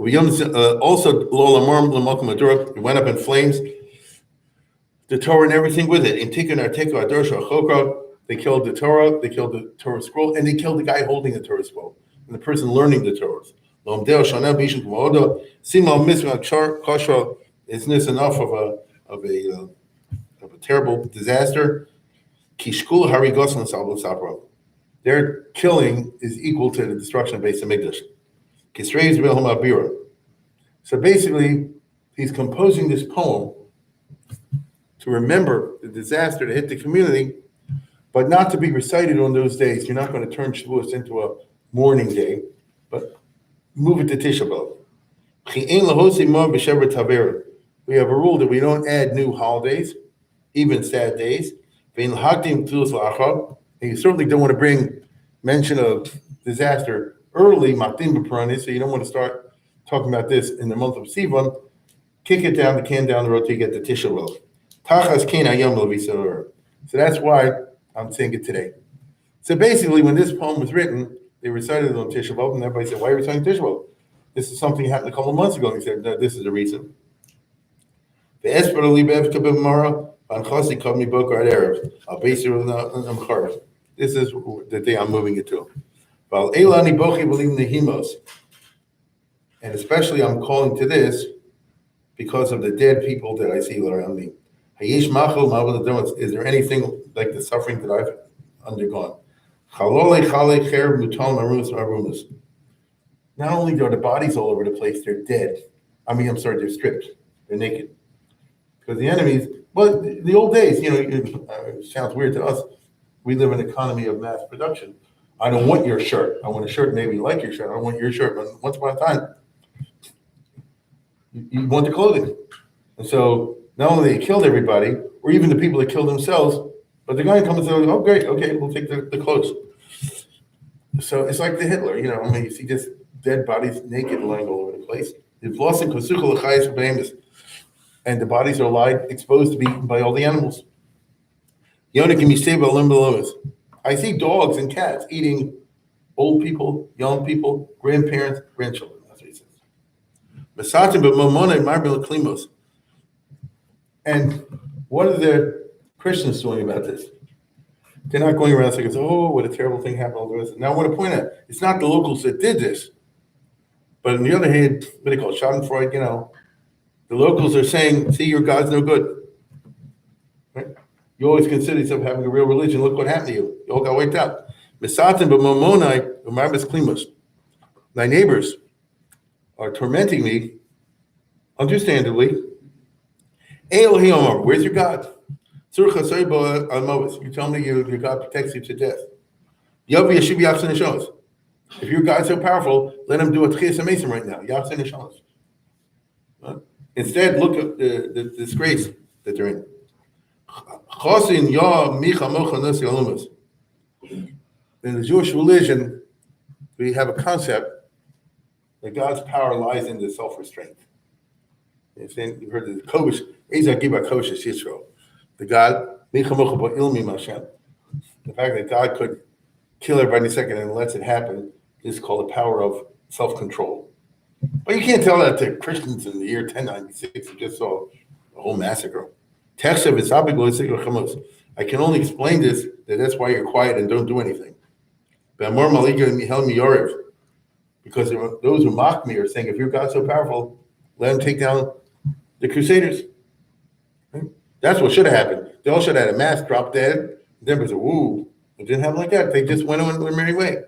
Also, it went up in flames. The Torah and everything with it. In Tikkun Arteko Adorsha Chokra, they killed the Torah, they killed the Torah scroll, and they killed the guy holding the Torah scroll, and the person learning the Torah. Isn't this enough of a terrible disaster? Their killing is equal to the destruction of Beis Hamikdash. So basically, he's composing this poem to remember the disaster that hit the community, but not to be recited on those days. You're not going to turn Shavuos into a mourning day, but move it to Tisha B'Av. We have a rule that we don't add new holidays, even sad days. And you certainly don't want to bring mention of disaster early, so you don't want to start talking about this in the month of Sivan. Kick it down, the can down the road till you get to Tisha B'Av. So that's why I'm saying it today. So basically, when this poem was written, they recited it on Tisha B'Av, and everybody said, why are you reciting Tisha B'Av? This is something that happened a couple of months ago. And he said, no, this is the reason. This is the day I'm moving it to. And especially I'm calling to this because of the dead people that I see around me. Is there anything like the suffering that I've undergone? Not only are the bodies all over the place, they're dead. They're stripped. They're naked. Because the enemies, well, the old days, it sounds weird to us. We live in an economy of mass production. I don't want your shirt. I want a shirt maybe like your shirt. I don't want your shirt. But once upon a time, you want the clothing. And so not only they killed everybody, or even the people that killed themselves, but the guy comes and says, oh, great, okay, we'll take the clothes. So it's like the Hitler, you see just dead bodies naked lying all over the place. And the bodies are lying exposed to be eaten by all the animals. I see dogs and cats eating old people, young people, grandparents, grandchildren. That's what he says. And what are the Christians doing about this? They're not going around saying, oh, what a terrible thing happened. Now I want to point out, it's not the locals that did this. But on the other hand, what they call it, Schadenfreude, the locals are saying, see, your God's no good. Right? You always consider yourself having a real religion. Look what happened to you. You all got wiped out. My neighbors are tormenting me, understandably. Where's your God? You tell me your God protects you to death. If your God's so powerful, let him do a Tchias HaMesim right now. Instead, look at the disgrace that they're in. In the Jewish religion, we have a concept that God's power lies in the self-restraint. You've heard the Kovish, the God, the fact that God could kill everybody in a second and lets it happen is called the power of self-control. But you can't tell that to Christians in the year 1096 who just saw a whole massacre. I can only explain this, that's why you're quiet and don't do anything. Because those who mock me are saying, if your God's so powerful, let him take down the Crusaders. Right? That's what should have happened. They all should have had a mass, drop dead. Then was a woo. It didn't happen like that. They just went on their merry way.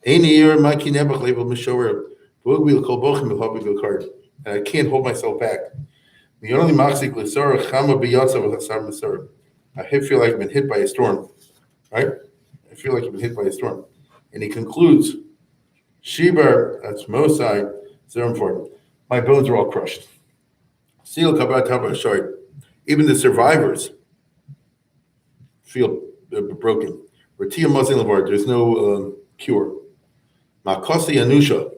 And I can't hold myself back. I feel like I've been hit by a storm, right? I feel like I've been hit by a storm. And he concludes, Shibar, that's Mosai, it's very important. My bones are all crushed. Even the survivors feel broken. There's no cure. Makosi Anusha.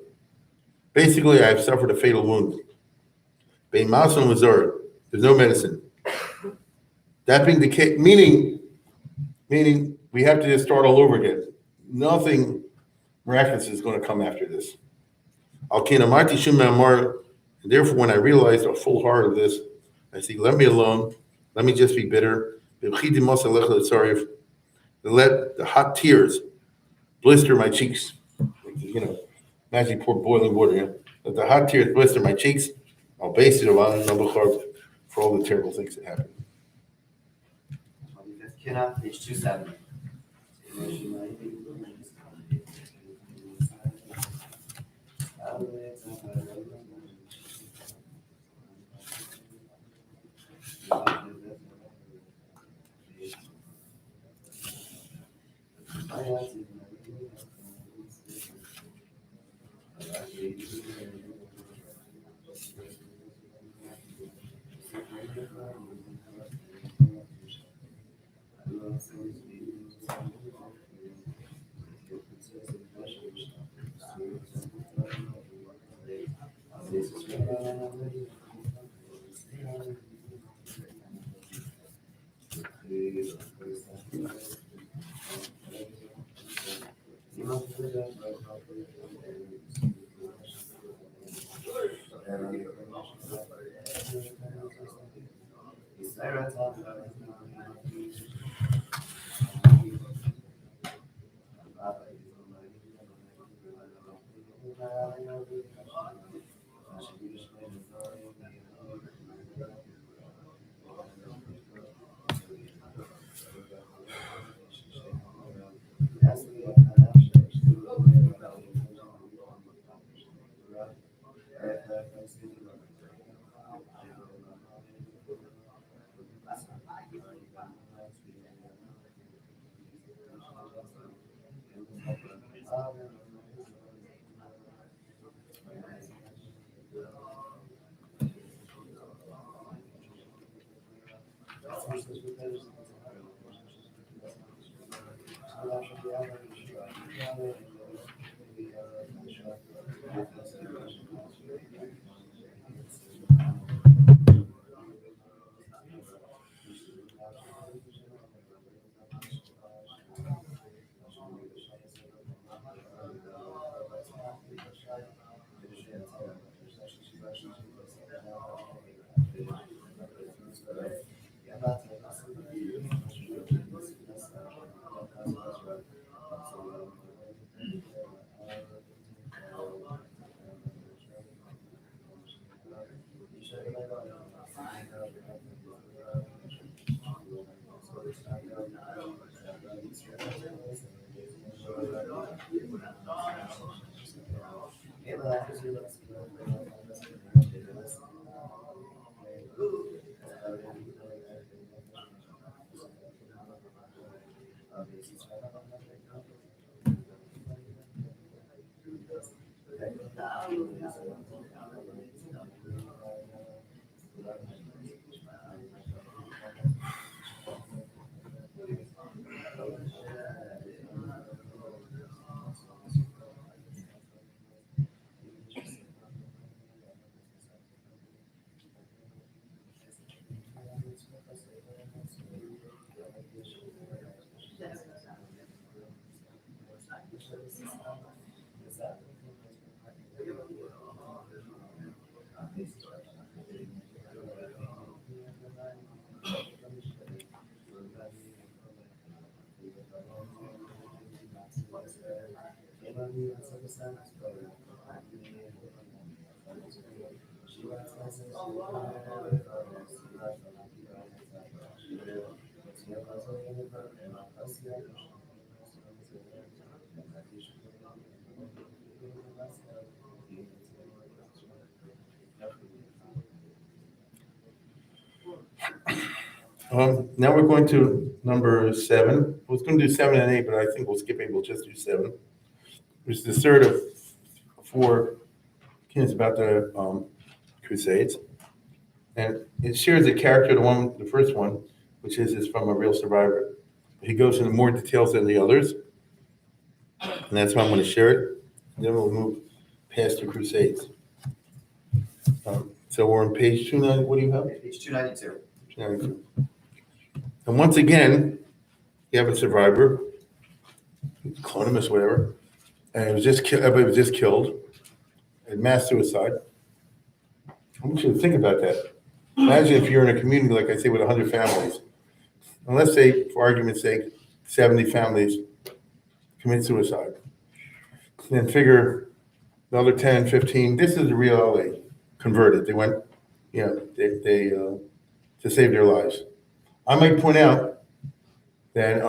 Basically, I have suffered a fatal wound. There's no medicine. That being the case, meaning we have to just start all over again. Nothing miraculous is going to come after this. And therefore, when I realized the full heart of this, I say, let me alone. Let me just be bitter. Let the hot tears blister my cheeks. Imagine you pour boiling water. Let the hot tears blister my cheeks. I'll base it on for all the terrible things that happened. 25th Kinot, page 270. Now we're going to number 7. I was going to do 7 and 8, but I think we'll skip 8. We'll just do 7. Which is the third of 4 kinos about the Crusades. And it shares a character, the first one, which is from a real survivor. He goes into more details than the others. And that's why I'm going to share it. And then we'll move past the Crusades. So we're on page 290. What do you have? Page 292. 292. And once again, you have a survivor, Clonimus, whatever, and it was just everybody was just killed, and mass suicide. I want you to think about that. Imagine if you're in a community, like I say, with 100 families, and let's say, for argument's sake, 70 families commit suicide. And then figure another 10, 15, this is the reality, converted. They went, they to save their lives. I might point out that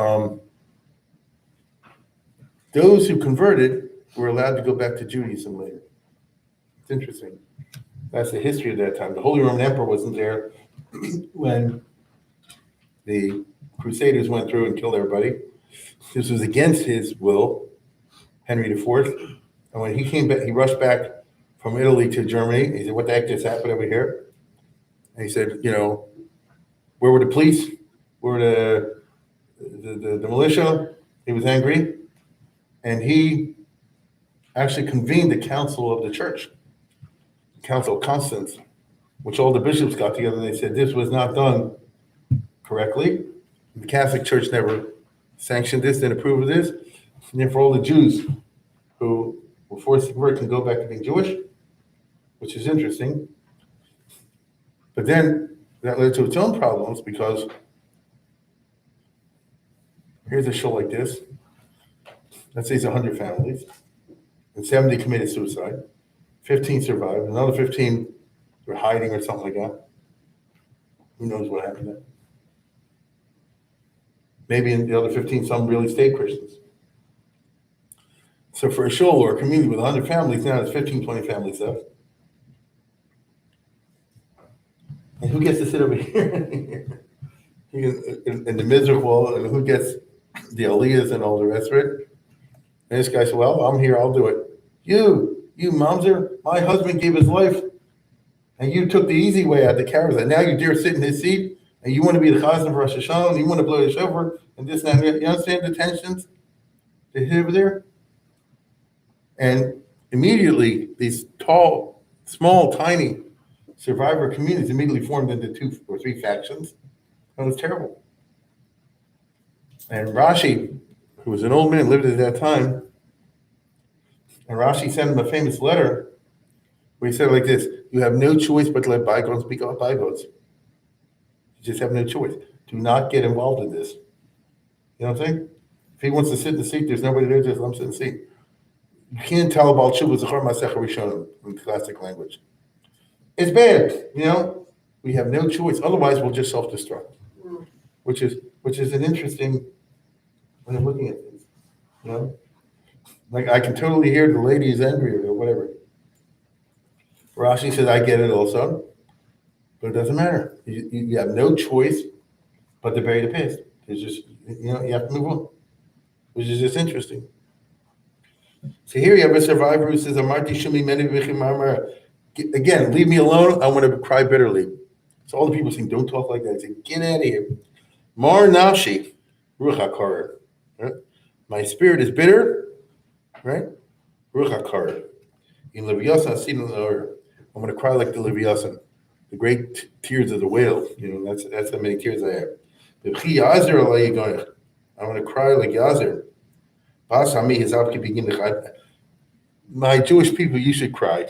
those who converted were allowed to go back to Judaism later. It's interesting. That's the history of that time. The Holy Roman Emperor wasn't there when the Crusaders went through and killed everybody. This was against his will, Henry IV. And when he came back, he rushed back from Italy to Germany. He said, "What the heck just happened over here?" And he said, where were the police? Where were the militia? He was angry. And he actually convened the council of the church, the Council of Constance, which all the bishops got together and they said this was not done correctly. The Catholic Church never sanctioned this, didn't approve of this. And therefore all the Jews who were forced to convert can go back to being Jewish, which is interesting. But then that led to its own problems because here's a show like this. Let's say it's 100 families, and 70 committed suicide. 15 survived. Another 15 were hiding or something like that. Who knows what happened there? Maybe in the other 15, some really stayed Christians. So for a shul or a community with 100 families, now there's 15, 20 families left. And who gets to sit over here in the miserable, and who gets the aliyahs and all the rest of it? And this guy said, "Well, I'm here, I'll do it." You mamzer, my husband gave his life, and you took the easy way out, the carrots, and now you dare sit in his seat, and you want to be the chazan of Rosh Hashanah, and you want to blow the shofar, and this and that. You understand the tensions they hit over there? And immediately, these tall, small, tiny survivor communities immediately formed into 2 or 3 factions. It was terrible. And Rashi, who was an old man, lived at that time, and Rashi sent him a famous letter where he said like this: "You have no choice but to let bygones be bygones. You just have no choice. Do not get involved in this." You know what I'm saying? If he wants to sit in the seat, there's nobody there, just let him sit in the seat. You can't tell about Shuv Zachar massacres in classic language. It's bad, We have no choice. Otherwise, we'll just self-destruct, which is an interesting way of looking at things. Like I can totally hear the lady is angry or whatever. Rashi says, "I get it also, but it doesn't matter. You have no choice but to bury the past. It's just you have to move on," which is just interesting. So here you have a survivor who says, "Amarti shumi meni v'chim marmar." Again, leave me alone. I want to cry bitterly. So all the people saying, "Don't talk like that." I say, "Get out of here." Mar nafshi, ruach hakar. My spirit is bitter, right? Ruach hakar. In Leviathan, I'm going to cry like the Leviathan, the great tears of the whale. That's how many tears I have. I'm going to cry like Yazer. My Jewish people, you should cry.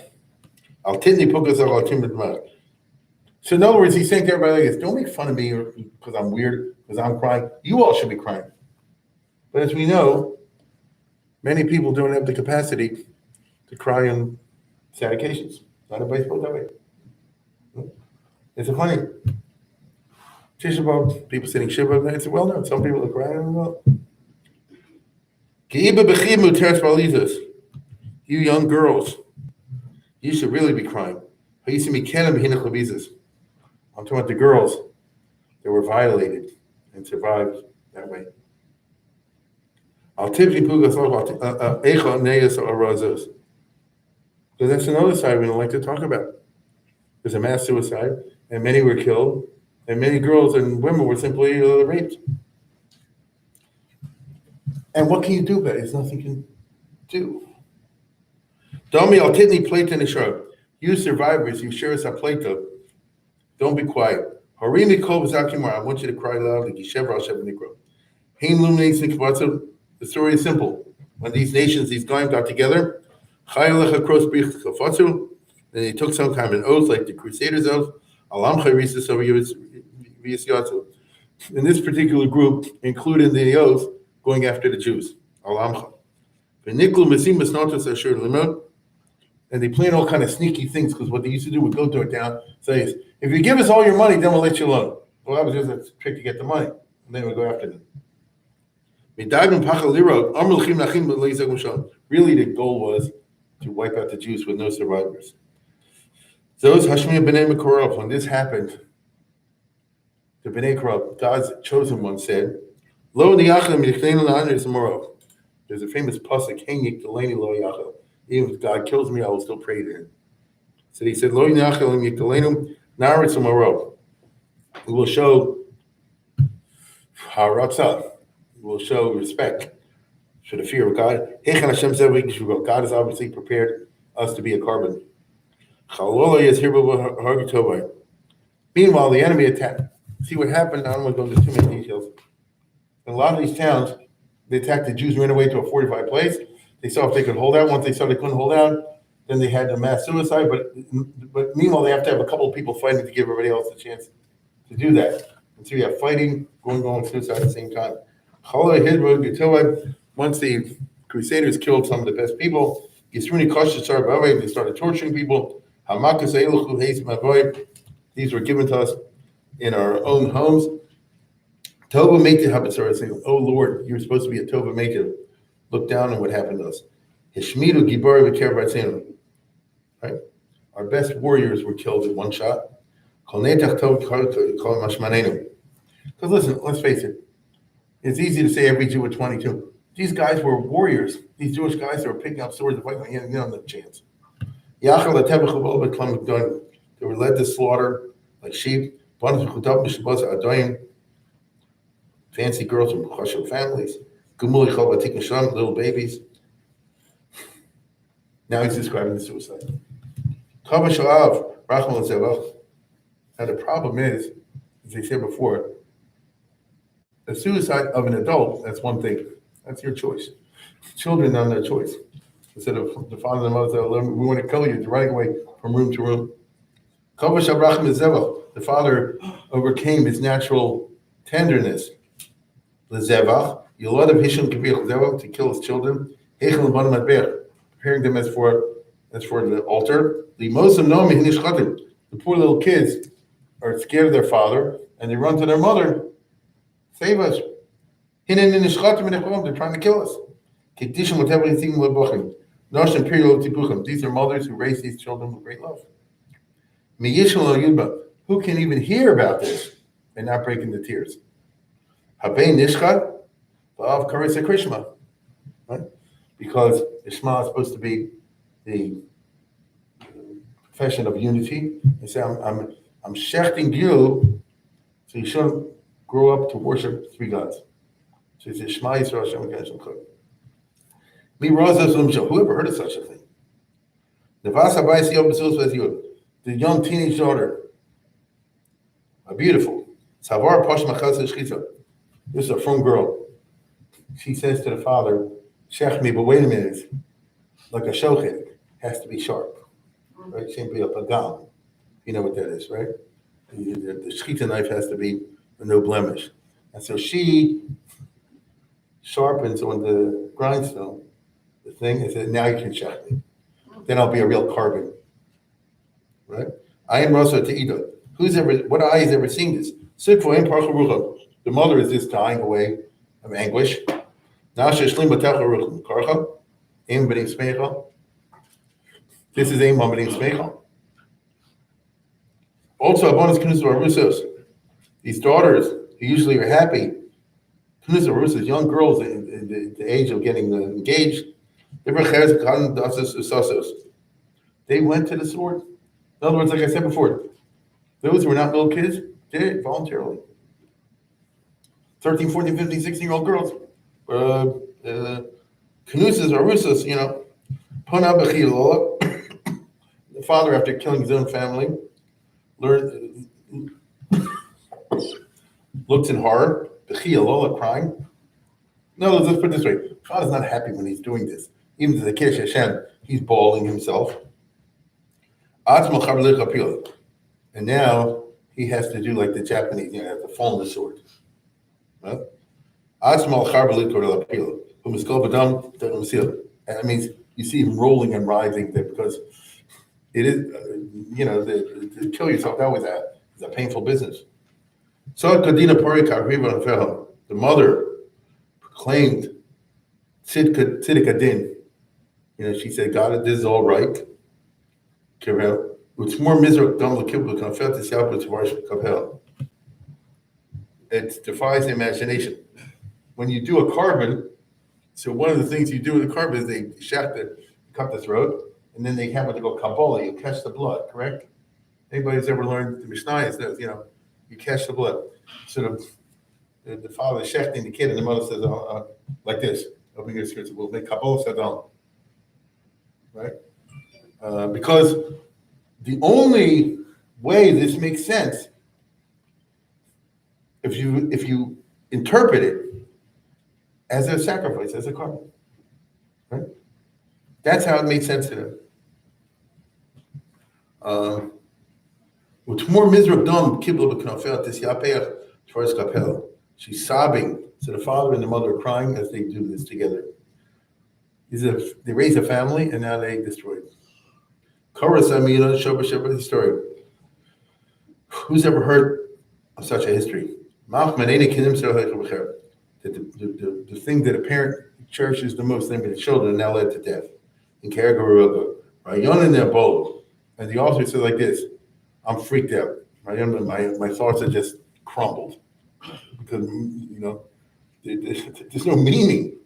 So in other words, he's saying to everybody like this: don't make fun of me because I'm weird, because I'm crying. You all should be crying. But as we know, Many people don't have the capacity to cry on sad occasions. Not everybody's built that way. It's a funny Tisha B'Av, people sitting Shiva, it's well known. Some people are crying well. You young girls, you should really be crying. I'm talking about the girls that were violated and survived that way. Because that's another side we don't like to talk about. There's a mass suicide, and many were killed, and many girls and women were simply raped. And what can you do about it? There's nothing you can do. Domi altidni plate in the sharp. You survivors, you share us a plate. Don't be quiet. Harimi kol v'zakimar. I want you to cry loudly. Gishev Rashav Nikro. Hain luminates nikvatsu. The story is simple. When these nations, these guys got together, then they took some kind of an oath, like the Crusaders' oath. In this particular group, including the oath, going after the Jews. And they planned all kind of sneaky things, because what they used to do would go to it down, say, if you give us all your money, then we'll let you alone. Well, that was just a trick to get the money. And then we'll go after them. Really, the goal was to wipe out the Jews with no survivors. Those Hashmia B'nai Mekorov, when this happened, the B'nai Korov, God's chosen one, said, Lo niyachim yichleinu la'anis morov. There's a famous pasuk, Hein yiktaleni lo yachel. Even if God kills me, I will still pray to him. So he said, Lo niyachim yiktalenu na'aris morov. We will show haratzah. We will show respect for the fear of God. God has obviously prepared us to be a carbon. Meanwhile, the enemy attacked. See what happened? I don't want to go into too many details. In a lot of these towns, they attacked the Jews, ran away to a fortified place. They saw if they could hold out. Once they saw they couldn't hold out, then they had a mass suicide. But meanwhile, they have to have a couple of people fighting to give everybody else a chance to do that. And so you have fighting, going suicide at the same time. Once the Crusaders killed some of the best people, they started torturing people. These were given to us in our own homes. Tova Meitiv Habatzara, saying, oh Lord, you're supposed to be a Tova Meitiv. Look down on what happened to us. Hishmidu Gibari V'ker Batzenu. Right? Our best warriors were killed in one shot. Because listen, let's face it. It's easy to say every Jew at 22. These guys were warriors. These Jewish guys that were picking up swords and fighting, you don't have a chance. They were led to slaughter like sheep. Fancy girls from Chashuv families. Little babies. Now he's describing the suicide. Now the problem is, as I said before, the suicide of an adult, that's one thing. That's your choice. Children on their choice. Instead of the father and the mother say, we want to kill you, running away from room to room. The father overcame his natural tenderness. To kill his children. Preparing them as for the altar. The poor little kids are scared of their father and they run to their mother. Save us. They're trying to kill us. These are mothers who raise these children with great love. Who can even hear about this and not break into tears? Right? Because the Shema is supposed to be the profession of unity. They say, I'm shechting you, so you shouldn't grow up to worship three gods. So he says, Shema Yisrael Hashem Hashem Chod. Who ever heard of such a thing? The young teenage daughter, a beautiful. This is a from girl. She says to the father, Shech me, but wait a minute. Like a shochet, has to be sharp. Right? It can't be a pagam. You know what that is, right? The shechita knife has to be a no blemish. And so she sharpens on the grindstone the thing. I said, now you can check me. Then I'll be a real carbon. Right? I am Rasa to Ida. What eye has ever seen this? The mother is just dying away of anguish. This is a moment in Smechel. Also, a bonus Kinos Rusos. These daughters who usually are happy, Kinos Rusos, young girls in the age of getting engaged, they went to the sword. In other words, like I said before, those who were not little kids did it voluntarily. 13, 14, 15, 16-year-old girls. Knusas or Rusas, the father, after killing his own family, looks in horror, crying. No, let's put it this way. God is not happy when he's doing this. Even to the Kiddush Hashem, he's bawling himself. And now he has to do like the Japanese, has to fall on the sword. Right? That means you see him rolling and writhing there because it is, to kill yourself, that was a painful business. So the mother proclaimed Tziddik Adin. She said, God, this is all right. It's more miserable. It defies the imagination. When you do a carbon, so one of the things you do with a carbon is they cut the throat, and then they have what they go Kabbalah. You catch the blood, correct? Anybody who's ever learned the Mishnah knows, you catch the blood. So the father is shechting the kid, and the mother says, like this, opening your skirts, we'll make Kabbalah Sadam. Right? Because the only way this makes sense, if you interpret it as a sacrifice, as a carbon, right? That's how it made sense to them. She's sobbing. So the father and the mother are crying as they do this together. They raise a family and now they destroy it. The story. Who's ever heard of such a history? The thing that a parent cherishes the most, namely the children, now led to death. In Karagaruga, Rayon and their bold. And the author said like this: I'm freaked out. My thoughts are just crumbled because there's no meaning,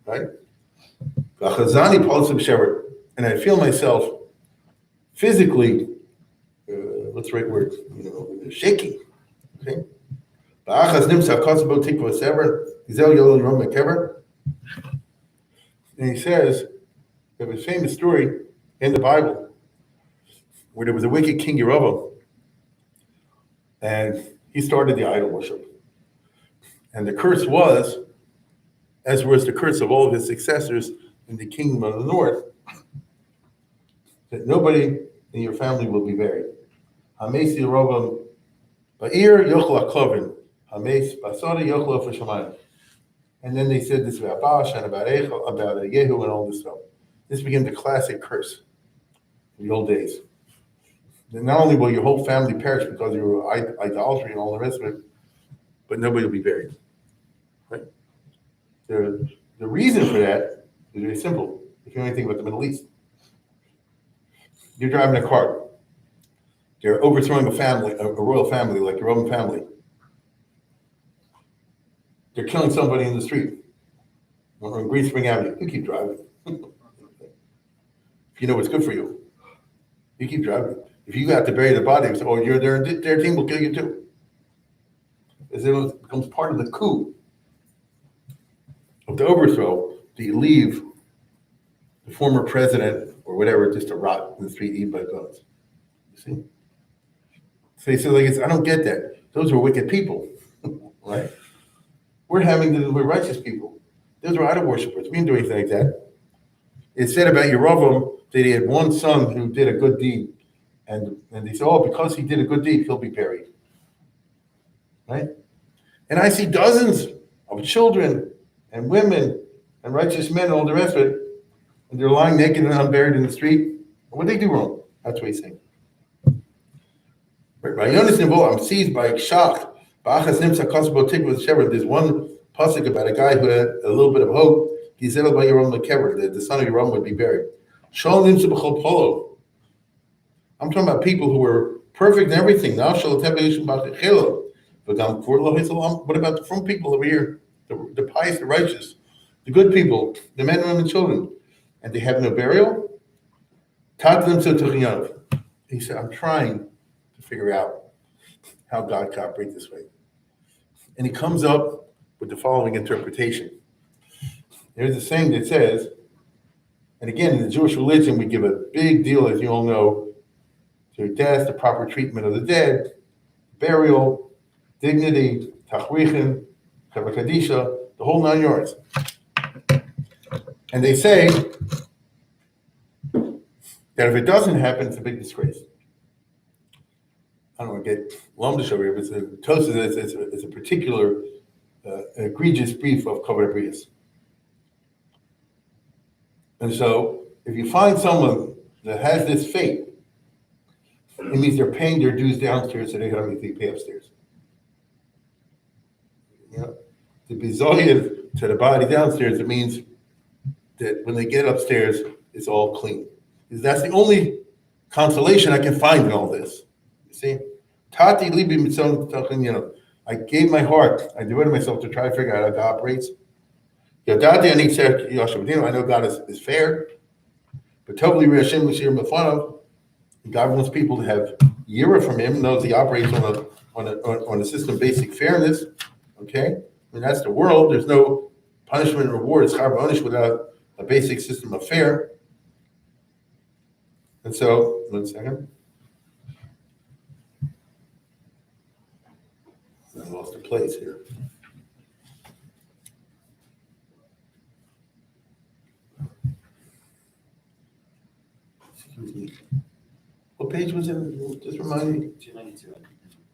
right? And I feel myself physically, what's the right word? Shaking. Okay. And he says, there was a famous story in the Bible where there was a wicked king Yeroboam, and he started the idol worship. And the curse was, as was the curse of all of his successors in the kingdom of the north, that nobody in your family will be buried. Hames Yeroboam Ba'ir Yochla Klovin. Hames Basada Yochla for Shemayim. And then they said this about Bash and about Yehu and all this stuff. This became the classic curse in the old days. And not only will your whole family perish because of your idolatry and all the rest of it, but nobody will be buried. Right? The reason for that is very simple. If you know anything about the Middle East, you're driving a car. They're overthrowing a family, a royal family, like the Roman family. They're killing somebody in the street or on Green Spring Avenue. You keep driving. If you know what's good for you, you keep driving. If you have to bury the body, you're there, their team will kill you too. As it becomes part of the coup of the overthrow, do you leave the former president or whatever just to rot in the street eaten by dogs? You see? So he said, I don't get that. Those were wicked people, right? We're righteous people. Those were idol worshippers. We didn't do anything like that. It said about Yeroboam that he had one son who did a good deed. And they said, because he did a good deed, he'll be buried. Right? And I see dozens of children and women and righteous men and all the rest of it and they're lying naked and unburied in the street. What did they do wrong? That's what he's saying. Right. I'm seized by shock. There's one pasuk about a guy who had a little bit of hope. He said about your own that the son of your own would be buried. I'm talking about people who were perfect in everything. Now, what about the front people over here? The pious, the righteous, the good people, the men, women, and children, and they have no burial? He said, I'm trying to figure out how God can operate this way. And he comes up with the following interpretation. There's a saying that says, and again, in the Jewish religion, we give a big deal, as you all know, to death, the proper treatment of the dead, burial, dignity, tachrichen, kadisha, the whole 9 yards. And they say that if it doesn't happen, it's a big disgrace. I don't want to get lumdish over here, but it's a particular egregious brief of Kavod Abrius. And so if you find someone that has this fate, it means they're paying their dues downstairs so they don't have anything to pay upstairs. You know, to be zoyev to the body downstairs, it means that when they get upstairs, it's all clean. Because that's the only consolation I can find in all this. You see? Tati libi mitzon, you know, I gave my heart, I devoted myself to try to figure out how God operates. I know God is fair, but totally God wants people to have yira from Him, knows He operates on a system of basic fairness. Okay, I mean that's the world. There's no punishment and reward. It's char b'onish without a basic system of fair. And so, 1 second. I lost a place here. Excuse me. What page was it? Just remind me. 292.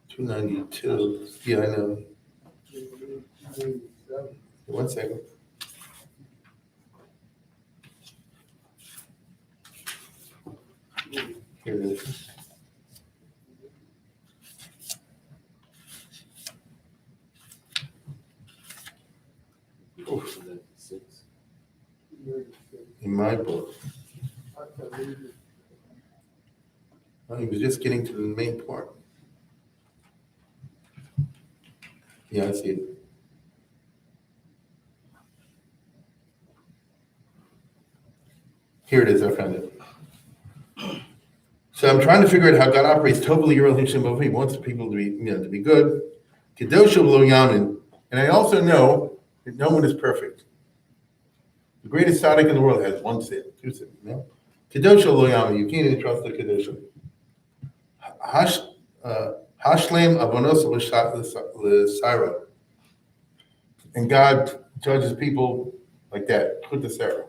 292. Yeah, I know. 1 second. Here it is. Oof. In my book. Well, he was just getting to the main part. Yeah, I see it. Here it is, I found it. So I'm trying to figure out how God operates totally. He wants people to be good. And I also know that no one is perfect. The greatest tzaddik in the world has one sin, 2 sins. No? Kedosha lo yamin. You can't even trust the kedosha. Hashlem avonos l'sira. And God judges people like that. Put the Sarah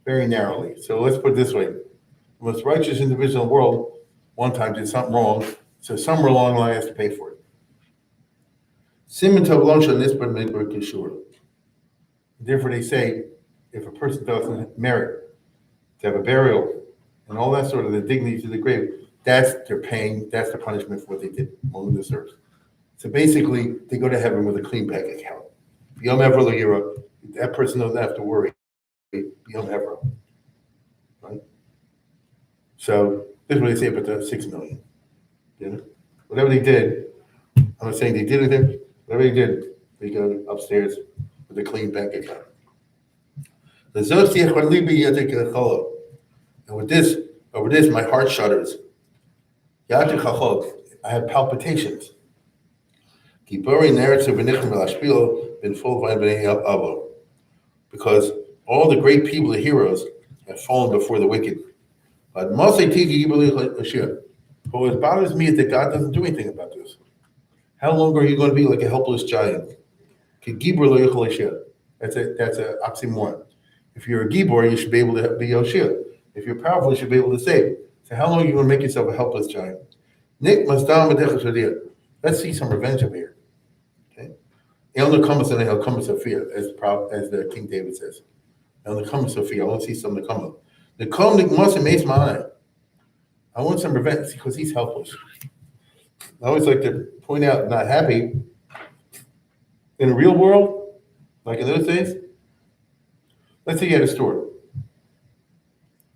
very narrowly. So let's put it this way: the most righteous individual in the world one time did something wrong, so somewhere along the line has to pay for it. Therefore, they say if a person doesn't merit to have a burial and all that sort of the dignity to the grave, that's their paying, that's the punishment for what they did on this earth. So basically, they go to heaven with a clean bank account. That person doesn't have to worry. Right? So this is what they say about the 6 million. You know? Whatever they did, I'm not saying they did anything, whatever they did, they go upstairs with a clean bank account. And with this, over this, my heart shudders. I have palpitations. Because all the great people, the heroes, have fallen before the wicked. But what bothers me is that God doesn't do anything about this. How long are you going to be like a helpless giant? That's a oxymoron. If you're a gibor, you should be able to be Yoshia. If you're powerful, you should be able to save. So how long are you going to make yourself a helpless giant? Let's see some revenge over here. Okay? As the King David says. And the come Sophia, I want to see some of the come. The come the must amaze my eye. I want some revenge because he's helpless. I always like to point out, not happy in the real world, like in those days. Let's say you had a store,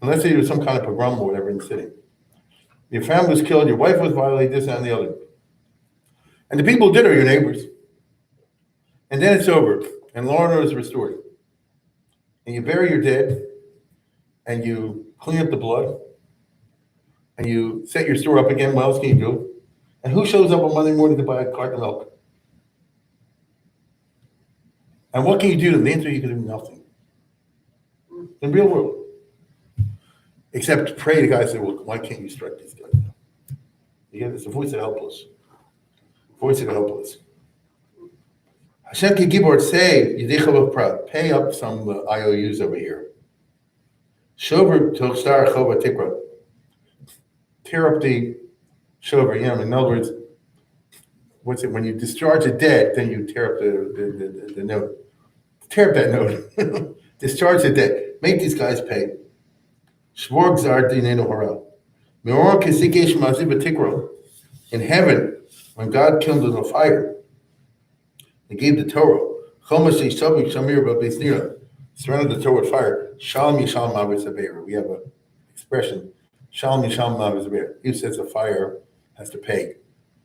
and let's say there was some kind of pogrom or whatever in the city. Your family was killed, your wife was violated, this, that, and the other. And the people who did it are your neighbors. And then it's over, and law and order is restored. And you bury your dead, and you clean up the blood, and you set your store up again. What else can you do? And who shows up on Monday morning to buy a carton of milk? And what can you do? The answer, you can do nothing. In the real world. Except to pray to God and say, well, why can't you strike these guys? You get this, the voice of the helpless. Voice of the helpless. Hashem can give or say, pay up some IOUs over here. Shover tochstar chova tikra. Tear up the shover. In other words, what's it? When you discharge a debt, then you tear up the note. Tear up that note. Discharge the debt. Make these guys pay. Shvor gzar dinenu hora. Meor kesikesh maziv tikra. In heaven, when God killed in a fire, He gave the Torah. Surrounded the Torah with fire. Shalom yishalom avisabeir. We have an expression. Shalom yishalom avisabeir. He says a fire has to pay.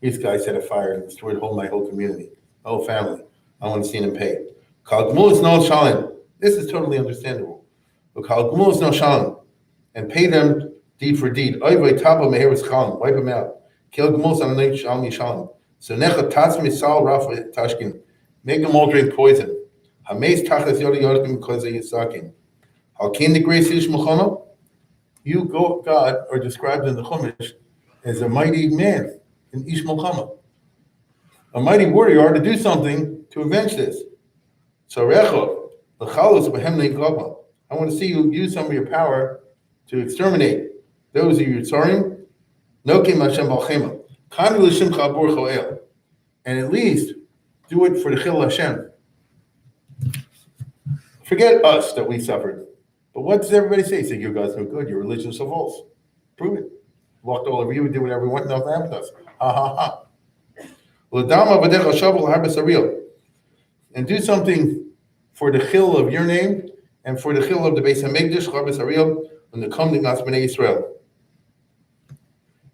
These guys set a fire and destroyed my whole community, my whole family. I want to see them pay. Kal gmul no shalom. This is totally understandable. But kal gmul no shalom, and pay them deed for deed. Oivay tabo meheres chalom. Wipe them out. Kil gmul sananay shalom yishalom. So necha tats misal rafa tashkin. Make them all drink poison. Hameis tachas yodi yodim because of yisakim. Halkin the grace ish muchama. You, God, are described in the Chumash as a mighty man in ish muchama. A mighty warrior to do something to avenge this. So recho l'chalos b'hem ne'gagma. I want to see you use some of your power to exterminate those of you tzarim. Nokim Hashem balchema. Kanu l'shem chabur choel. And at least do it for the Chil Hashem. Forget us that we suffered. But what does everybody say? Say, your God's no good, your religion's so false. Prove it. Walked all over you, we did whatever we want, nothing happened to us. Ha ha ha. And do something for the Chil of your name and for the Chil of the Beis HaMikdash, Chabas Ariel, when the coming of Bnei Yisrael.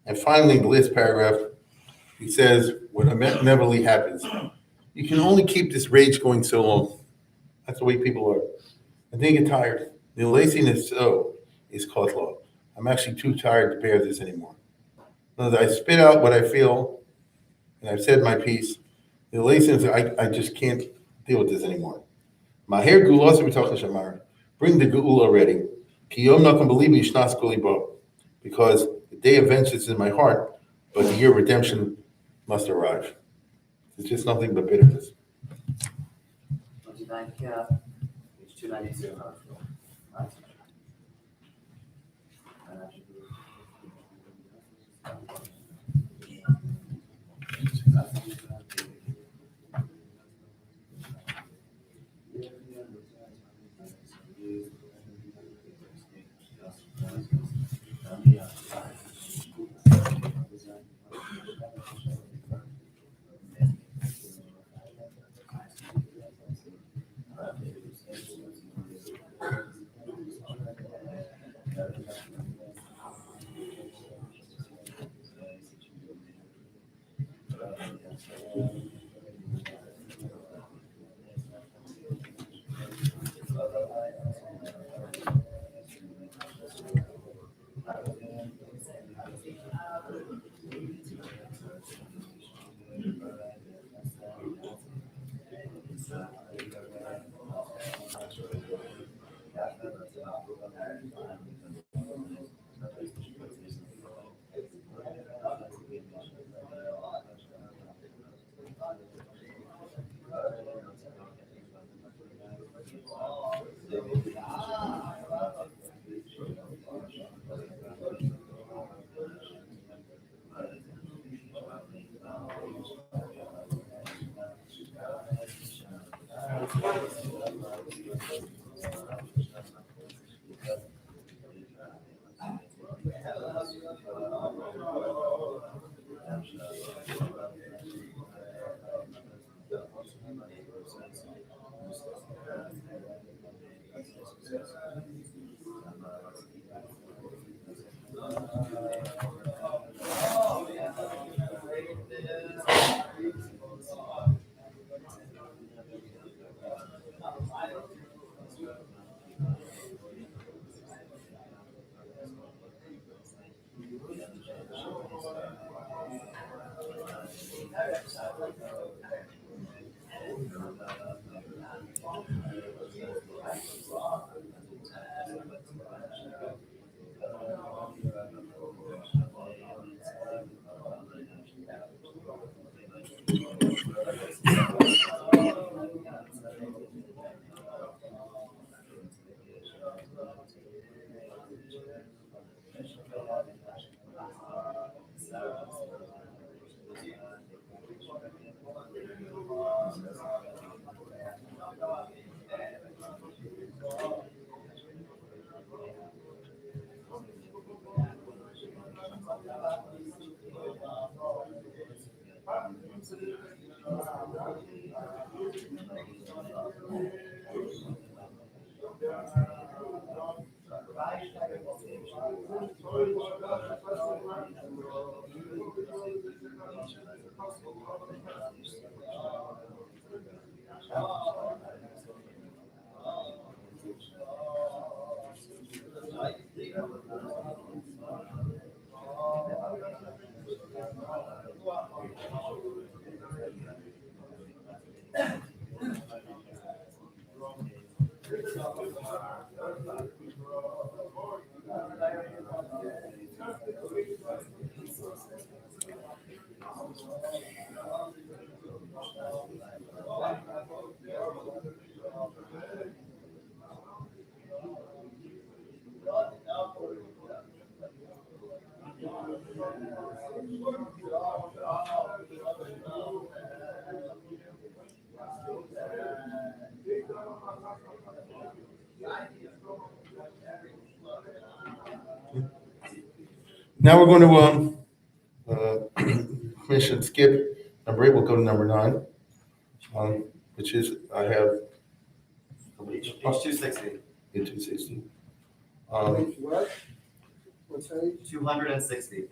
And finally, the last paragraph, he says, what inevitably happens. You can only keep this rage going so long. That's the way people are. And they get tired. The laziness is called law. I'm actually too tired to bear this anymore. I spit out what I feel, and I've said my piece. The laziness, I just can't deal with this anymore. Maher gulas v'tachas shamar. Bring the geula ready. Ki yom nakam believe yishnas kol libo. Because the day of vengeance is in my heart, but the year of redemption must arrive. It's just nothing but bitterness. Page 292. Now we're going to commission skip number 8. We'll go to number 9, which is I have Page 260. 260. What? What's that? 260.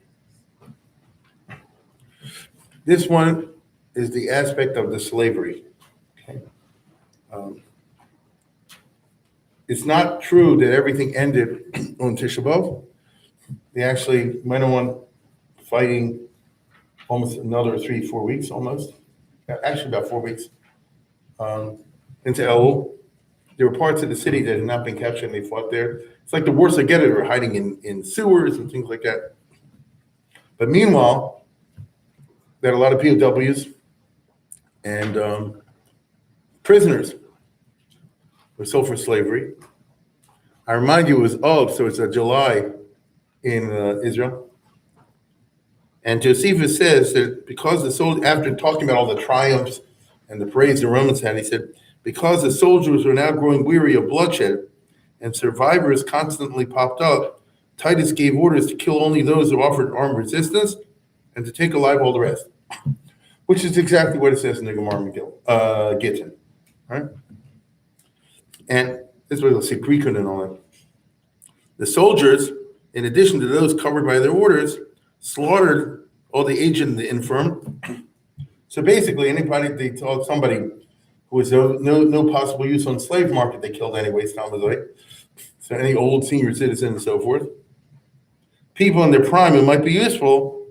This one is the aspect of the slavery. Okay. It's not true that everything ended on Tisha B'Av. They actually went on fighting almost another 3-4 weeks, almost. Actually, about 4 weeks into Elul. There were parts of the city that had not been captured, and they fought there. It's like the wars they get it are hiding in sewers and things like that. But meanwhile, there are a lot of POWs and prisoners were sold for slavery. I remind you, it was so it's a July in Israel. And Josephus says that because the soldiers, after talking about all the triumphs and the parades the Romans had, he said, because the soldiers were now growing weary of bloodshed and survivors constantly popped up, Titus gave orders to kill only those who offered armed resistance and to take alive all the rest, which is exactly what it says in the Gemara Gittin, right? And this is what you'll see, Precon and all that. The soldiers, in addition to those covered by their orders, slaughtered all the aged and the infirm. So basically, anybody they told somebody who was no possible use on the slave market, they killed anyway, Talmudite. So any old senior citizen and so forth. People in their prime who might be useful,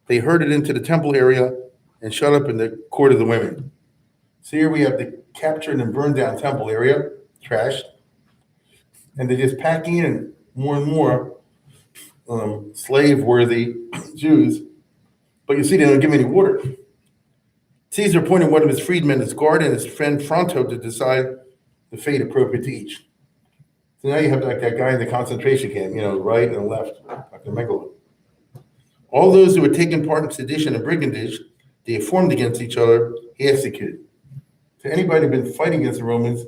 they herded into the temple area and shut up in the court of the women. So here we have the captured and burned down temple area, trashed, and they're just packing in more and more slave-worthy Jews. But you see, they don't give any water. Caesar appointed one of his freedmen as guard and his friend Fronto to decide the fate appropriate to each. So now you have like that guy in the concentration camp, right and left, like the megalo. All those who had taken part in sedition and brigandage, they formed against each other, he executed. So anybody who had been fighting against the Romans,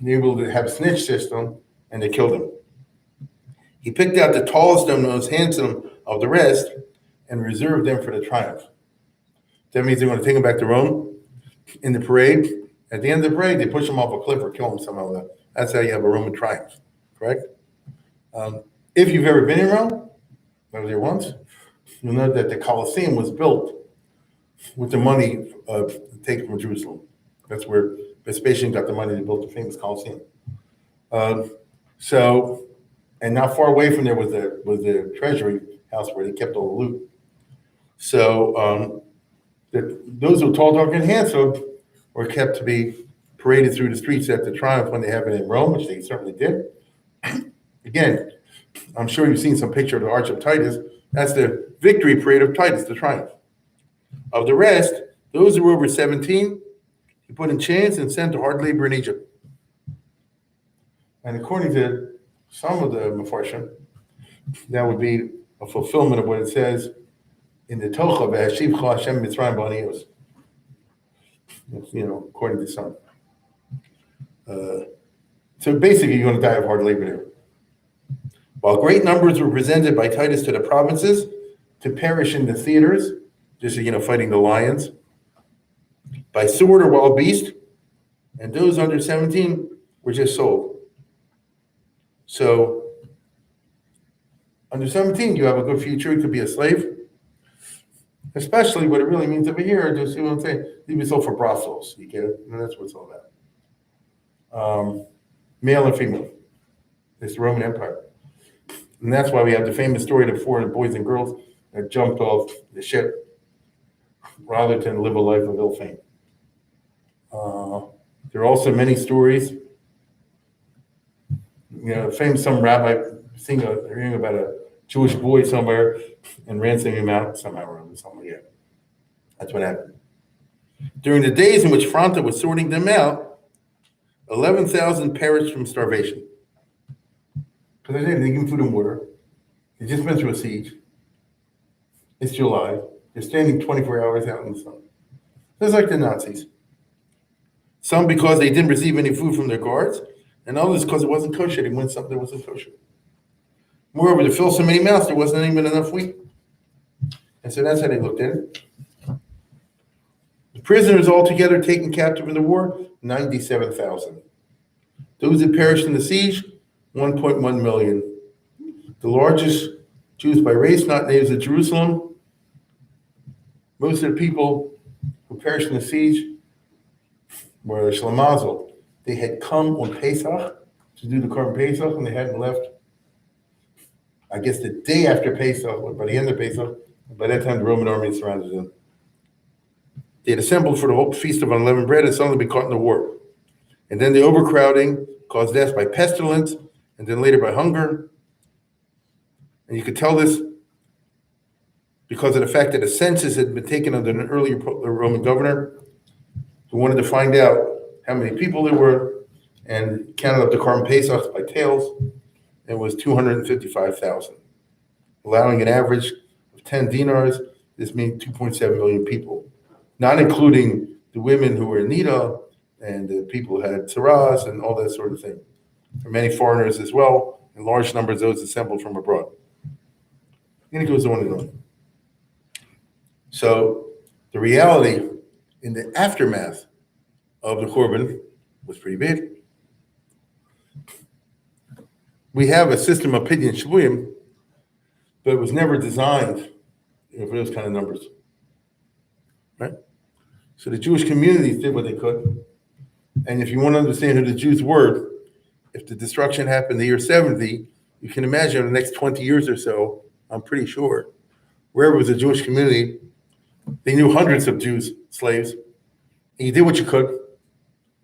they were able to have a snitch system, and they killed him. He picked out the tallest and most handsome of the rest and reserved them for the triumph. That means they're going to take him back to Rome in the parade. At the end of the parade, they push him off a cliff or kill him somehow. That's how you have a Roman triumph, correct? If you've ever been in Rome, I was there once, you'll know that the Colosseum was built with the money taken from Jerusalem. That's where Vespasian got the money to build the famous Colosseum. And not far away from there was the treasury house where they kept all the loot. So that those who were tall, dark, and handsome were kept to be paraded through the streets at the triumph when they have it in Rome, which they certainly did. Again, I'm sure you've seen some picture of the Arch of Titus. That's the victory parade of Titus, the triumph. Of the rest, those who were over 17, he put in chains and sent to hard labor in Egypt. And according to some of the Mefarshim, that would be a fulfillment of what it says in the Tocha, V'hashivcha Hashem Mitzrayim B'aniyos. According to some. So basically, you're going to die of hard labor there. While great numbers were presented by Titus to the provinces to perish in the theaters, just fighting the lions, by sword or wild beast, and those under 17 were just sold. So, under 17, you have a good future. You could be a slave. Especially what it really means over here, just, I'm saying, you be sold for brothels. You get it? And that's what it's all about. Male and female. It's the Roman Empire. And that's why we have the famous story of the 4 boys and girls that jumped off the ship rather than live a life of ill fame. There are also many stories. Famous some rabbi hearing about a Jewish boy somewhere and ransoming him out somehow or something like that. That's what happened. During the days in which Fronta was sorting them out, 11,000 perished from starvation. Because they didn't give them food and water. They just went through a siege. It's July. They're standing 24 hours out in the sun. Just like the Nazis. Some because they didn't receive any food from their guards, and others because it wasn't kosher. They went something that wasn't kosher. Moreover, to fill so many mouths, there wasn't even enough wheat. And so that's how they looked at it. The prisoners altogether taken captive in the war, 97,000. Those that perished in the siege, 1.1 million. The largest Jews by race, not natives of Jerusalem. Most of the people who perished in the siege were Shlemazel. They had come on Pesach to do the Korban Pesach, and they hadn't left. I guess the day after Pesach, or by the end of Pesach, by that time the Roman army surrounded them. They had assembled for the whole feast of unleavened bread and suddenly be caught in the war. And then the overcrowding caused death by pestilence, and then later by hunger. And you could tell this because of the fact that a census had been taken under an earlier Roman governor who wanted to find out how many people there were and counted up the Korban Pesach by tails. It was 255,000, allowing an average of 10 dinars. This means 2.7 million people, not including the women who were in Nida and the people who had tzaras and all that sort of thing. There are many foreigners as well, and large numbers of those assembled from abroad. And it goes on and on. So the reality in the aftermath of the Korban was pretty big. We have a system of Pidyon Shvuyim, but it was never designed for those kind of numbers, right? So the Jewish communities did what they could. And if you want to understand who the Jews were, if the destruction happened in the year 70, you can imagine in the next 20 years or so, I'm pretty sure, wherever was a Jewish community, they knew hundreds of Jews, slaves, and you did what you could.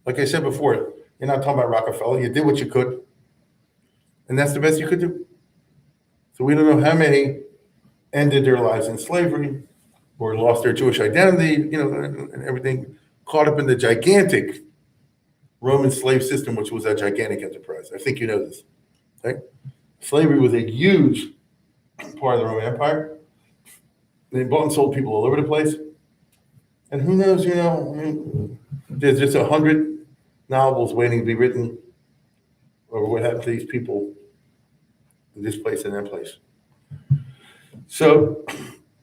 Like I said before, you're not talking about Rockefeller, you did what you could. And that's the best you could do. So we don't know how many ended their lives in slavery or lost their Jewish identity, and everything, caught up in the gigantic Roman slave system, which was a gigantic enterprise. I think you know this, right? Slavery was a huge part of the Roman Empire. They bought and sold people all over the place. And who knows, there's just 100 novels waiting to be written over what happened to these people in this place and that place. So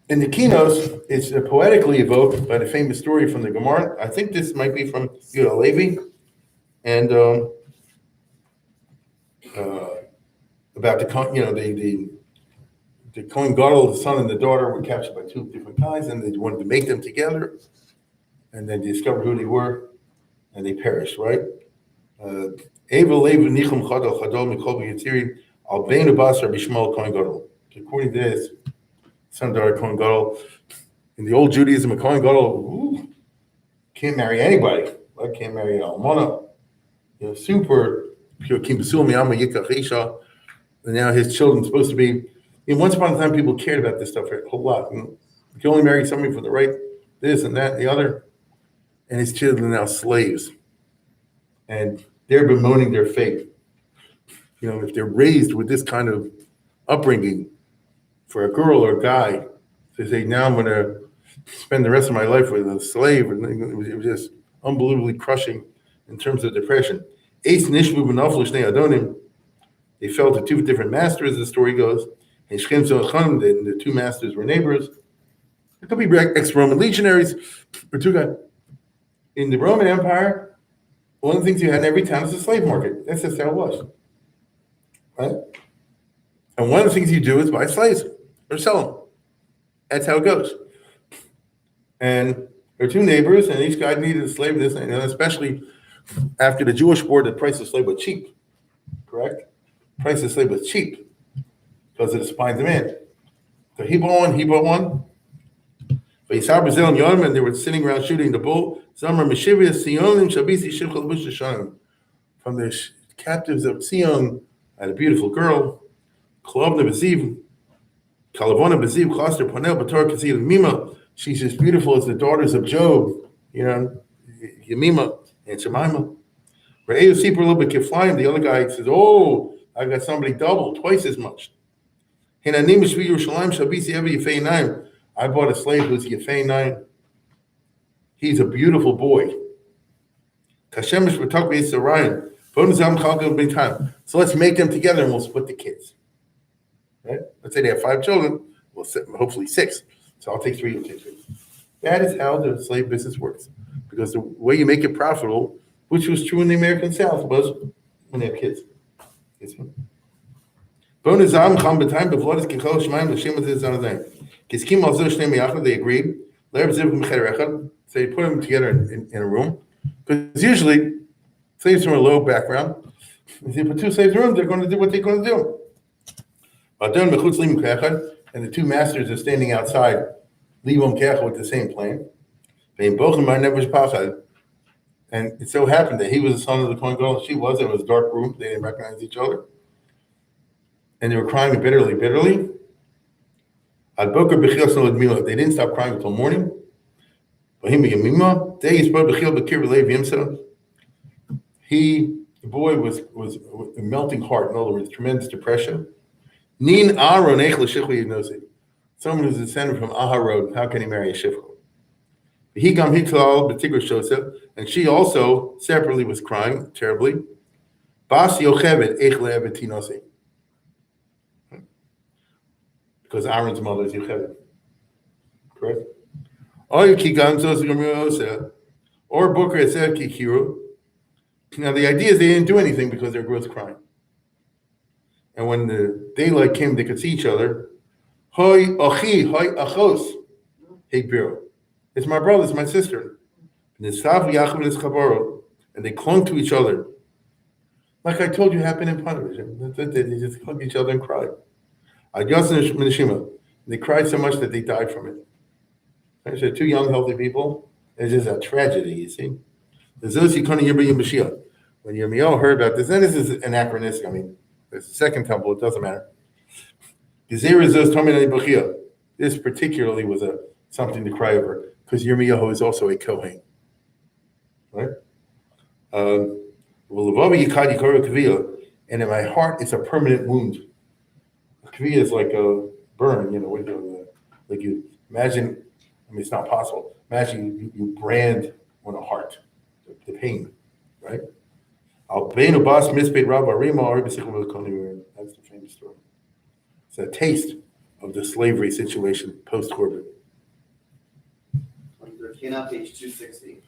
in the Kinos, it's poetically evoked by the famous story from the Gemara. I think this might be from Yehuda Levi, and about the Kohen Gadol, the son and the daughter, were captured by 2 different guys, and they wanted to make them together, and then they discovered who they were, and they perished, right? According to this, son of Kohen Gadol, In the old Judaism, a Kohen Gadol can't marry anybody. Like can't marry an almana. Super pure kimbasul miyama yikach isha. And now his children supposed to be. Once upon a time, people cared about this stuff a whole lot. You can only marry somebody for the right this and that and the other. And his children are now slaves. And they're bemoaning their fate. If they're raised with this kind of upbringing for a girl or a guy, to say, now I'm going to spend the rest of my life with a slave, and it was just unbelievably crushing in terms of depression. They fell to two different masters, the story goes. And the two masters were neighbors. It could be ex-Roman legionaries or two guys. In the Roman Empire, one of the things you had in every town is a slave market. That's just how it was. Right? And one of the things you do is buy slaves or sell them. That's how it goes. And there are two neighbors, and each guy needed a slave, and especially after the Jewish war, the price of slave was cheap. Correct? The price of slave was cheap because of the supply and demand. So he bought one. But he saw Brazil and Yom, and they were sitting around shooting the bull. From the captives of Sion, had a beautiful girl. She's as beautiful as the daughters of Job, Yemima and Shemima. The other guy says, "Oh, I got somebody double, twice as much." I bought a slave who's Yefei 9. He's a beautiful boy. So let's make them together and we'll split the kids. Right? Let's say they have 5 children. Well, hopefully 6. So I'll take 3, you'll take 3. That is how the slave business works. Because the way you make it profitable, which was true in the American South, was when they have kids. They agreed. So they put them together in a room. Because usually, slaves from a low background, if you put 2 slaves in a room, they're going to do what they're going to do. And the 2 masters are standing outside, with the same plan. And it so happened that he was the son of the Kohen Gadol, she was. It was a dark room. They didn't recognize each other. And they were crying bitterly. They didn't stop crying until morning. The boy was a melting heart, in other words, tremendous depression. Someone who's descended from Aharod, how can he marry a Shifra? And she also separately was crying terribly. Because Aaron's mother is Yocheved. Correct? Or Booker said Kikiru. Now the idea is they didn't do anything because they were both crying. And when the daylight came, they could see each other. Hoi achi, hoi achos. It's my brother, it's my sister. And they clung to each other. Like I told you happened in Panavision. They just clung to each other and cried. They cried so much that they died from it. So 2 young, healthy people. It's just a tragedy, you see. When Yirmiyahu heard about this, and this is anachronistic. I mean, it's the second temple, it doesn't matter. This particularly was something to cry over, because Yirmiyahu is also a Kohen. Right? And in my heart, it's a permanent wound. Kaviyah is like a burn, like you imagine. I mean, it's not possible. Imagine you brand on a heart, the pain, right? That's the famous story. It's a taste of the slavery situation post-Corbin. Kinot, page 260.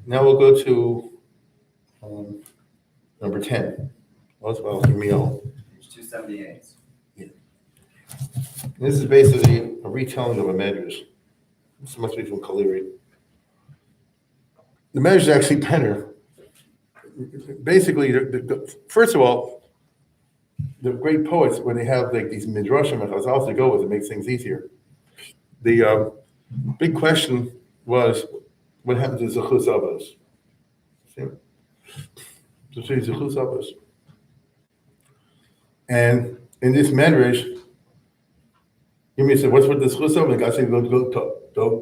Now we'll go to number 10. Well, give me all. Page 278. This is basically a retelling of a measures. This must be from Kaliri. The measures actually penner. Basically, first of all, the great poets, when they have like these midrashim and chazals to go with, it makes things easier. The big question was, what happened to Zechus Avos? Zechus Avos. And in this medrash, you said, what's with the Zechus Avos? God said,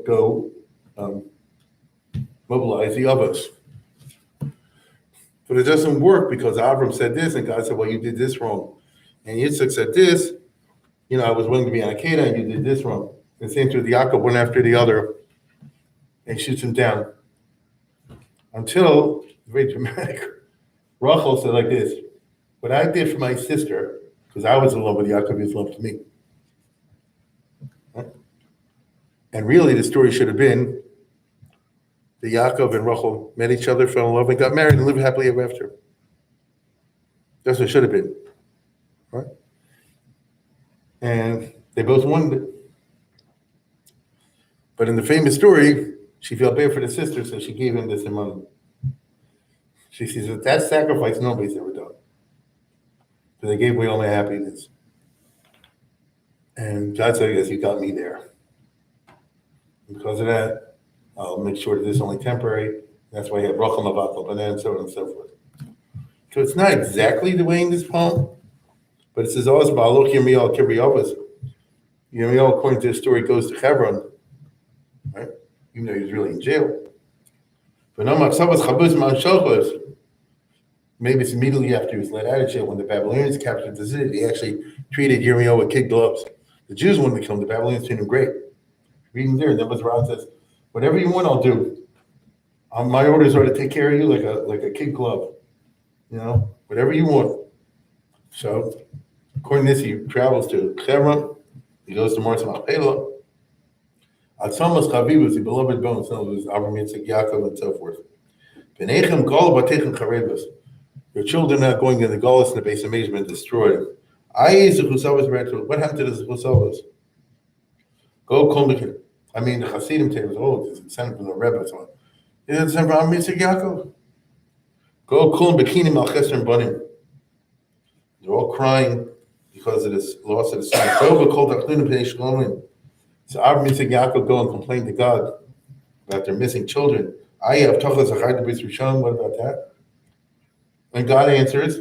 go mobilize the Avos. But it doesn't work because Avram said this, and God said, well, you did this wrong. And Yitzchak said this, I was willing to be on Akedah, and you did this wrong. And same to the Yaakov, one after the other, and shoots him down. Until, very dramatic, Rachel said like this, what I did for my sister, because I was in love with Yaakov, he was in love with me. And really, the story should have been that Yaakov and Rachel met each other, fell in love, and got married and lived happily ever after. That's what it should have been. Right? And they both wanted it. But in the famous story, she felt bad for the sister, so she gave him this money. She says that sacrifice nobody's ever done. So they gave away all my happiness. And God said, yes, you got me there. Because of that, I'll make sure that this is only temporary. That's why I have Rachel Mavakel, and so on and so forth. So it's not exactly the way in this poem, but it says, also, Ba'aloch Yirmiyahu Kibriyavos. Yirmiyahu, according to the story, goes to Hebron, right? Even though he was really in jail. But maybe it's immediately after he was let out of jail when the Babylonians captured the city. They actually treated Yirmiyahu with kid gloves. The Jews wanted to kill him. The Babylonians treated him great. Reading there, Nebuchadnezzar Ron says, whatever you want, I'll do. My orders are to take care of you like a kid glove. Whatever you want. So, according to this, he travels to Hebron. He goes to Mars Machpelah. Atzamas Chaviv was the beloved bones. So it was Avraham, Yitzchak, Yaakov, and so forth. V'neichem gal batechem charebas. Your children are not going in the galus and the base of measurement destroyed. What happened to the Zechusavos? Go Kolmikin. The Hasidim table is sent from the Rebbe. So it didn't send from Avraham, Yitzchak, Yaakov. Go Kolm Bekinim al Chesron Banim. They're all crying because of this loss of the son. So Avraham, Yitzchak, Yaakov go and complain to God about their missing children. What about that? And God answers,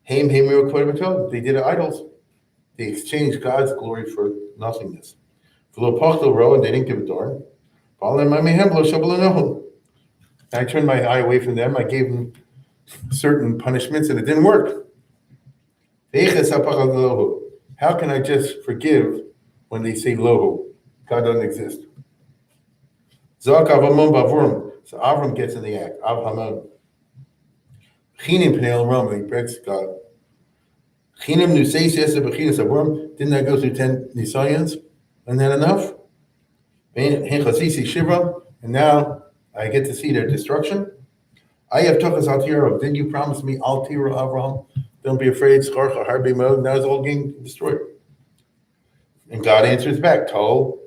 they did idols. They exchanged God's glory for nothingness. And they didn't give a darn. I turned my eye away from them. I gave them certain punishments and it didn't work. How can I just forgive when they say lohu? God doesn't exist. So Avram gets in the act. Avhamon. Chinim Pnei Ram, he breaks God. Chinim Nuseis Yesa Bechinas Avram. Didn't I go through 10 Nisayans? Isn't that enough? And now I get to see their destruction. I have Tochas Altira. Didn't you promise me Altira Avraham? Don't be afraid. Scharcha Harbi Mode. Now it's all getting destroyed. And God answers back. Tol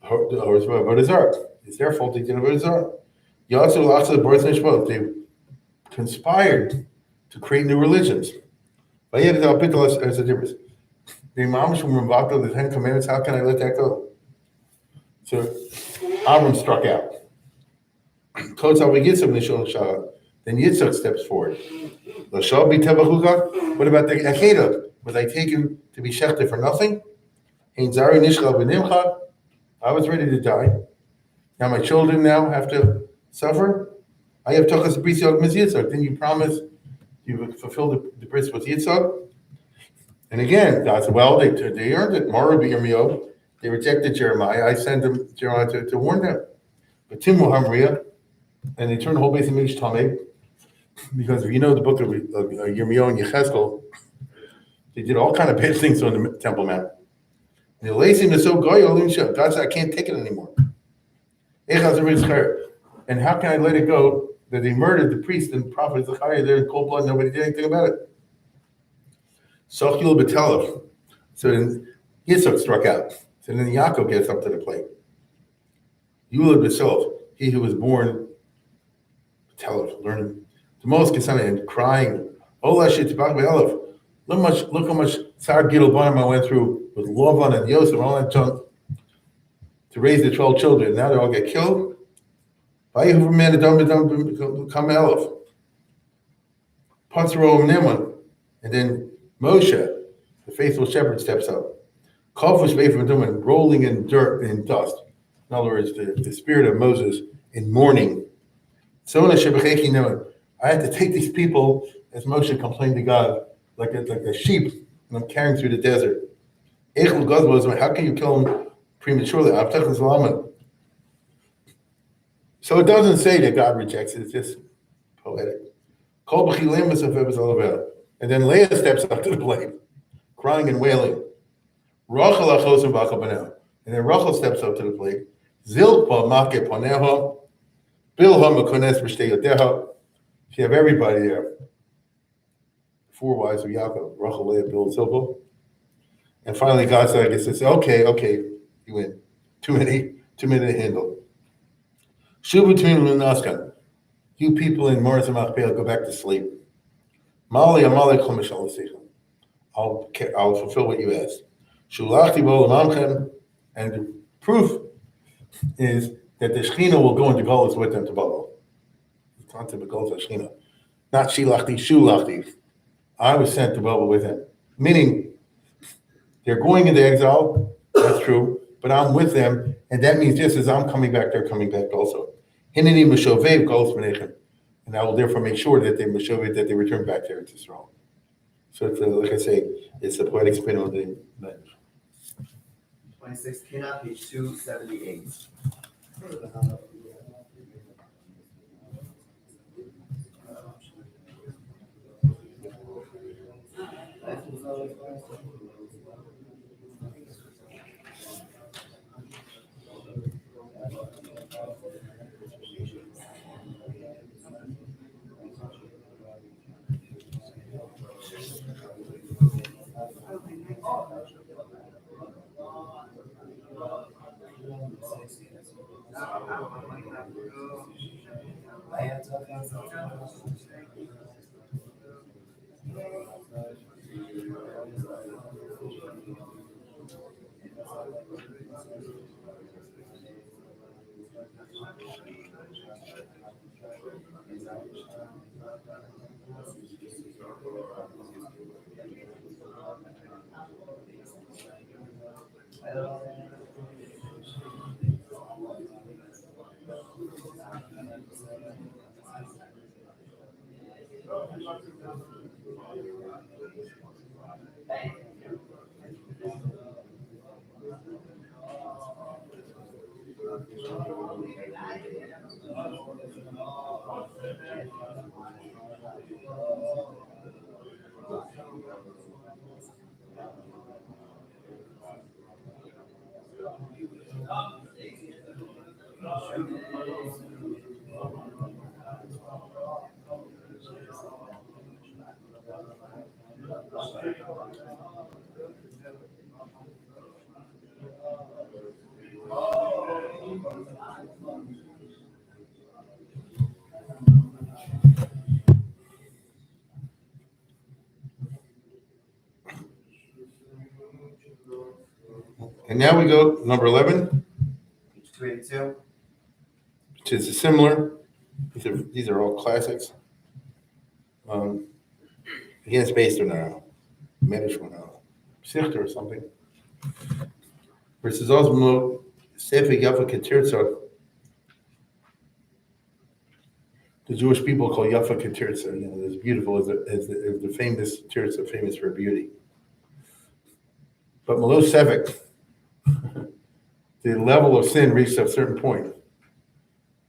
Vodazar. It's their fault they didn't Vodazar. Yasu Lachsa Boris Nishbot. They conspired to create new religions. But yeah, there's a difference. The Imam from Rambaka, the 10 Commandments, how can I let that go? So Avram struck out. Then Yitzchak steps forward. What about the Akedah? Was I taken to be shechted for nothing? I was ready to die. Now my children now have to suffer. I have tachas bris Yitzchak. Didn't you promise you would fulfill the bris with Yitzchak? And again, God said, well, they earned it. Martyrdom, they rejected Jeremiah. I sent them Jeremiah to warn them. But Timu Hamriya, and they turned the whole base of Mish Tameh, because if you know the book of Yirmiyahu and Yechezkel, they did all kind of bad things on the Temple Mount. And the lazy is so God said, I can't take it anymore. And how can I let it go that they murdered the priest and prophet Zechariah there in cold blood? Nobody did anything about it. So then Yitzchak struck out. So then Yaakov gets up to the plate. Yulad B'Silv, he who was born, learning the most Kesana and crying. Look how much Sar Gidol Banim I went through with Lavan and Yosef and all that junk to raise the 12 children. Now they all get killed. And then Moshe, the faithful shepherd, steps up. Rolling in dirt and dust. In other words, the spirit of Moses in mourning. I had to take these people, as Moshe complained to God, like a sheep, and I'm carrying through the desert. How can you kill them prematurely? So it doesn't say that God rejects it, it's just poetic. And then Leah steps up to the plate, crying and wailing. And then Rachel steps up to the plate. Zilpa make poneho, Bilha makones b'shteyoteha. You have everybody there. 4 wives of Yaakov, Rachel, Leah, Bilha, Zilpa. And finally God says, okay, you win. Too many to handle. Shuvu t'minu l'naskan. You people in Mars and Machpelah, go back to sleep. Mali amale kol mishal l'seichel. I'll fulfill what you asked. Shulachti bo l'mamchem, and the proof is that the Shekhinah will go into Golos with them to Babel. It's not to the Golos of Shekhinah. Not Shilachti, Shulachti. I was sent to Babel with them. Meaning, they're going into exile, that's true, but I'm with them, and that means just as I'm coming back, they're coming back also. Hineni Meshovev Golos Menechem. And I will therefore make sure that they Meshovev, that they return back there to Israel. So it's like I say, it's a poetic spin on the language. 26 kinot, page 278. And now we go to number 11, Page 282. which is similar. These are all classics. Again, it's based on a Medish one, Sichter or something. Versus also Sefer Yafa Ketirza. The Jewish people call Yafa Ketirza, as beautiful as the famous Tirza, famous for beauty. But Malo Sevek, the level of sin reached a certain point.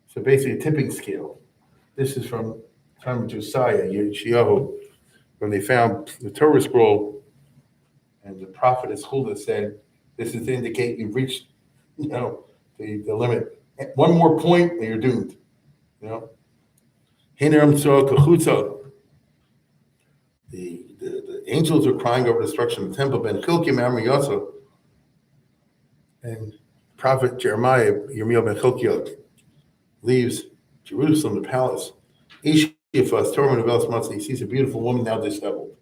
So basically a tipping scale. This is from the time of Josiah, Yeshayahu, when they found the Torah scroll, and the prophetess Huldah said, "This is to indicate you've reached, the limit. One more point, and you're doomed." The angels were crying over destruction of the temple. Ben Chilkim Amr Yasa, and Prophet Jeremiah, Yirmiyahu ben Chilkiah, leaves Jerusalem, the palace. He sees a beautiful woman now disheveled.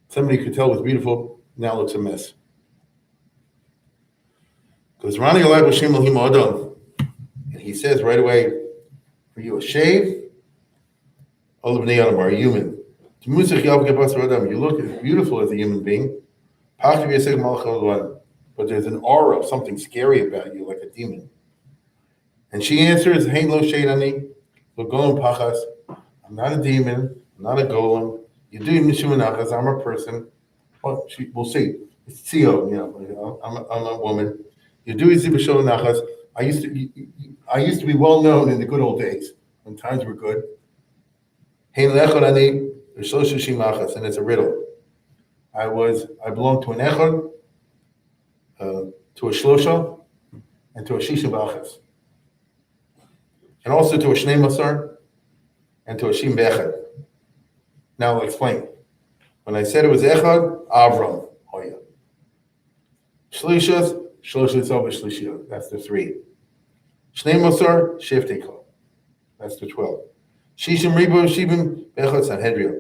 Somebody could tell was beautiful, now looks a mess. Goes Rani Alad Hashem Elohim Adam, and he says right away, "Are you a shave? All of Bnei Adam are human. You look as beautiful as a human being, but there's an aura of something scary about you, like a demon." And she answers, "Hein lo sheidani, lo golem pachas. I'm not a demon. I'm not a golem. You do mishumanachas. I'm a person." Well, we'll see. It's Tzio, I'm a woman. You do nachas. I used to be well known in the good old days when times were good. Hein lechodani, and it's a riddle. I belonged to an echad, to a shlosha, and to a shisha bachas, and also to a shnei masar, and to a shim bechad. Now I'll explain. When I said it was echad, Avram, Hoya. Shlishas, shlosha tzava shlishia. That's the 3. Shnei masar, shifteko. That's the 12. Shishim ribo shibim bechad sanhedria.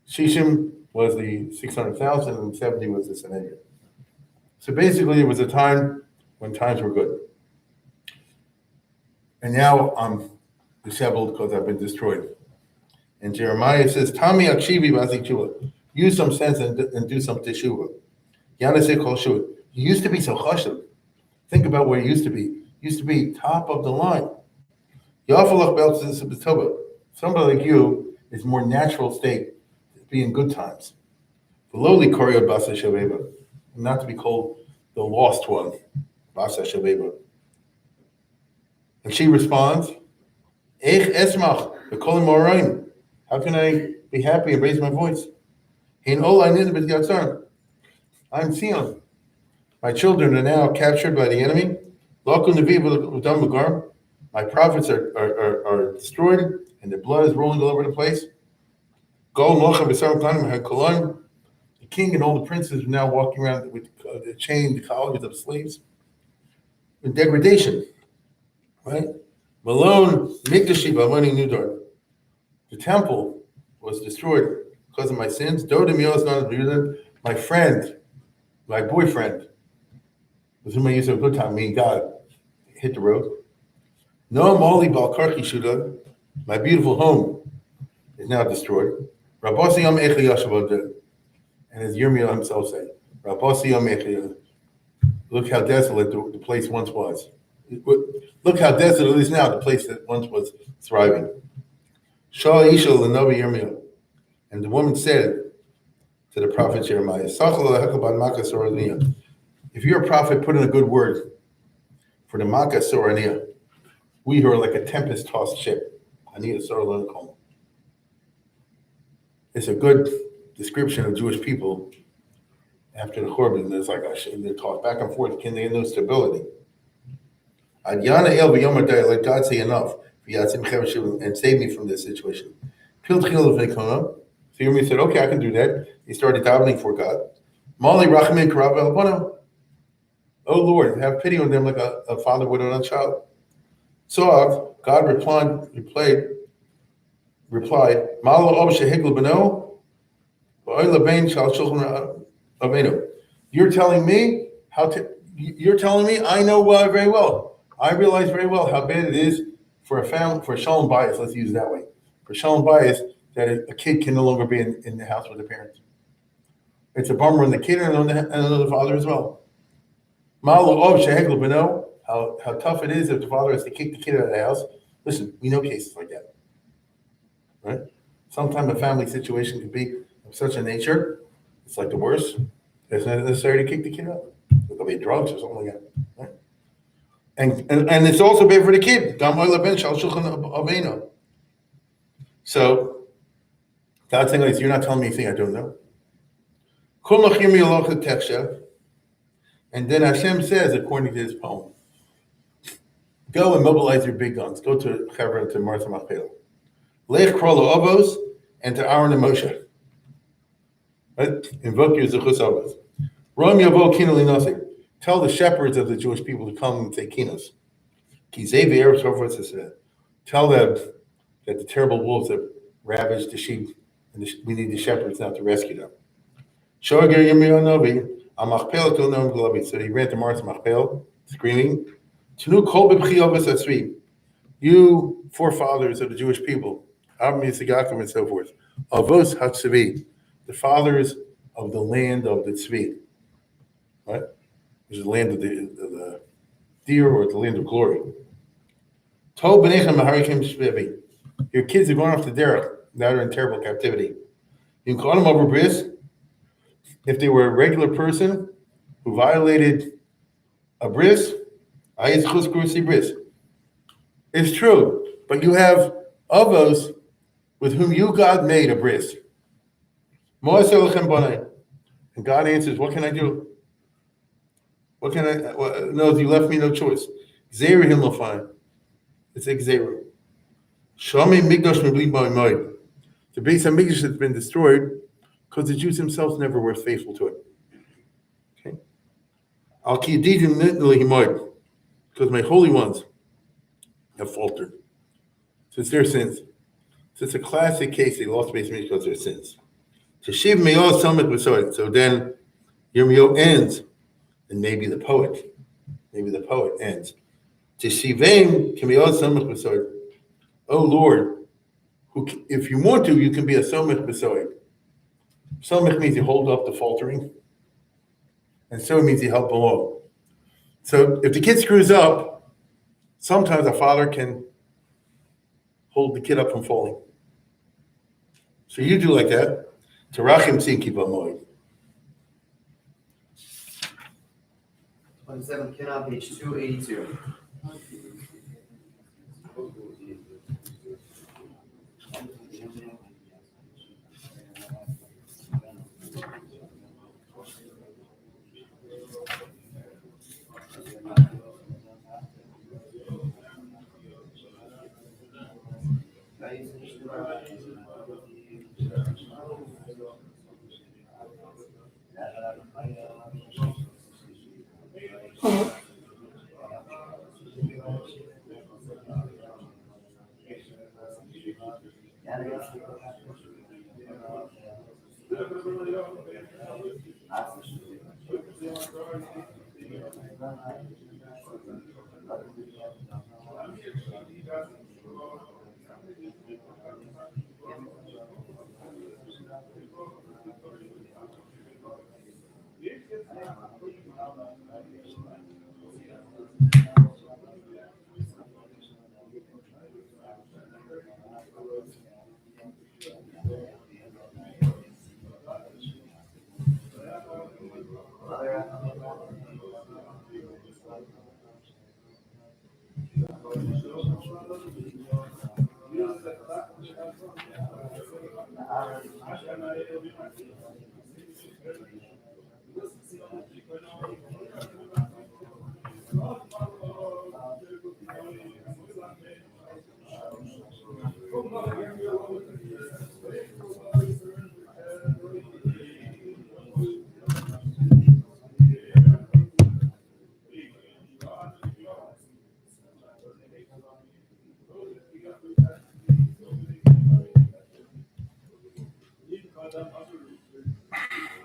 Shishim was the 600,000 and 70 was the Sanhedrin. So basically, it was a time when times were good. And now I'm disheveled because I've been destroyed. And Jeremiah says, "Tami akshivi v'azik tshuva." Use some sense and do some teshuva. Yanaseh kol shuv. You used to be so chashuv. Think about where you used to be. You used to be top of the line. Yafalach beltzis b'tova. Somebody like you is more natural state to be in good times. The lowly koryot basa shaveva, not to be called the lost one, basa shaveva. And she responds, "Eich esmach v'kolim moraim." How can I be happy and raise my voice? I'm Sion. My children are now captured by the enemy. My prophets are destroyed, and their blood is rolling all over the place. The king and all the princes are now walking around with the chained the collars of slaves. In degradation, right? Malone, Mikdashi, Bamani Nudar. The temple was destroyed because of my sins. My friend, my boyfriend, with whom I used to have a good time, me and God, hit the road. No Mali Balkarki Shuda, my beautiful home, is now destroyed. Rabasi Yom Echa Yashavod, and as Yirmiyahu himself said, Rabasi Yom Echa, look how desolate the place once was. Look how desolate it is now, the place that once was thriving. Shah Isha Lenovi Yirmiyahu. And the woman said to the prophet Jeremiah, if you're a prophet, put in a good word for the Maka Sorania. We who are like a tempest-tossed ship. I need a Sorah. It's a good description of Jewish people after the Churban. There's like they're tossed back and forth. Can they have no stability? Let God say enough and save me from this situation. So Yirmiyahu said, okay, I can do that. He started davening for God. Oh Lord, have pity on them like a father would on a child. So God replied, You're telling me you're telling me I know very well. I realize very well how bad it is for a family, for shalom bias, let's use it that way. For shalom bias, that a kid can no longer be in the house with the parents. It's a bummer on the kid and on the father as well. How tough it is if the father has to kick the kid out of the house. Listen, we know cases like that. Right? Sometimes a family situation could be of such a nature, it's like the worst. It's not necessary to kick the kid out. There'll be drugs or something like that. Right? And it's also bad for the kid. So God's saying, you're not telling me anything I don't know. And then Hashem says, according to this poem, go and mobilize your big guns. Go to Hebron, to Martha Machpelah. Lech krolo avos, and to Aaron and Moshe. Right? Invoke your zechus avos. Rom yavo kino linase. Tell the shepherds of the Jewish people to come and say Kinos. Ki zevi eretz hovos. Tell them that the terrible wolves have ravaged the sheep, and we need the shepherds now to rescue them. Shoger Yirmiyahu Novi, Amachpelah Kol Noam Golabi. So he ran to Martha Machpelah, screaming, Tnu kol b'bchi avos atzvi. You forefathers of the Jewish people, Abraham, Yitzchak, Yaakov, and so forth. Avos hatzvi, the fathers of the land of the tzvi, right? Which is the land of the deer, or the land of glory. Tol b'nechem maharikim shvevi. Your kids are going off the derech. Now they're in terrible captivity. You can call them over bris. If they were a regular person who violated a bris, it's true, but you have avos with whom you, God, made a bris. And God answers, what can I do? What can I? No, you left me no choice. It's exile. Shami Migdash Mebli Moed. The base of Migdash has been destroyed because the Jews themselves never were faithful to it. Okay. Al Kiyadim Nitnali Moed. Because my holy ones have faltered. So it's their sins. So it's a classic case. They lost base because of their sins. Teshiv Me'od Summit B'Soid. So then Yirmiyahu ends, and maybe the poet ends. Teshivim Me'od Summit B'Soid. Oh Lord, who, if you want to, you can be a Somich B'Soid. Somich means you hold up the faltering, and so means you help along. So if the kid screws up, sometimes a father can hold the kid up from falling. So you do like that. Terachim Tzinki B'Moed. 27th Kinot, page 282.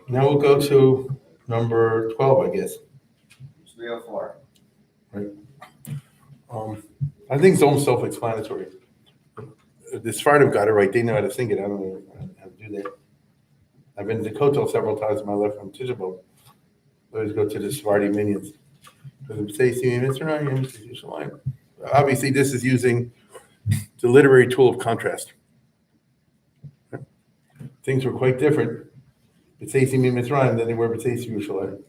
Now we'll go to number 12, I guess. 304. I think it's almost self-explanatory. The Sephardim got it right. They know how to sing it. I don't know how to do that. I've been to Kotel several times in my life from Tisha B'Av. I always go to the Sephardi minions. Obviously, this is using the literary tool of contrast. Things were quite different. B'tzeisi Mitzrayim than they were B'tzeisi Yerushalayim.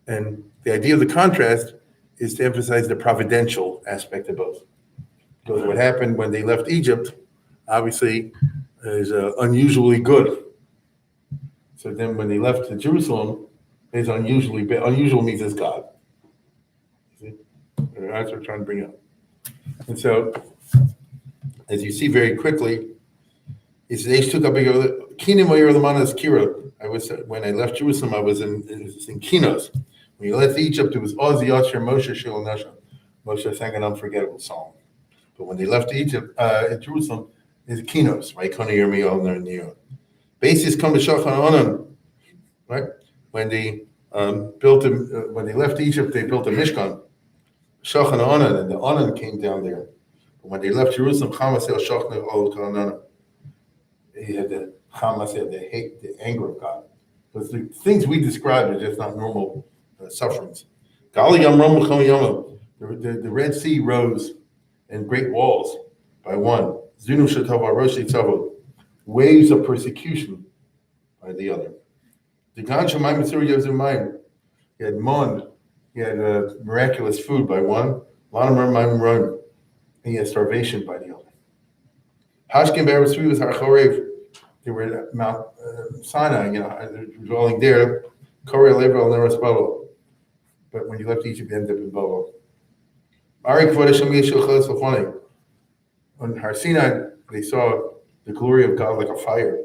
And the idea of the contrast is to emphasize the providential aspect of both. Because what happened when they left Egypt, obviously, is unusually good. So then when they left to Jerusalem, it's unusually bad. Unusual means it's God. See? That's what we're trying to bring up. And so, as you see very quickly, he says, took up when I left Jerusalem, I was in Kinos. When you left Egypt, it was Oz Yasher Moshe Shil Nasha. Moshe sang an unforgettable song. But when they left Egypt, in Jerusalem, it's Kinos, right? Kona Yirmiyahu Ner Nero. Basis come to Shachan Onan, right? When they when they left Egypt, they built a Mishkan, Shachan Onan, and the Onan came down there. But when they left Jerusalem, Hamas El Shachan Ol Onan. He had the Hamas, the hate, the anger of God. Because the things we describe are just not normal sufferings. The Red Sea rose in great walls by one. Zunu Shatava Roshi Tzavo. Waves of persecution by the other. The Gan Shemai Mitzuri Yozumayim. He had Mon. He had miraculous food by one. Lanamar Maim Run. And he had starvation by the other. Hashkim Beresri was Harchorev. They were at Mount Sinai, dwelling there. Korei Level Neros Bubble. But when you left Egypt, you ended up in Bubble. On Har Sinai, they saw the glory of God like a fire.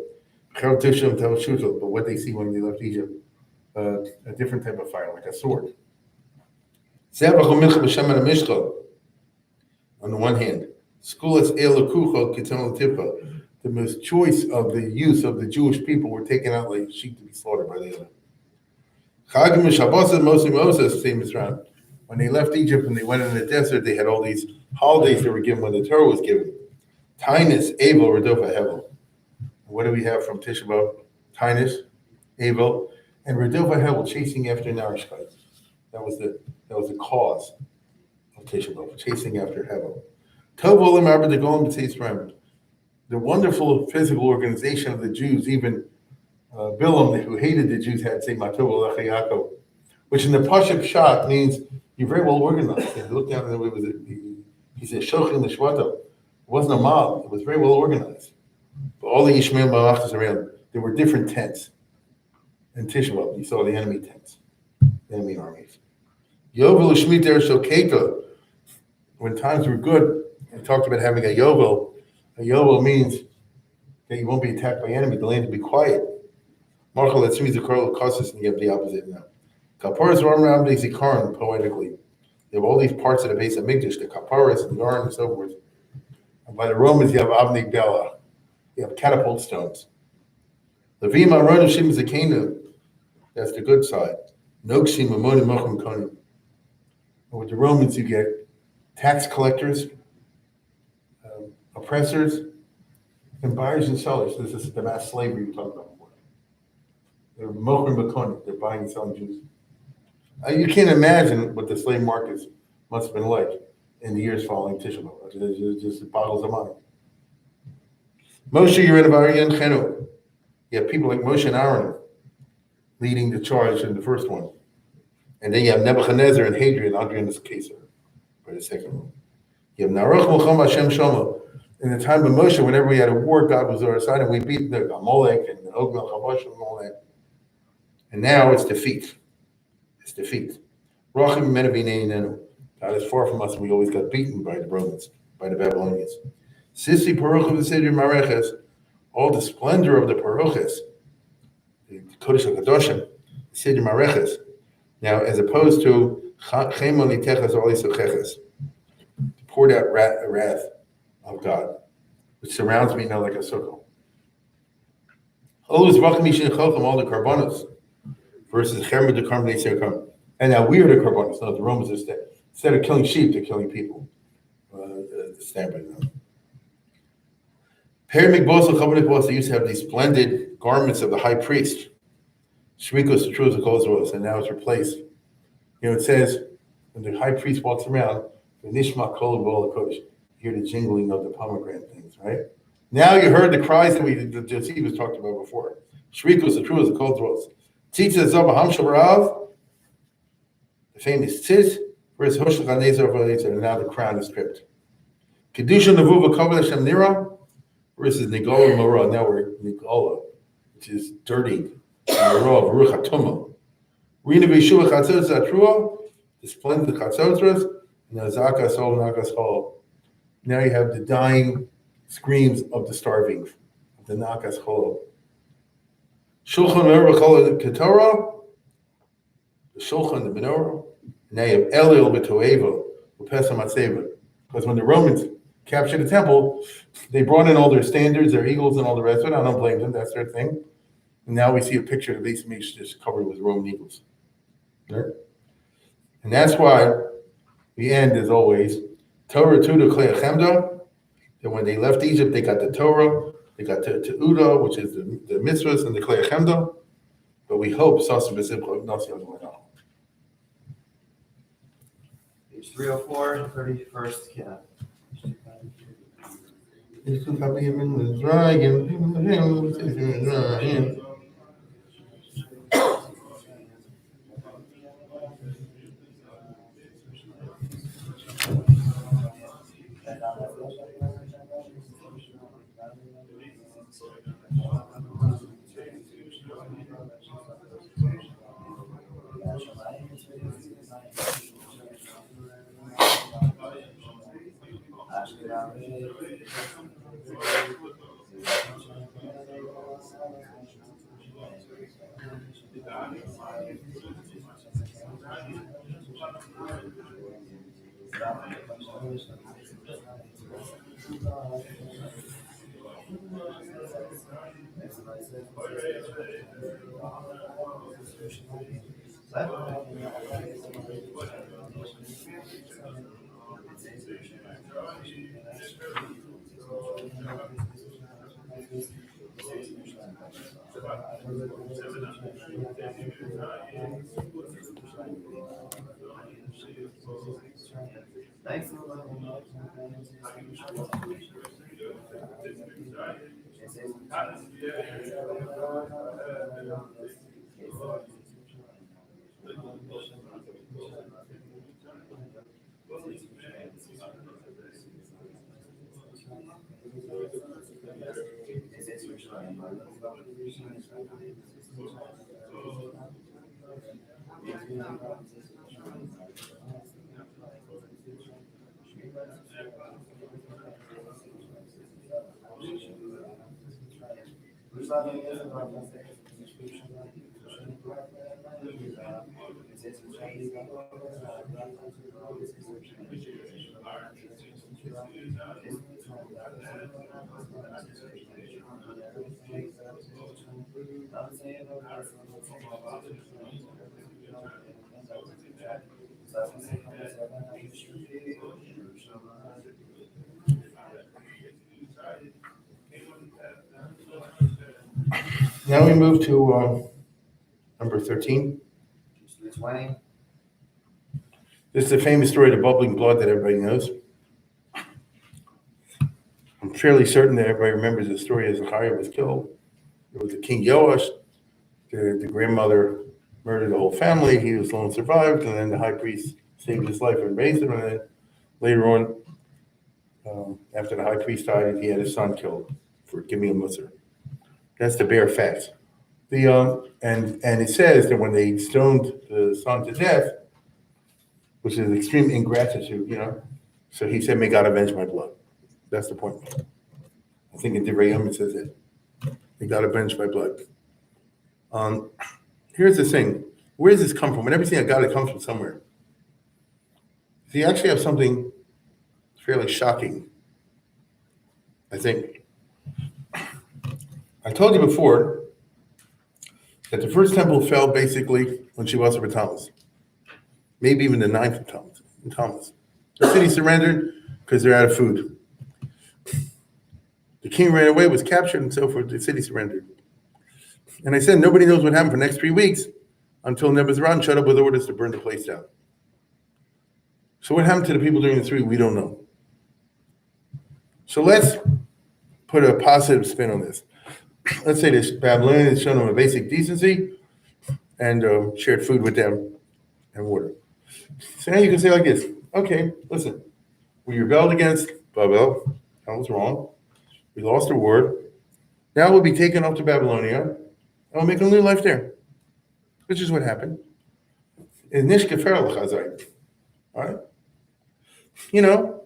But what they see when they left Egypt, a different type of fire, like a sword. On the one hand, the most choice of the youth of the Jewish people were taken out like sheep to be slaughtered by the other. When they left Egypt and they went in the desert, they had all these holidays they were given when the Torah was given. Tainus, Abel, Redofa, Hevel. What do we have from Tisha B'Av? Tainus, Abel, and Redofa, Hevel, chasing after Narishkeit. That was the cause of Tisha B'Av, chasing after Hevel. The wonderful physical organization of the Jews, even Bilam, who hated the Jews, had say Matov Alecha Yaakov, which in the Pashup Pshat means you're very well organized. And look down at he said Shochim L'Shvato. It wasn't a mob. It was very well organized. But all the Ishmael Malachas around, there were different tents. In Tisha B'Av, you saw the enemy tents, the enemy armies. Yovel Shmiter Shoketa. When times were good, we talked about having a Yovel. A Yovel means that you won't be attacked by enemy. The land will be quiet. Marshal, that means the Karl causes, and you have the opposite now. Kaparas run around the Zikaron poetically. You have all these parts of the base of Mikdash, the Kaparas and the Yarn and so forth. And by the Romans, you have Avnei Bela. You have catapult stones. Levim Aron Shim Zakenu. That's the good side. Nokshim Amoni Mochim Konim. And with the Romans, you get tax collectors, oppressors, and buyers and sellers. This is the mass slavery we talked about before. They're mochrim b'konim. They're buying and selling Jews. You can't imagine what the slave markets must have been like in the years following Tisha B'Av. It just boggles the mind. Moshe Yerevan Chenu. You have people like Moshe and Aaron leading the charge in the first one. And then you have Nebuchadnezzar and Hadrian, Adrianus Caesar for the second one. You have Naruch Mulcham Hashem Shoma. In the time of Moshe, whenever we had a war, God was on our side, and we beat the Amalek and the Og Melchabosh and all that. And now it's defeat. It's defeat. Rachim Menavinu. God is far from us, and we always got beaten by the Romans, by the Babylonians. Sisi Paruch of the Seder Mareches, all the splendor of the Paruches, the Kodesh HaKadoshim, the Seder Mareches. Now, as opposed to Chemon Liteches Oli Socheches, poured out wrath of God, which surrounds me now like a circle. All the karbanos, versus Cherma de Karm Neser. And now we are the Karbonis. No, the Romans instead of killing sheep, they're killing people. Stabbing them. They used to have these splendid garments of the high priest. Shmikos, the truths of Kozros, and now it's replaced. It says when the high priest walks around, the Nishma Kol Kodesh, you hear the jingling of the pomegranate things, right? Now you heard the cries that Josiah was talked about before. Shmikos, the truths of Kozros. Tzitza Zabaham Shabarav, the famous Tzitz, versus Hoshach HaNezer V'Alezer, and now the crown is stripped. Kedusha Nevuva Kavod Hashem Nira, versus Nigola Morah. Now we're Nigola, which is dirty. Morah, Baruch HaTumah. Rina Veshua Chatzot Zatrua, the splendid Chatzotras, and Azaka Sol Nakas Hol. Now you have the dying screams of the starving, of the Nakas Hol. Shulchan Menorah Ketorah, the Shulchan, the menorah. Now you have Elil B'Toeva, Upesa Matzeva. Because when the Romans captured the temple, they brought in all their standards, their eagles, and all the rest of it. I don't blame them, that's their thing. And now we see a picture of these meats just covered with Roman eagles. Right? And that's why the end is always Torah to the Klei Chemda. That when they left Egypt, they got the Torah, they got the Uda, which is the mitzvahs and the Klei Chemda. But we hope Sasa B'Zibcha Nasi Adonai. Page 304, 31st Kinos. Thanks. Now we move to number 13. 320. This is the famous story of the bubbling blood that everybody knows. I'm fairly certain that everybody remembers the story as Zechariah was killed. It was the King Yoash. The grandmother murdered the whole family. He was alone survived, and then the high priest saved his life and raised him. And then later on, after the high priest died, he had his son killed for giving him Musar. That's the bare facts. And it says that when they stoned the son to death, which is extreme ingratitude, so he said, "May God avenge my blood." That's the point. I think in Divrei Yom it says it. May God avenge my blood. Here's the thing. Where does this come from? When everything I got, it comes from somewhere. So you actually have something fairly shocking, I think. I told you before that the first temple fell basically when she was over Thomas, maybe even the ninth of Thomas. The city surrendered because they're out of food. The king ran away, was captured, and so forth. The city surrendered. And I said, nobody knows what happened for the next 3 weeks until Nebuchadnezzar showed up with orders to burn the place down. So what happened to the people during the 3 weeks? We don't know. So let's put a positive spin on this. Let's say this Babylonians showed them a basic decency and shared food with them and water. So now you can say like this, okay, listen, we rebelled against Babel, that was wrong. We lost our word. Now we'll be taken off to Babylonia and we'll make a new life there, which is what happened. All right? You know,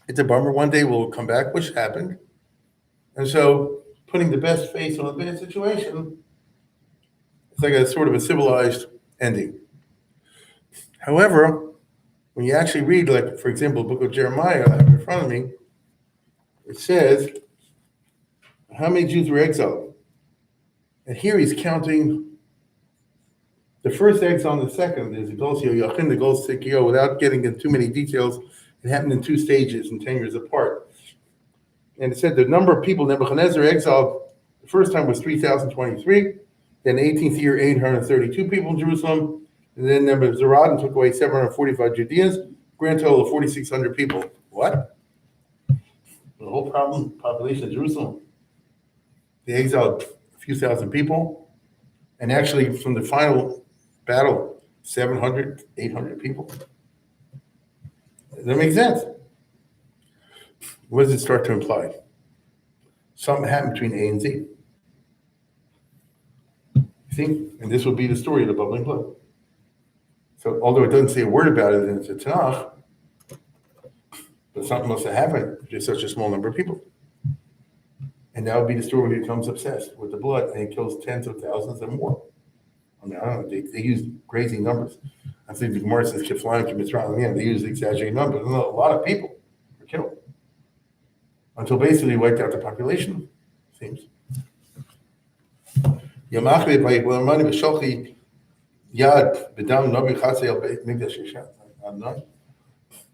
it's a bummer. One day we'll come back, which happened. And so putting the best face on a bad situation, it's like a sort of a civilized ending. However, when you actually read, like, for example, the book of Jeremiah I have in front of me, it says, how many Jews were exiled? And here he's counting the first exile and the second. There's the Golsio Yachin, the Golsikio, without getting into too many details. It happened in 2 stages and 10 years apart. And it said the number of people Nebuchadnezzar exiled the first time was 3,023. Then 18th year, 832 people in Jerusalem. And then Nebuchadnezzar took away 745 Judeans, grand total of 4,600 people. What? The whole population of Jerusalem. They exiled a few thousand people. And actually, from the final battle, 700, 800 people. Does that make sense? What does it start to imply? Something happened between A and Z. See? And this will be the story of the bubbling blood. So although it doesn't say a word about it in the Tanakh, but something must have happened to such a small number of people. And that would be the story where he becomes obsessed with the blood and he kills tens of thousands and more. I mean, I don't know, they use crazy numbers. I think the Gemara says Kiflayim to Mitzrayim, yeah, they use exaggerated numbers. A lot of people were killed. Until basically wiped out the population, it seems.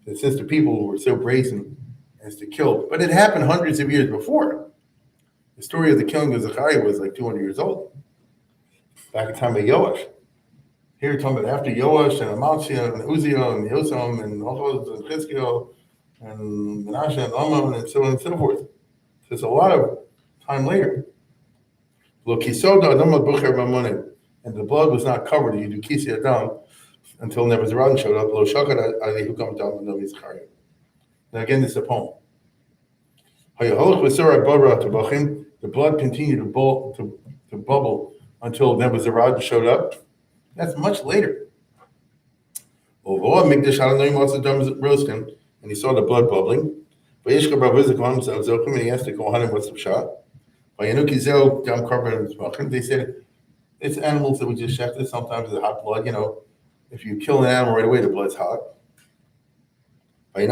That since the people were so brazen as to kill, but it happened hundreds of years before. The story of the killing of Zechariah was like 200 years old, back in the time of Yoash. Here we're talking about after Yoash and Amalshia and Uzziah and Yosam and Ochoz and Chizkiel and Menashe and Amon and so on and so forth. So it's a lot of time later. And the blood was not covered. You do kisi adam until Nebuchadnezzar showed up. Now again, this is a poem. The blood continued to bubble until Nebuchadnezzar showed up. That's much later. And he saw the blood bubbling. And he asked the Kohanim, what's the shot? They said, it's animals that we just shechted. Sometimes it's hot blood. You know, if you kill an animal right away, the blood's hot. And he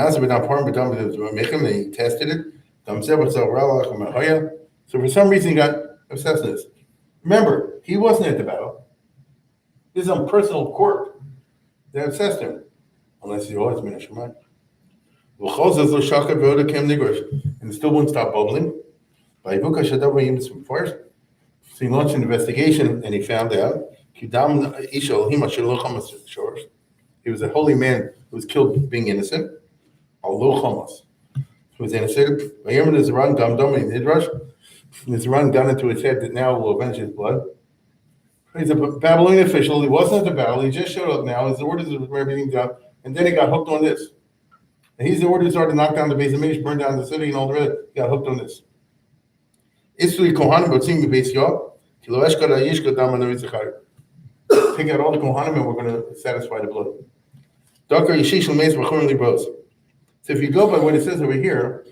tested it. So for some reason, he got obsessed with this. Remember, he wasn't at the battle. This is on personal court. They obsessed him. Unless he always made a shemayim. And it still wouldn't stop bubbling. So he launched an investigation and he found out he was a holy man who was killed being innocent. Who was innocent. And his run got into his head that now will avenge his blood. He's a Babylonian official. He wasn't at the battle. He just showed up now. His orders were everything down. And then he got hooked on this. And he's the order started to knock down the base of Mish, burn down the city and all the rest. He got hooked on this. Take out all the Kohanim and we're going to satisfy the blood. So if you go by what it says over here,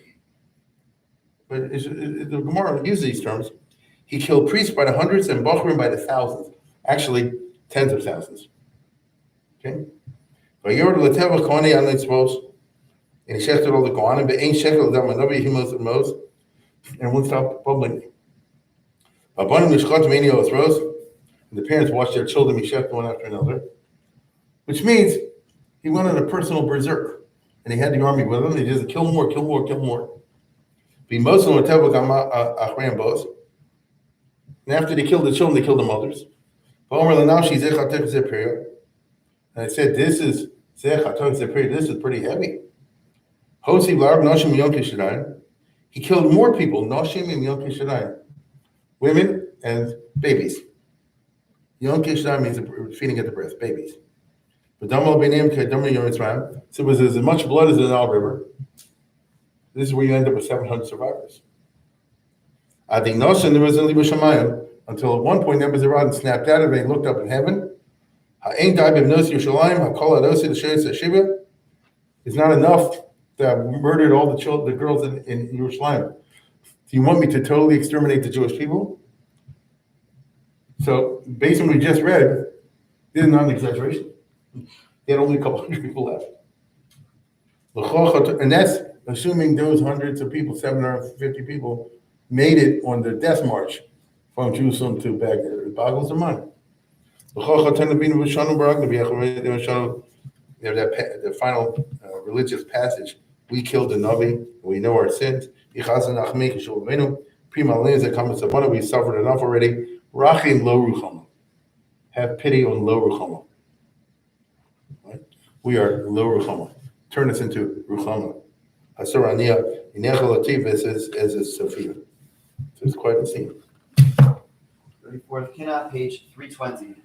but the Gemara uses these terms, he killed priests by the hundreds and Bachrim by the thousands. Actually, tens of thousands. Okay? And he shechted all the Kohanim, but ain't shekel down my nobby himos and most, and won't stop bubbling. And the parents watched their children be shot one after another, which means he went on a personal berserk. And he had the army with him. He just kill more, kill more, kill more. And after they killed the children, they killed the mothers. And I said, this is pretty heavy. He killed more people, women and babies. Yom Kishdan means feeding at the breast, babies. So it was as much blood as the Nile River. This is where you end up with 700 survivors. Until at one point Nebuchadnezzar snapped out of it and looked up in heaven. It's not enough to have murdered all the children, the girls in Yerushalayim. Do you want me to totally exterminate the Jewish people? So, based on what we just read, this is not an exaggeration. He had only a couple hundred people left. And that's assuming those hundreds of people, 750 people, made it on the death march from Jerusalem to Baghdad. It boggles the mind. The final religious passage. We killed the Navi, we know our sins. We suffered enough already. Rachim lo ruchama. Have pity on lo ruchama. Right? We are lo ruchama. Turn us into ruchama. Hasarania inechel lativ as a Sophia. So it's quite a scene. 34th kinot, page 320.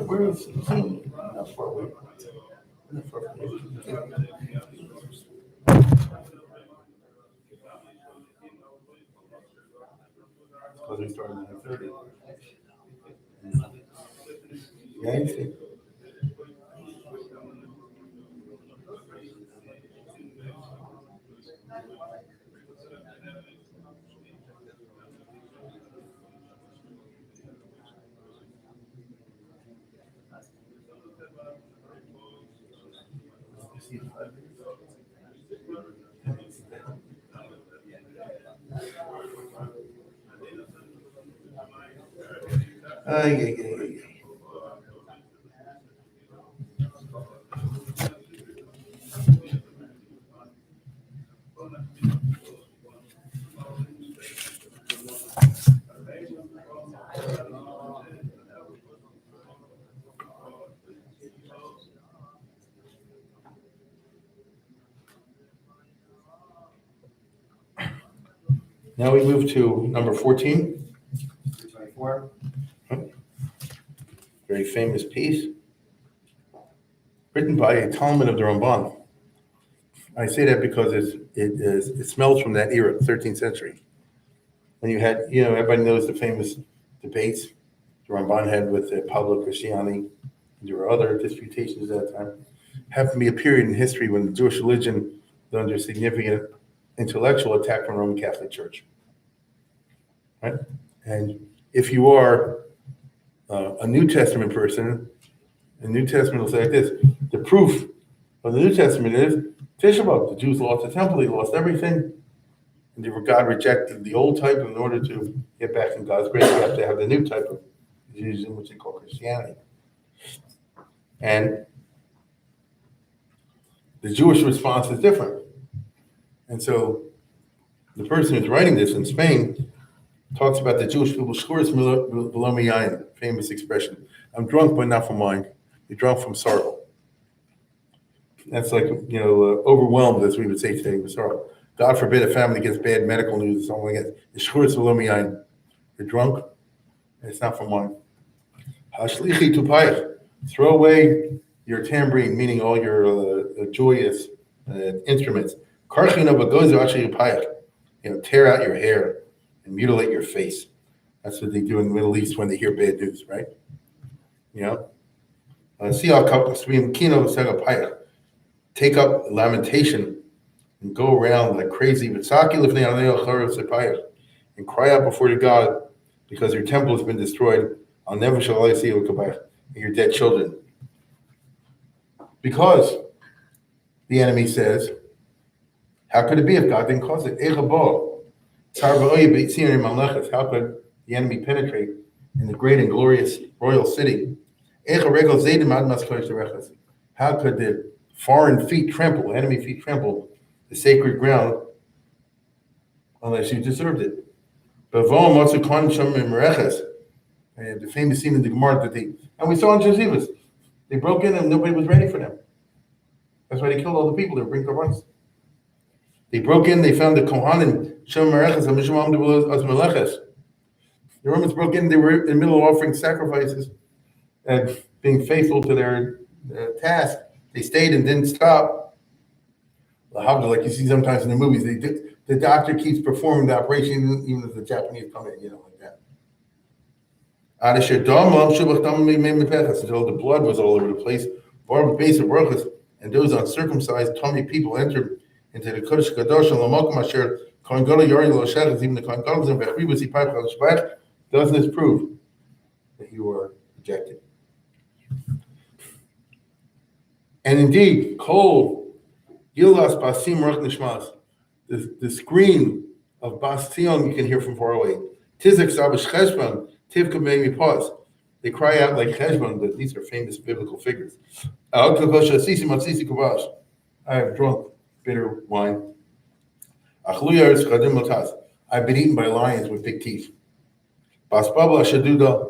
Where is he? Not far away. Not far away. Because we started at 9:30. Yeah, you see. Yeah. Now we move to number 14. 324. Very famous piece, written by a Talmud of the Ramban. I say that because it smells from that era, 13th century. When you had, everybody knows the famous debates the Ramban had with Pablo Cristiani. There were other disputations at that time. Happened to be a period in history when the Jewish religion was under significant intellectual attack from the Roman Catholic Church. Right? And if you are a New Testament person, the New Testament will say like this: the proof of the New Testament is Tisha B'Av. The Jews lost the temple, they lost everything, and God rejected the old type. In order to get back in God's grace, you have to have the new type of Judaism, which they call Christianity. And the Jewish response is different. And so the person who's writing this in Spain talks about the Jewish people, shkuris below me yayin, famous expression. I'm drunk, but not from wine. You're drunk from sorrow. That's like, overwhelmed, as we would say today, with sorrow. God forbid a family gets bad medical news or something like that. The shkuris below me yayin. You're drunk, and it's not from wine. Hashlichi tupayach. Throw away your tambourine, meaning all your joyous instruments. Karchin of a gozer ashri tupayach. Tear out your hair. and mutilate your face. That's what they do in the Middle East when they hear bad news, right? You know? See how Kinos take up lamentation and go around like crazy, and cry out before the God because your temple has been destroyed. I'll never shall I see your dead children. Because the enemy says, how could it be if God didn't cause it? How could the enemy penetrate in the great and glorious royal city? How could the foreign feet trample, enemy feet trample the sacred ground unless you deserved it? The famous scene in the Gemara and we saw in Josiah, they broke in and nobody was ready for them. That's why they killed all the people. They were bringing korbanos. They broke in, they found the Kohanim, the Romans broke in, they were in the middle of offering sacrifices and being faithful to their task. They stayed and didn't stop. Like you see sometimes in the movies, the doctor keeps performing the operation even if the Japanese come in, like that. Until the blood was all over the place. And those uncircumcised tummy people entered into the Kodesh Kadosh and Lamokum Asher Kohen Gadol Yori Lo Shechus, even the Kohen Gadol and Bechri was Yipai Chal Shbach. Doesn't this prove that you are rejected? And indeed, Kol Yilas Basim Rach Nishmas, the scream of Bas Tzion you can hear from far away. Tizek Sabash Cheshbon, Tivka made me pause. They cry out like Cheshbon, but these are famous biblical figures. I have drunk bitter wine. I've been eaten by lions with big teeth. The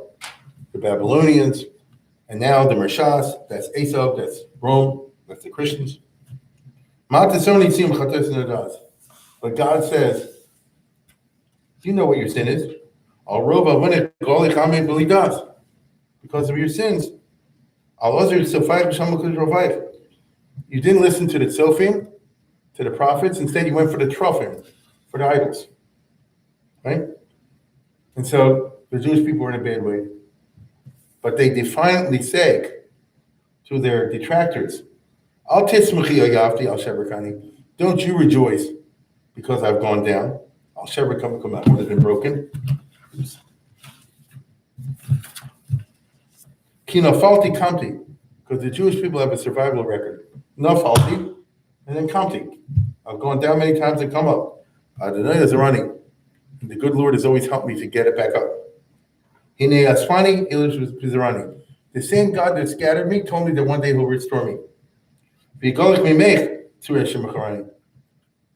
Babylonians, and now the Mershas, that's Esau, that's Rome, that's the Christians. But God says, do you know what your sin is? Because of your sins. You didn't listen to the Tzofim, to the prophets. Instead, you went for the Trophim, for the idols. Right? And so the Jewish people were in a bad way. But they defiantly say to their detractors, don't you rejoice because I've gone down. Al Shever come out when it's been broken. Kinofalti kamti, because the Jewish people have a survival record. Nofalti, and then kamti. I've gone down many times and come up. Adonai is running. The good Lord has always helped me to get it back up. Hine asfani ilish pizarani. The same God that scattered me told me that one day He'll restore me. V'yigalech mimech tzurei shemacharani.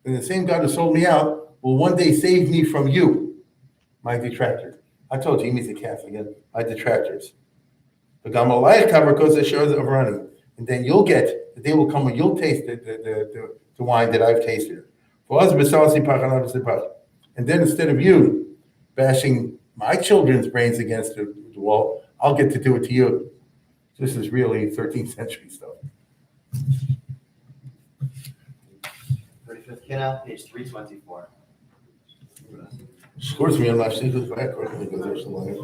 And the same God who sold me out will one day save me from you, my detractors. I told you, he means the calf again. My detractors. And then you'll get, the day will come when you'll taste the wine that I've tasted. And then instead of you bashing my children's brains against the wall, I'll get to do it to you. This is really 13th century stuff. 35th Kinos, page 324. Scores me on my sheet with back because there's a line.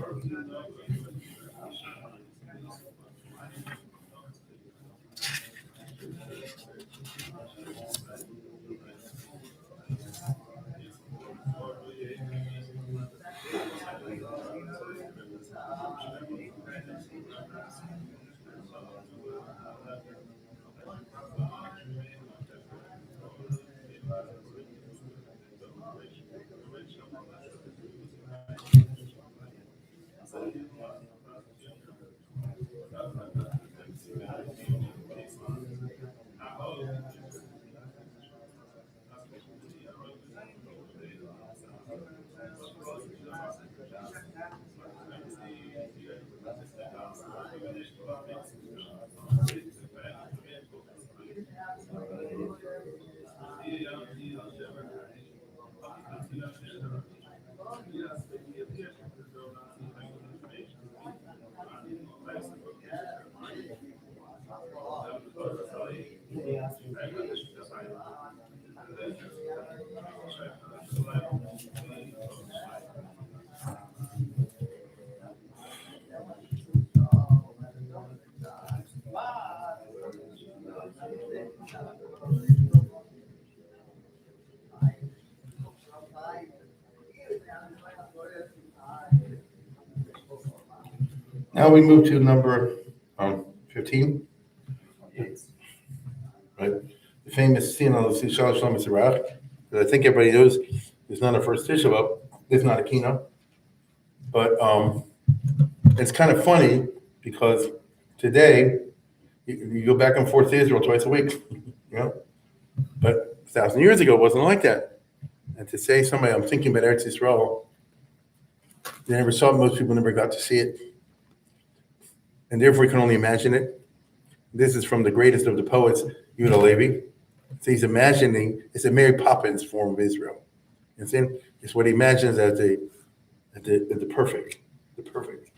Now we move to number 15, 28. right? The famous scene on the Shal Shalom Yisrael, that I think everybody knows is not a first Tisha B'Av, it's not a Kinos, but it's kind of funny because today you go back and forth to Israel twice a week, you know, but 1,000 years ago it wasn't like that. And to say somebody, I'm thinking about Eretz Yisrael, they never saw it, most people never got to see it, and therefore you can only imagine it. This is from the greatest of the poets, Yehuda Levi. So he's imagining, it's a Mary Poppins form of Israel. It's what he imagines as the perfect, the perfect.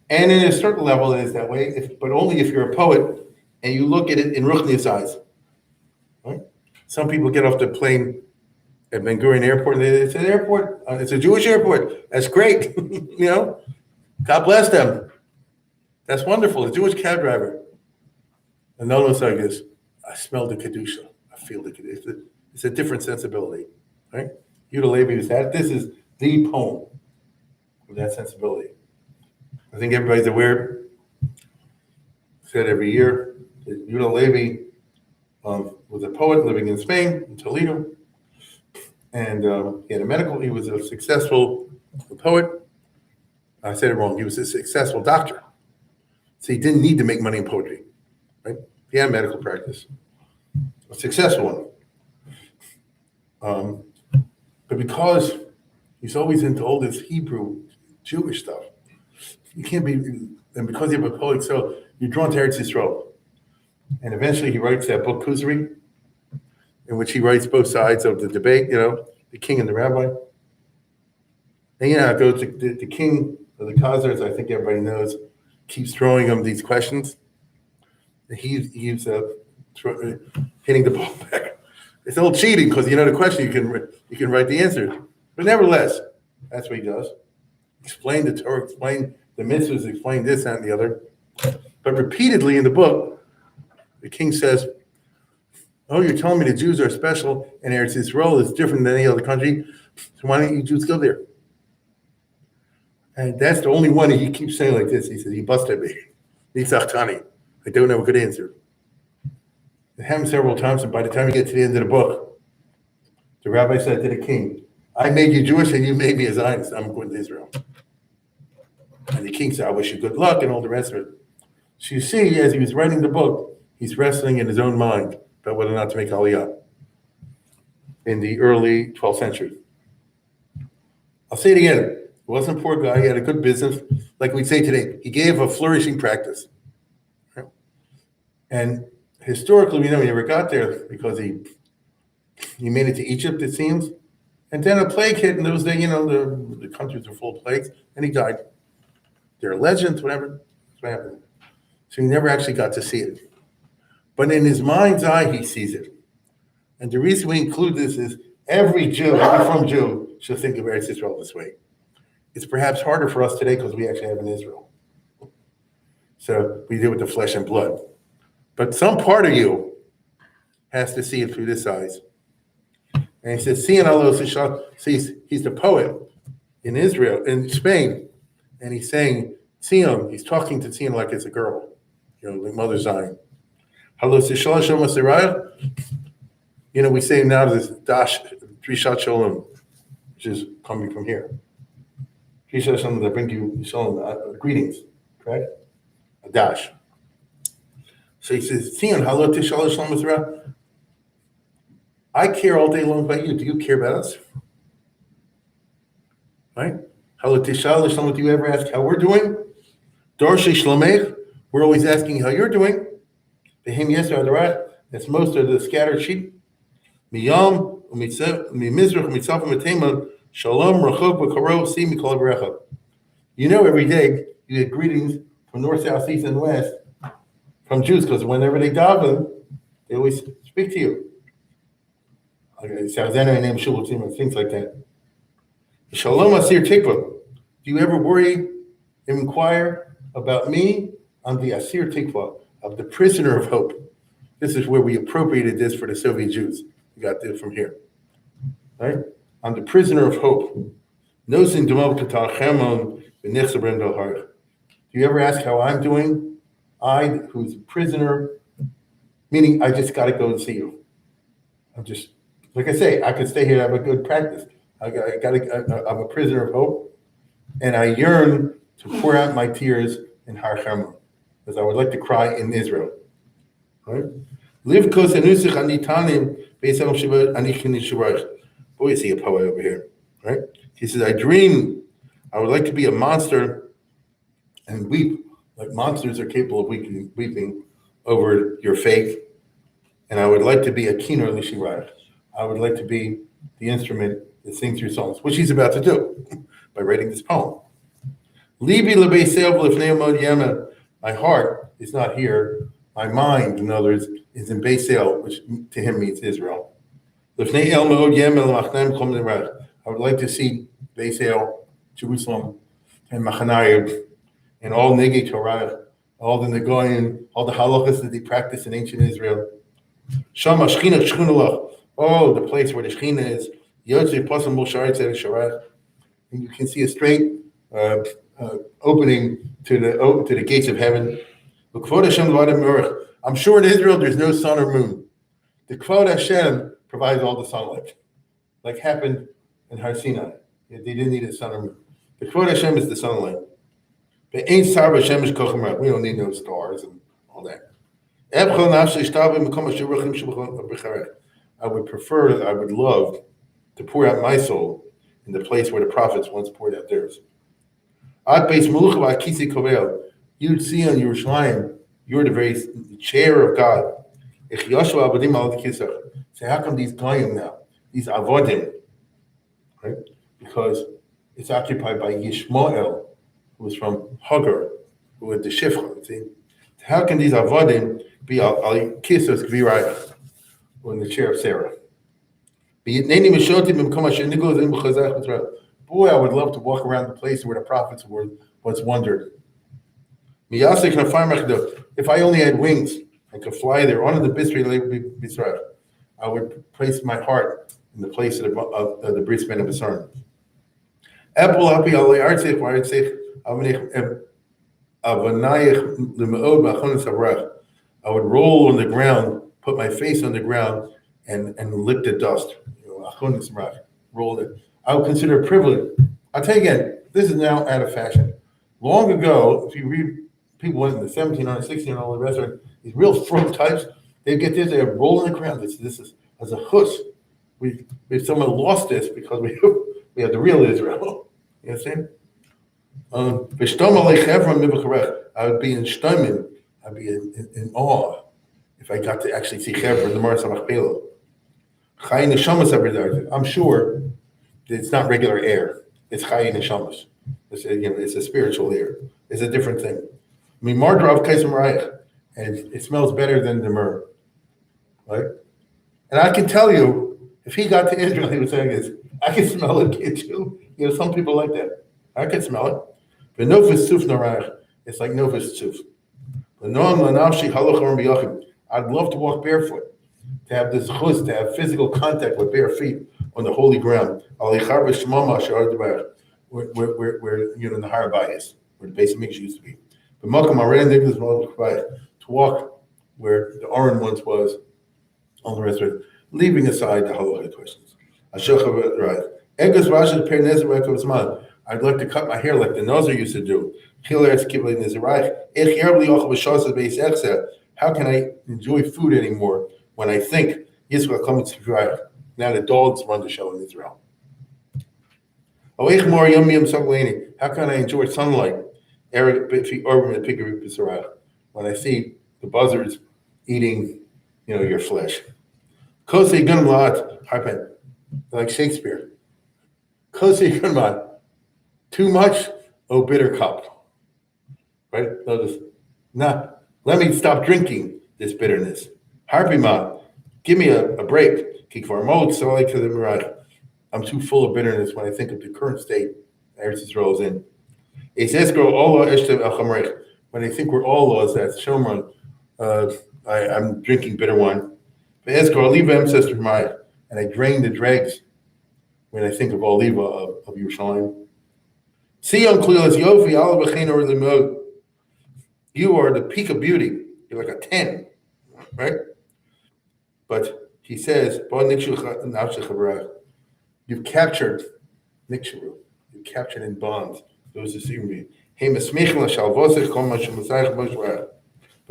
And in a certain level, it is that way, but only if you're a poet and you look at it in Ruchni's eyes. Right? Some people get off the plane at Ben Gurion Airport, and it's an airport, it's a Jewish airport. That's great, you know. God bless them. That's wonderful. A Jewish cab driver. And they'll look like this. I smell the Kedusha. I feel the Kedusha. It's a different sensibility, right? Yehuda Levi is that. This is the poem of that sensibility. I think everybody's aware, said every year, that Yehuda Levi was a poet living in Spain, in Toledo. And he had a medical, he was a successful poet. I said it wrong. He was a successful doctor. So he didn't need to make money in poetry, right? He had a medical practice, a successful one. But because he's always into all this Hebrew, Jewish stuff, you can't be, and because you have a poet, so you're drawn to Eretz Yisrael. And eventually he writes that book, Kuzari, in which he writes both sides of the debate, you know, the king and the rabbi. And yeah, it goes to the king of the Khazars, I think everybody knows, keeps throwing him these questions. And he's hitting the ball back. It's a little cheating because you know the question, you can write the answer. But nevertheless, that's what he does. Explain the Torah, explain the mitzvahs, explain this, that, and the other. But repeatedly in the book, the king says, oh, you're telling me the Jews are special and Eretz Yisrael is different than any other country, so why don't you Jews go there? And that's the only one he keeps saying like this. He says, he busted me. Nitzach. I don't have a good answer. It happened several times, and by the time you get to the end of the book, the rabbi said to the king, I made you Jewish and you made me a Zionist. I'm going to Israel. And the king said, I wish you good luck and all the rest of it. So you see, as he was writing the book, he's wrestling in his own mind about whether or not to make Aliyah in the early 12th century. I'll say it again. He wasn't a poor guy. He had a good business. Like we say today, he gave a flourishing practice. Right? And historically, we know he never got there because he made it to Egypt, it seems. And then a plague hit in those days, you know, the countries were full of plagues, and he died. There are legends, whatever. That's what happened. So he never actually got to see it. But in his mind's eye, he sees it. And the reason we include this is every Jew, every from Jew, should think of Eretz Yisrael this way. It's perhaps harder for us today because we actually have an Israel. So we deal with the flesh and blood. But some part of you has to see it through this eyes. And he says, Sion Allah Sishal, he's the poet in Israel, in Spain. And he's saying, Sion, he's talking to Sion like it's a girl, you know, like Mother Zion. Hello, Sishal Shalom Asiraya. You know, we say now this Dash, Drishat Shalom, which is coming from here. Drishat Shalom, that bring you Shalom, greetings, correct? A dash. So he says, Sion, hello, Tishal Shalom Asiraya. I care all day long about you. Do you care about us? Right? Hello, Tishal Shalom, do you ever ask how we're doing? Dorshi Shlomech, we're always asking how you're doing. Behim Yesar Adarat, that's most of the scattered sheep. Miyam, Mimizrach, Mitzaf, Matema, Shalom, Rachok, Bakaro, Si, Mikol Berecha. You know, every day you get greetings from north, south, east, and west from Jews, because whenever they daven, they always speak to you. Things like that. Shalom Asir Tikva. Do you ever worry and inquire about me? I'm the Asir Tikva, of the prisoner of hope. This is where we appropriated this for the Soviet Jews. We got this from here. Right? I'm the prisoner of hope. Nosin Demol Katar Hermon Benichsabrem Del Har. Do you ever ask how I'm doing? I, who's a prisoner, meaning I just got to go and see you. I'm just, like I say, I could stay here and have a good practice. I'm a prisoner of hope, and I yearn to pour out my tears in Har Hermon, because I would like to cry in Israel. Right? Live kos enusich anitanim beisam shiva anichin shivach. Boy, is he a poet over here, right? He says, I dream I would like to be a monster and weep like monsters are capable of weeping over your fake. And I would like to be a kinot l'shirach. I would like to be the instrument that sings your songs, which he's about to do by writing this poem. Libi lebeisel v'lifnei mod yema. My heart is not here. My mind, in other words, is in Beisel, which to him means Israel. Lifnei el mod yema l'machnaim chom l'rach. I would like to see Beisel, Jerusalem, and Machanayim, and all Negei Torah, all the Negoyim, all the halachas that they practice in ancient Israel. Shama Shechina Shchunalach. Oh, the place where the Shechina is. Yotzei Pasam Bolsharet Zedek Sharach. And you can see a straight opening to the gates of heaven. I'm sure in Israel there's no sun or moon. The Kvod Hashem provides all the sunlight, like happened in Har Sinai. They didn't need a sun or moon. The Kvod Hashem is the sunlight. We don't need no stars and all that. I would love to pour out my soul in the place where the prophets once poured out theirs. You'd see on Yerushalayim, you're the chair of God. So how come these goyim now, these avodim, right? Because it's occupied by Yishmael, who was from Hagar, who was the Shifra. See, how can these avodim be al kisos gvirayach, or in the chair of Sarah? Boy, I would love to walk around the place where the prophets were once wandered. If I only had wings and could fly there, I would place my heart in the place of the bris ben Abisar. I would roll on the ground, put my face on the ground, and lick the dust. Roll it. I would consider it a privilege. I'll tell you again, this is now out of fashion. Long ago, if you read people went in the 1700s, 1600s, all the rest of it, these real front types, they'd get this, they'd roll on the ground. This is as a chus. We somehow lost this because we have the real Israel. You understand? I would be in shtomim. I'd be in awe if I got to actually see Hebron, the Mars Machpelah. I'm sure that it's not regular air. It's Chayin Neshamas. It's a spiritual air. It's a different thing. I mean, Martyrdom and it smells better than the myrrh, right? And I can tell you, if he got to Israel, he was saying this. I can smell it, kid too. Some people like that. I can smell it. But Nofis Suf Narach, it's like Nofis Suf. I'd love to walk barefoot, to have this chus, to have physical contact with bare feet on the holy ground. Where the Harabayas, where the base of Mikdash used to be. But to walk where the Aron once was, all the rest of it, leaving aside the halachic questions. I'd like to cut my hair like the Nazir used to do. How can I enjoy food anymore when I think now the dogs run the show in Israel? How can I enjoy sunlight when I see the buzzards eating, your flesh? Like Shakespeare. Too much, oh bitter cup. Right? Notice. Let me stop drinking this bitterness. Harpima, give me a break. I'm too full of bitterness when I think of the current state Eretz Yisrael is in. When I think we're all laws, that's Shomron, I'm drinking bitter wine. And I drain the dregs when I think of Oliva of Yerushalayim. Sion Klilas Yofi, Allah B'chein or Limod. You are the peak of beauty. You're like a 10, right? But he says, you've captured Niksharu. You've captured in bonds those who see me. But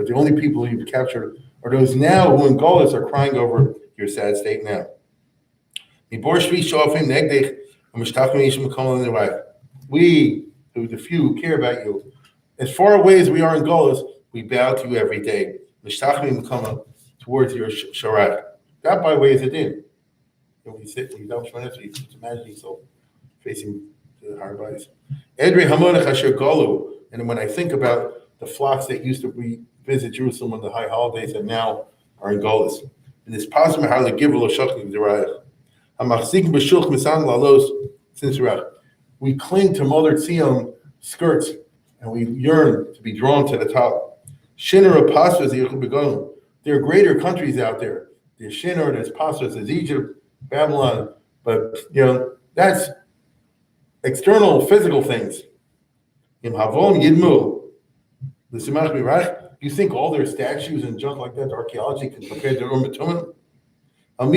the only people you've captured are those now who in Golis are crying over your sad state now. We, who the few who care about you, as far away as we are in Golis, we bow to you every day. Towards your sharak. That, by the way, is a din. When you sit, when you don't Shemana, you imagine yourself facing the higher bodies. Edrei Hamonach Asher Golu. And when I think about the flocks that used to visit Jerusalem on the high holidays and now are in Golis. In this passage, Mahala Givul Shachim Derayach. Hamachzik B'Shulch Misan Lalos since we cling to Mother Tzion skirts and we yearn to be drawn to the top. Shinner Apastas Yechud Begonim. There are greater countries out there. There's Shinar, there's Pastos, there's Egypt, Babylon, but that's external, physical things. Im Havom Yidmu, the Simach Mirach. You think all their statues and junk like that, archaeology can compare to Umm Who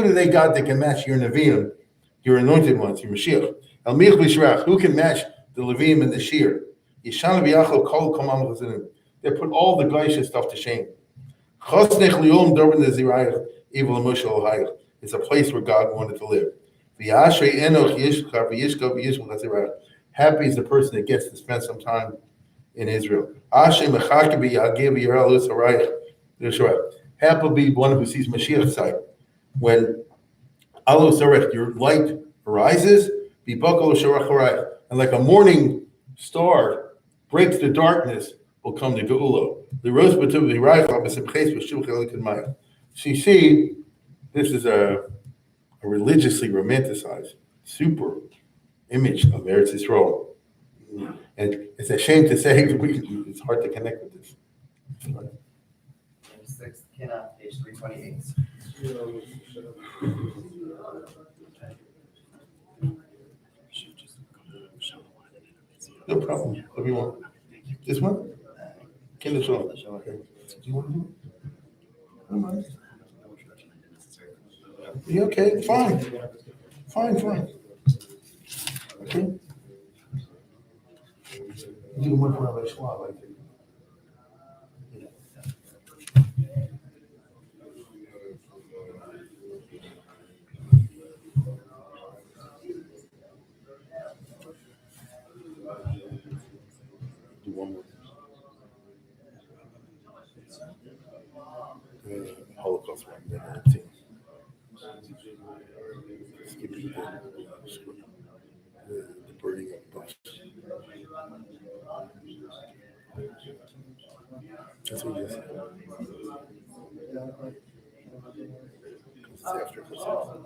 do they got that can match your Nevi'im, your anointed ones, your Mashiach? Who can match the Levim and the Shir? Yishana B'Yachol Kol Kamam Chazinim. They put all the Gaisha stuff to shame. It's a place where God wanted to live. Happy is the person that gets to spend some time in Israel. Happy will be one who sees Mashiach's sight. When your light arises, and like a morning star breaks the darkness, will come to Geula. So you see, this is a religiously romanticized, super image of Eretz Yisrael. And it's a shame to say it's hard to connect with this. 26th kinot, page 328. No problem. Whatever you want. This one? Kinos. Okay. Do you want to do it? I don't mind. Yeah, okay, fine. Fine. Okay. Do one for Rabbi Schwab, I think. Do one more. Holocaust one, then 19. Skip the burning of books. That's what you said. It's after Crusade.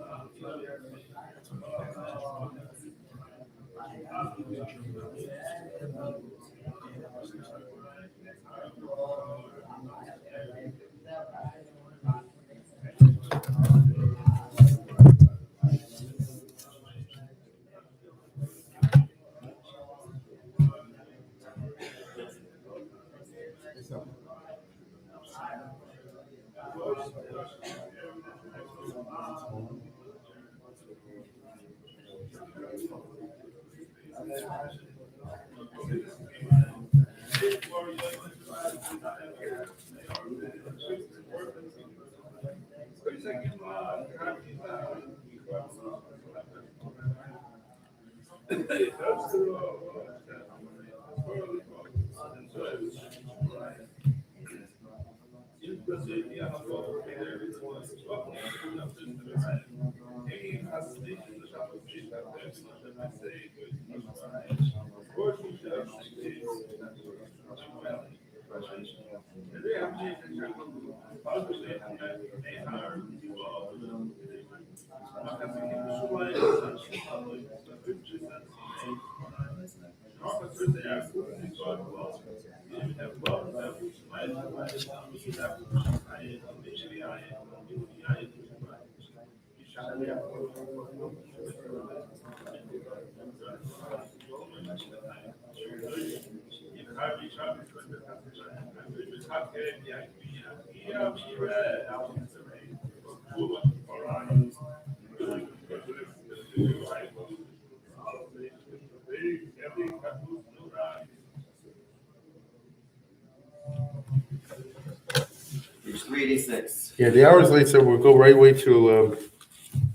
Page 386. Yeah, the hours later, we'll go right away to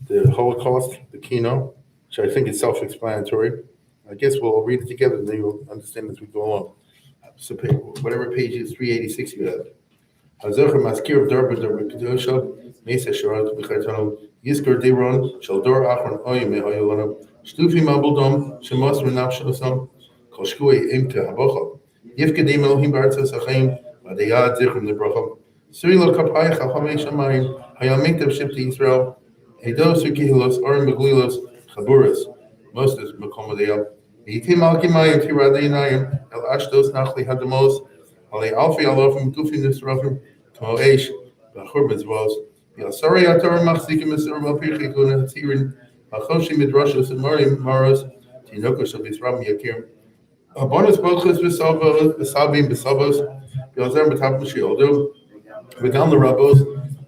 the Holocaust, the Kinos, which I think is self-explanatory. I guess we'll read it together, and then you'll understand as we go along. So whatever page is 386 you have. Hazocher maskir of Darba Kedosha, Mesa Sharat B'Chartano, Yizkor Diron, Shaldor Achron Oyim Mehoyolano, Shtufi Mabuldom, Shemos Menafshosam, Koshkui Imke Habocha, Yivkedim Elohim Bartzos Achim, Vadeyad Zichrim Lebracham, Surilo Kapai Chachamei Shamayim, Hayamiktav Shipti Israel, Edos Ukihilos, Arim Beglilos, Chaburas, Mostas Makomadeyam, Yikim Alkimayim Tiradeinayim, El Ashtos Nachli Hadamos, Ali Alfi Alofim Gufim Nisrafim, Toesh, Bachurbas was, Yasari Atar Machzikim Mesur Mapirchi Kuna Hatirin, Achoshi Midrashos and Maros, Tinokos of Isram Yakim, Abonus Bochus Visavos, Visabim Visavos, Yazar Batapashi Odo, Began the Rabos,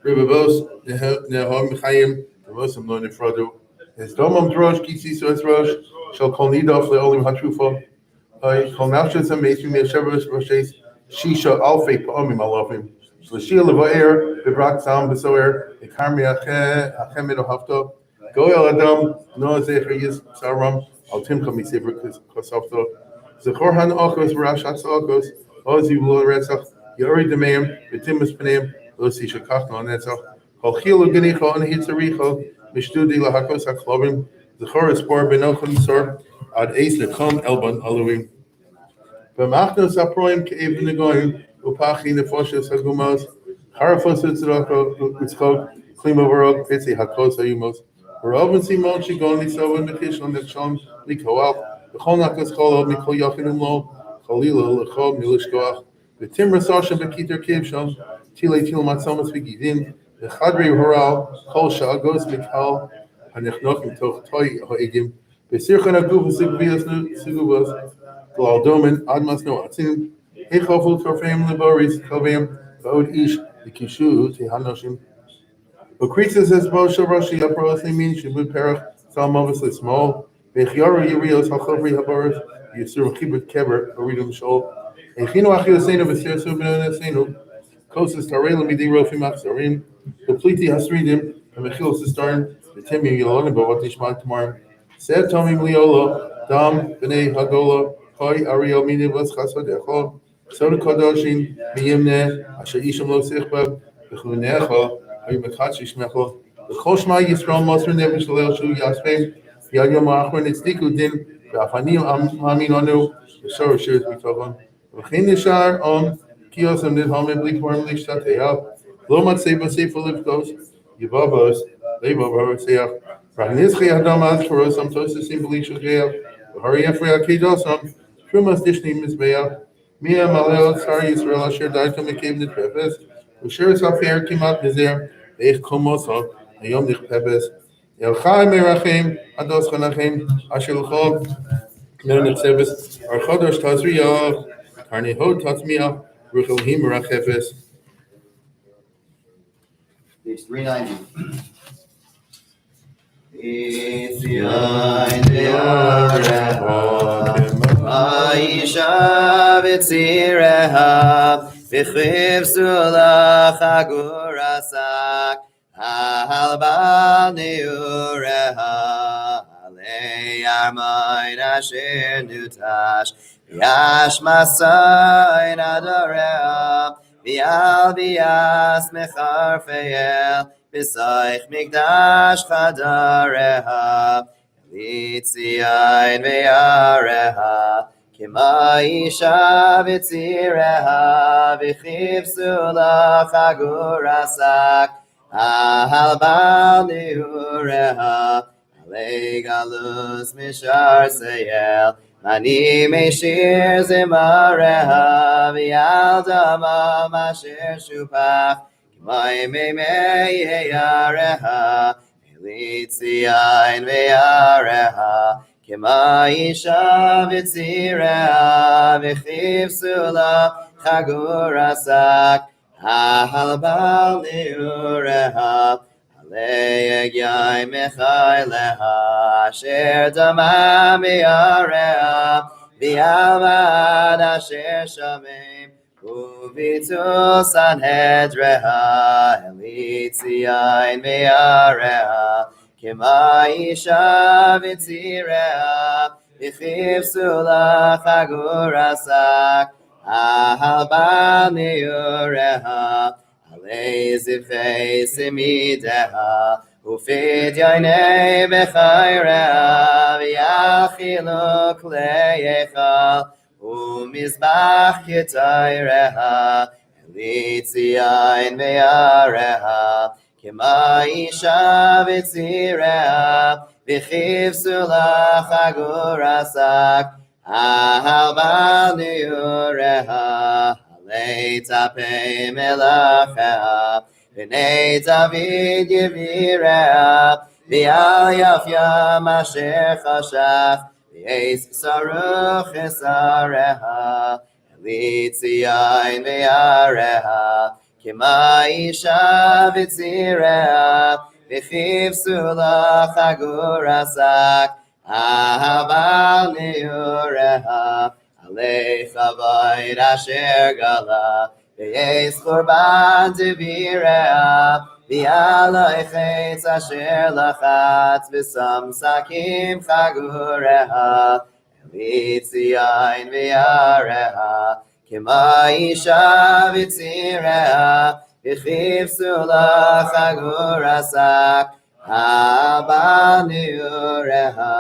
Ribabos, Nehom Chaim, the Mosam Lonifrado, his Domam Drosh, Kisi Sos Rosh, shall call Nidof Leolim Hatrufa, call Nashas and Mason Meshavos Roshes, Shisha Alfe Pomim Alofim, Shlashia Levoer, Bibrak Sam Besoer, Ekarmi Achemid Hafto, Goel Adam, Noah Zecher Yis Saram, Altim Kamisivr Kosofto, Zechorhan Okos, Rashat Okos, Ozi Lo Retzach, Yori Demeim, Betimus Panem, Losi Shakachno Netzach, Kolchil Ganicho and Hitzaricho, Mishtudi Lahakos Haklobim, Zechor Spor Benochon Sor, Ad Ace Lekom Elban Aluim. B'machnos aproim ke'ev negoim upachi nefoshes hagumos harafos etzroko utzchok klima varok petzi hakos ayumos v'rovin simon shigon nisovin mechishon nechshon likoal v'chol nakos cholo mikol yachinum lo cholilo lechol milishkoach v'tim rasoshem b'kiter kivshon tile til matzomas v'gidin v'chadri horal kol sha'agos mikal hanechnokim toch toy ha'egim v'sirchan aguf v'sigvias siguvos Glaudomen, Admas no Atzim, Hechofel Torfam Laboris, Kovam, Vod Ish, the Kishu, Tehanoshim. Ocreases as Moshe Rashi, Apros, Min, Shibud Perach, Salmovus, small, Bechiora Urios, Halchofri Habaris, Yusur Kibut Keber, Oridum Shol, Echino Achioseno, Vesir Subin Seno, Kosis Tarela Midi Rofim Aksarim, Complete Hasridim, and Mechil Sistarin, the Temi Yolon, Bavatish Tomorrow, said Tomim Liolo, Dam, Bene Hagola, Koi Ariel Minibus Chasodecho, Soda Kodoshin, Miyimne, Asher Isham Lo Sichbab, Bechunecho, Ayumakachi Shmecho, the Choshma Yisrael Mosr Nevish Shu Yasfem, Yayom Achron Itzdiku Din, Bafanim Amin Onu, the Shor Shirs Mitogon, Vachin Nishar on Kios and Nidham Blikwarm Lishtateya, Lomat Seba Sefa Lipkos, Yibabos, Lebo Seach, Ragnizchi Adamaz for us, some Tosis Simply Shugea, Hurry Afria Kidosam. Trumas Dishni Mizbeah, Mia Malel, Sari Israel, Asher died from the cave the Trepes, Usher Safer Kimat Mizer, Eich Komoso, Ayom Dich Pepes, Elchai Merachim, Ados Chanachim, Asher Lchol, Nen Nechsebes, Archodosh Tazriya, Karnehod Tatzmiya, Ruchelhim Rachefes. Page 390. Itzion ve'areha Aisha v'tzireha v'chiv sulach agurasak Halbal neureha Alei armain asher nutash Yash masain adoreha V'al v'yas mecharfeel B'saich migdash chadareha Litzion ve'areha Kima isha v'tzireha V'chiv sulach agurasak Ahalbal neureha Alei galus mishar seyel Mani meshir zimareha V'al damam asher shupach Kima meyareha Litziyain ve'areha, Kema isha v'tzireha, v'chiv sula chagurasak, Ahalbal niureha, Alei egyai mechaileha, Asher dama mi'areha, V'avad asher shamim, Uvitu sanhedreha, Elitziyain ve'areha, Kema isha v'tzireha, V'chiv sula chagurasak, Ahalba miureha, Alei zivchei simideha, Ufid yainei b'chayreha, V'yachilu kleyecha, Umizbach kitayreha, Elitziyain ve'areha, Kema isha v'tzireha, V'chiv sula chagurasak, Ahalba niureha, Alei tapei melacheha, B'nei David yivireha, V'al yafyam asher chashach, V'eis saruch esareha, Elitziyain ve'areha, Kema isha v'tzireha, V'chiv sula chagurasak, Ahava niureha, Alei chavayit asher gala, V'yeis korban tivireha, V'alei chetz asher lachatz, V'sam sakim chagureha, Elitziyain ve'areha, Kema isha v'tzireha, V'chiv sula chagurasak, Haba niureha,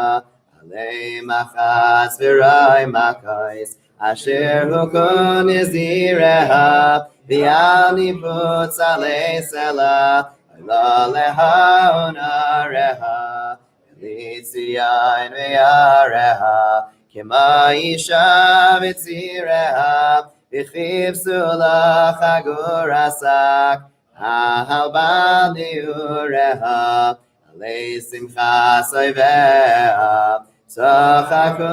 Alei machas v'rai makais, Asher hukun izdireha, V'al niputz alei sela, Ola leha onareha, Elitziyain ve'areha, Kema isha v'tzireha, V'chiv sula chagurasak, Ahalba niureha, Alei simcha soiveha, Tzachaku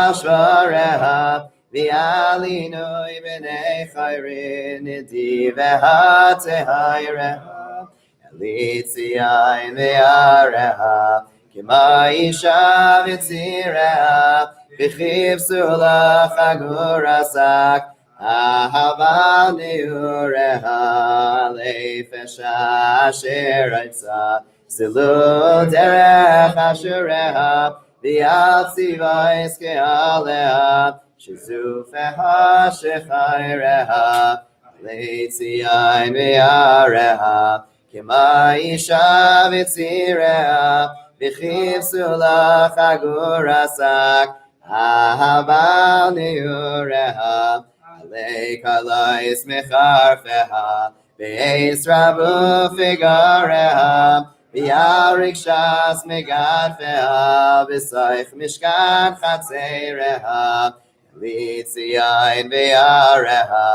ashvareha, V'alinoi b'nei chayrin, Nidiveha tehayreha, Elitziyain ve'areha, Kema isha v'tzireha, V'chiv sula chagurasak, Ahava niureha, Leifesha asher aitza, Silu derech ashereha, V'al tzivais ke'aleha, Shizufeha shechayreha, Leitziyain ve'areha, Kema isha v'tzireha, V'chiv sula chagurasak, Ahava niureha, Alei kalais mecharfeha, V'eis rabu figareha, V'yarik shas megadfeha, V'soich mishkan chatzereha, Elitziyain ve'areha,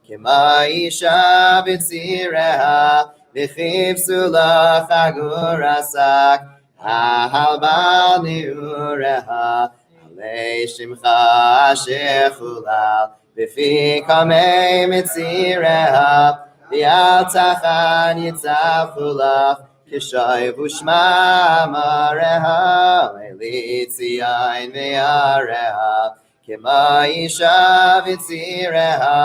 Kema isha v'tzireha, V'chiv sula chagurasak, Ahalba niureha, Alei shimcha asher chulal, V'fi kamei mitzireha, V'al tachan yitzav chulach, Kishay v'shma amareha, Elitziyain ve'areha, Kema isha v'tzireha,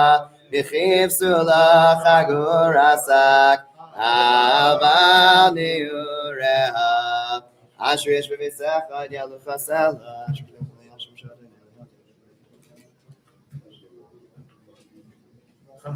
V'chiv sula chagurasak, Ahava niureha, Asher yesh b'vitzecha yalucha sela.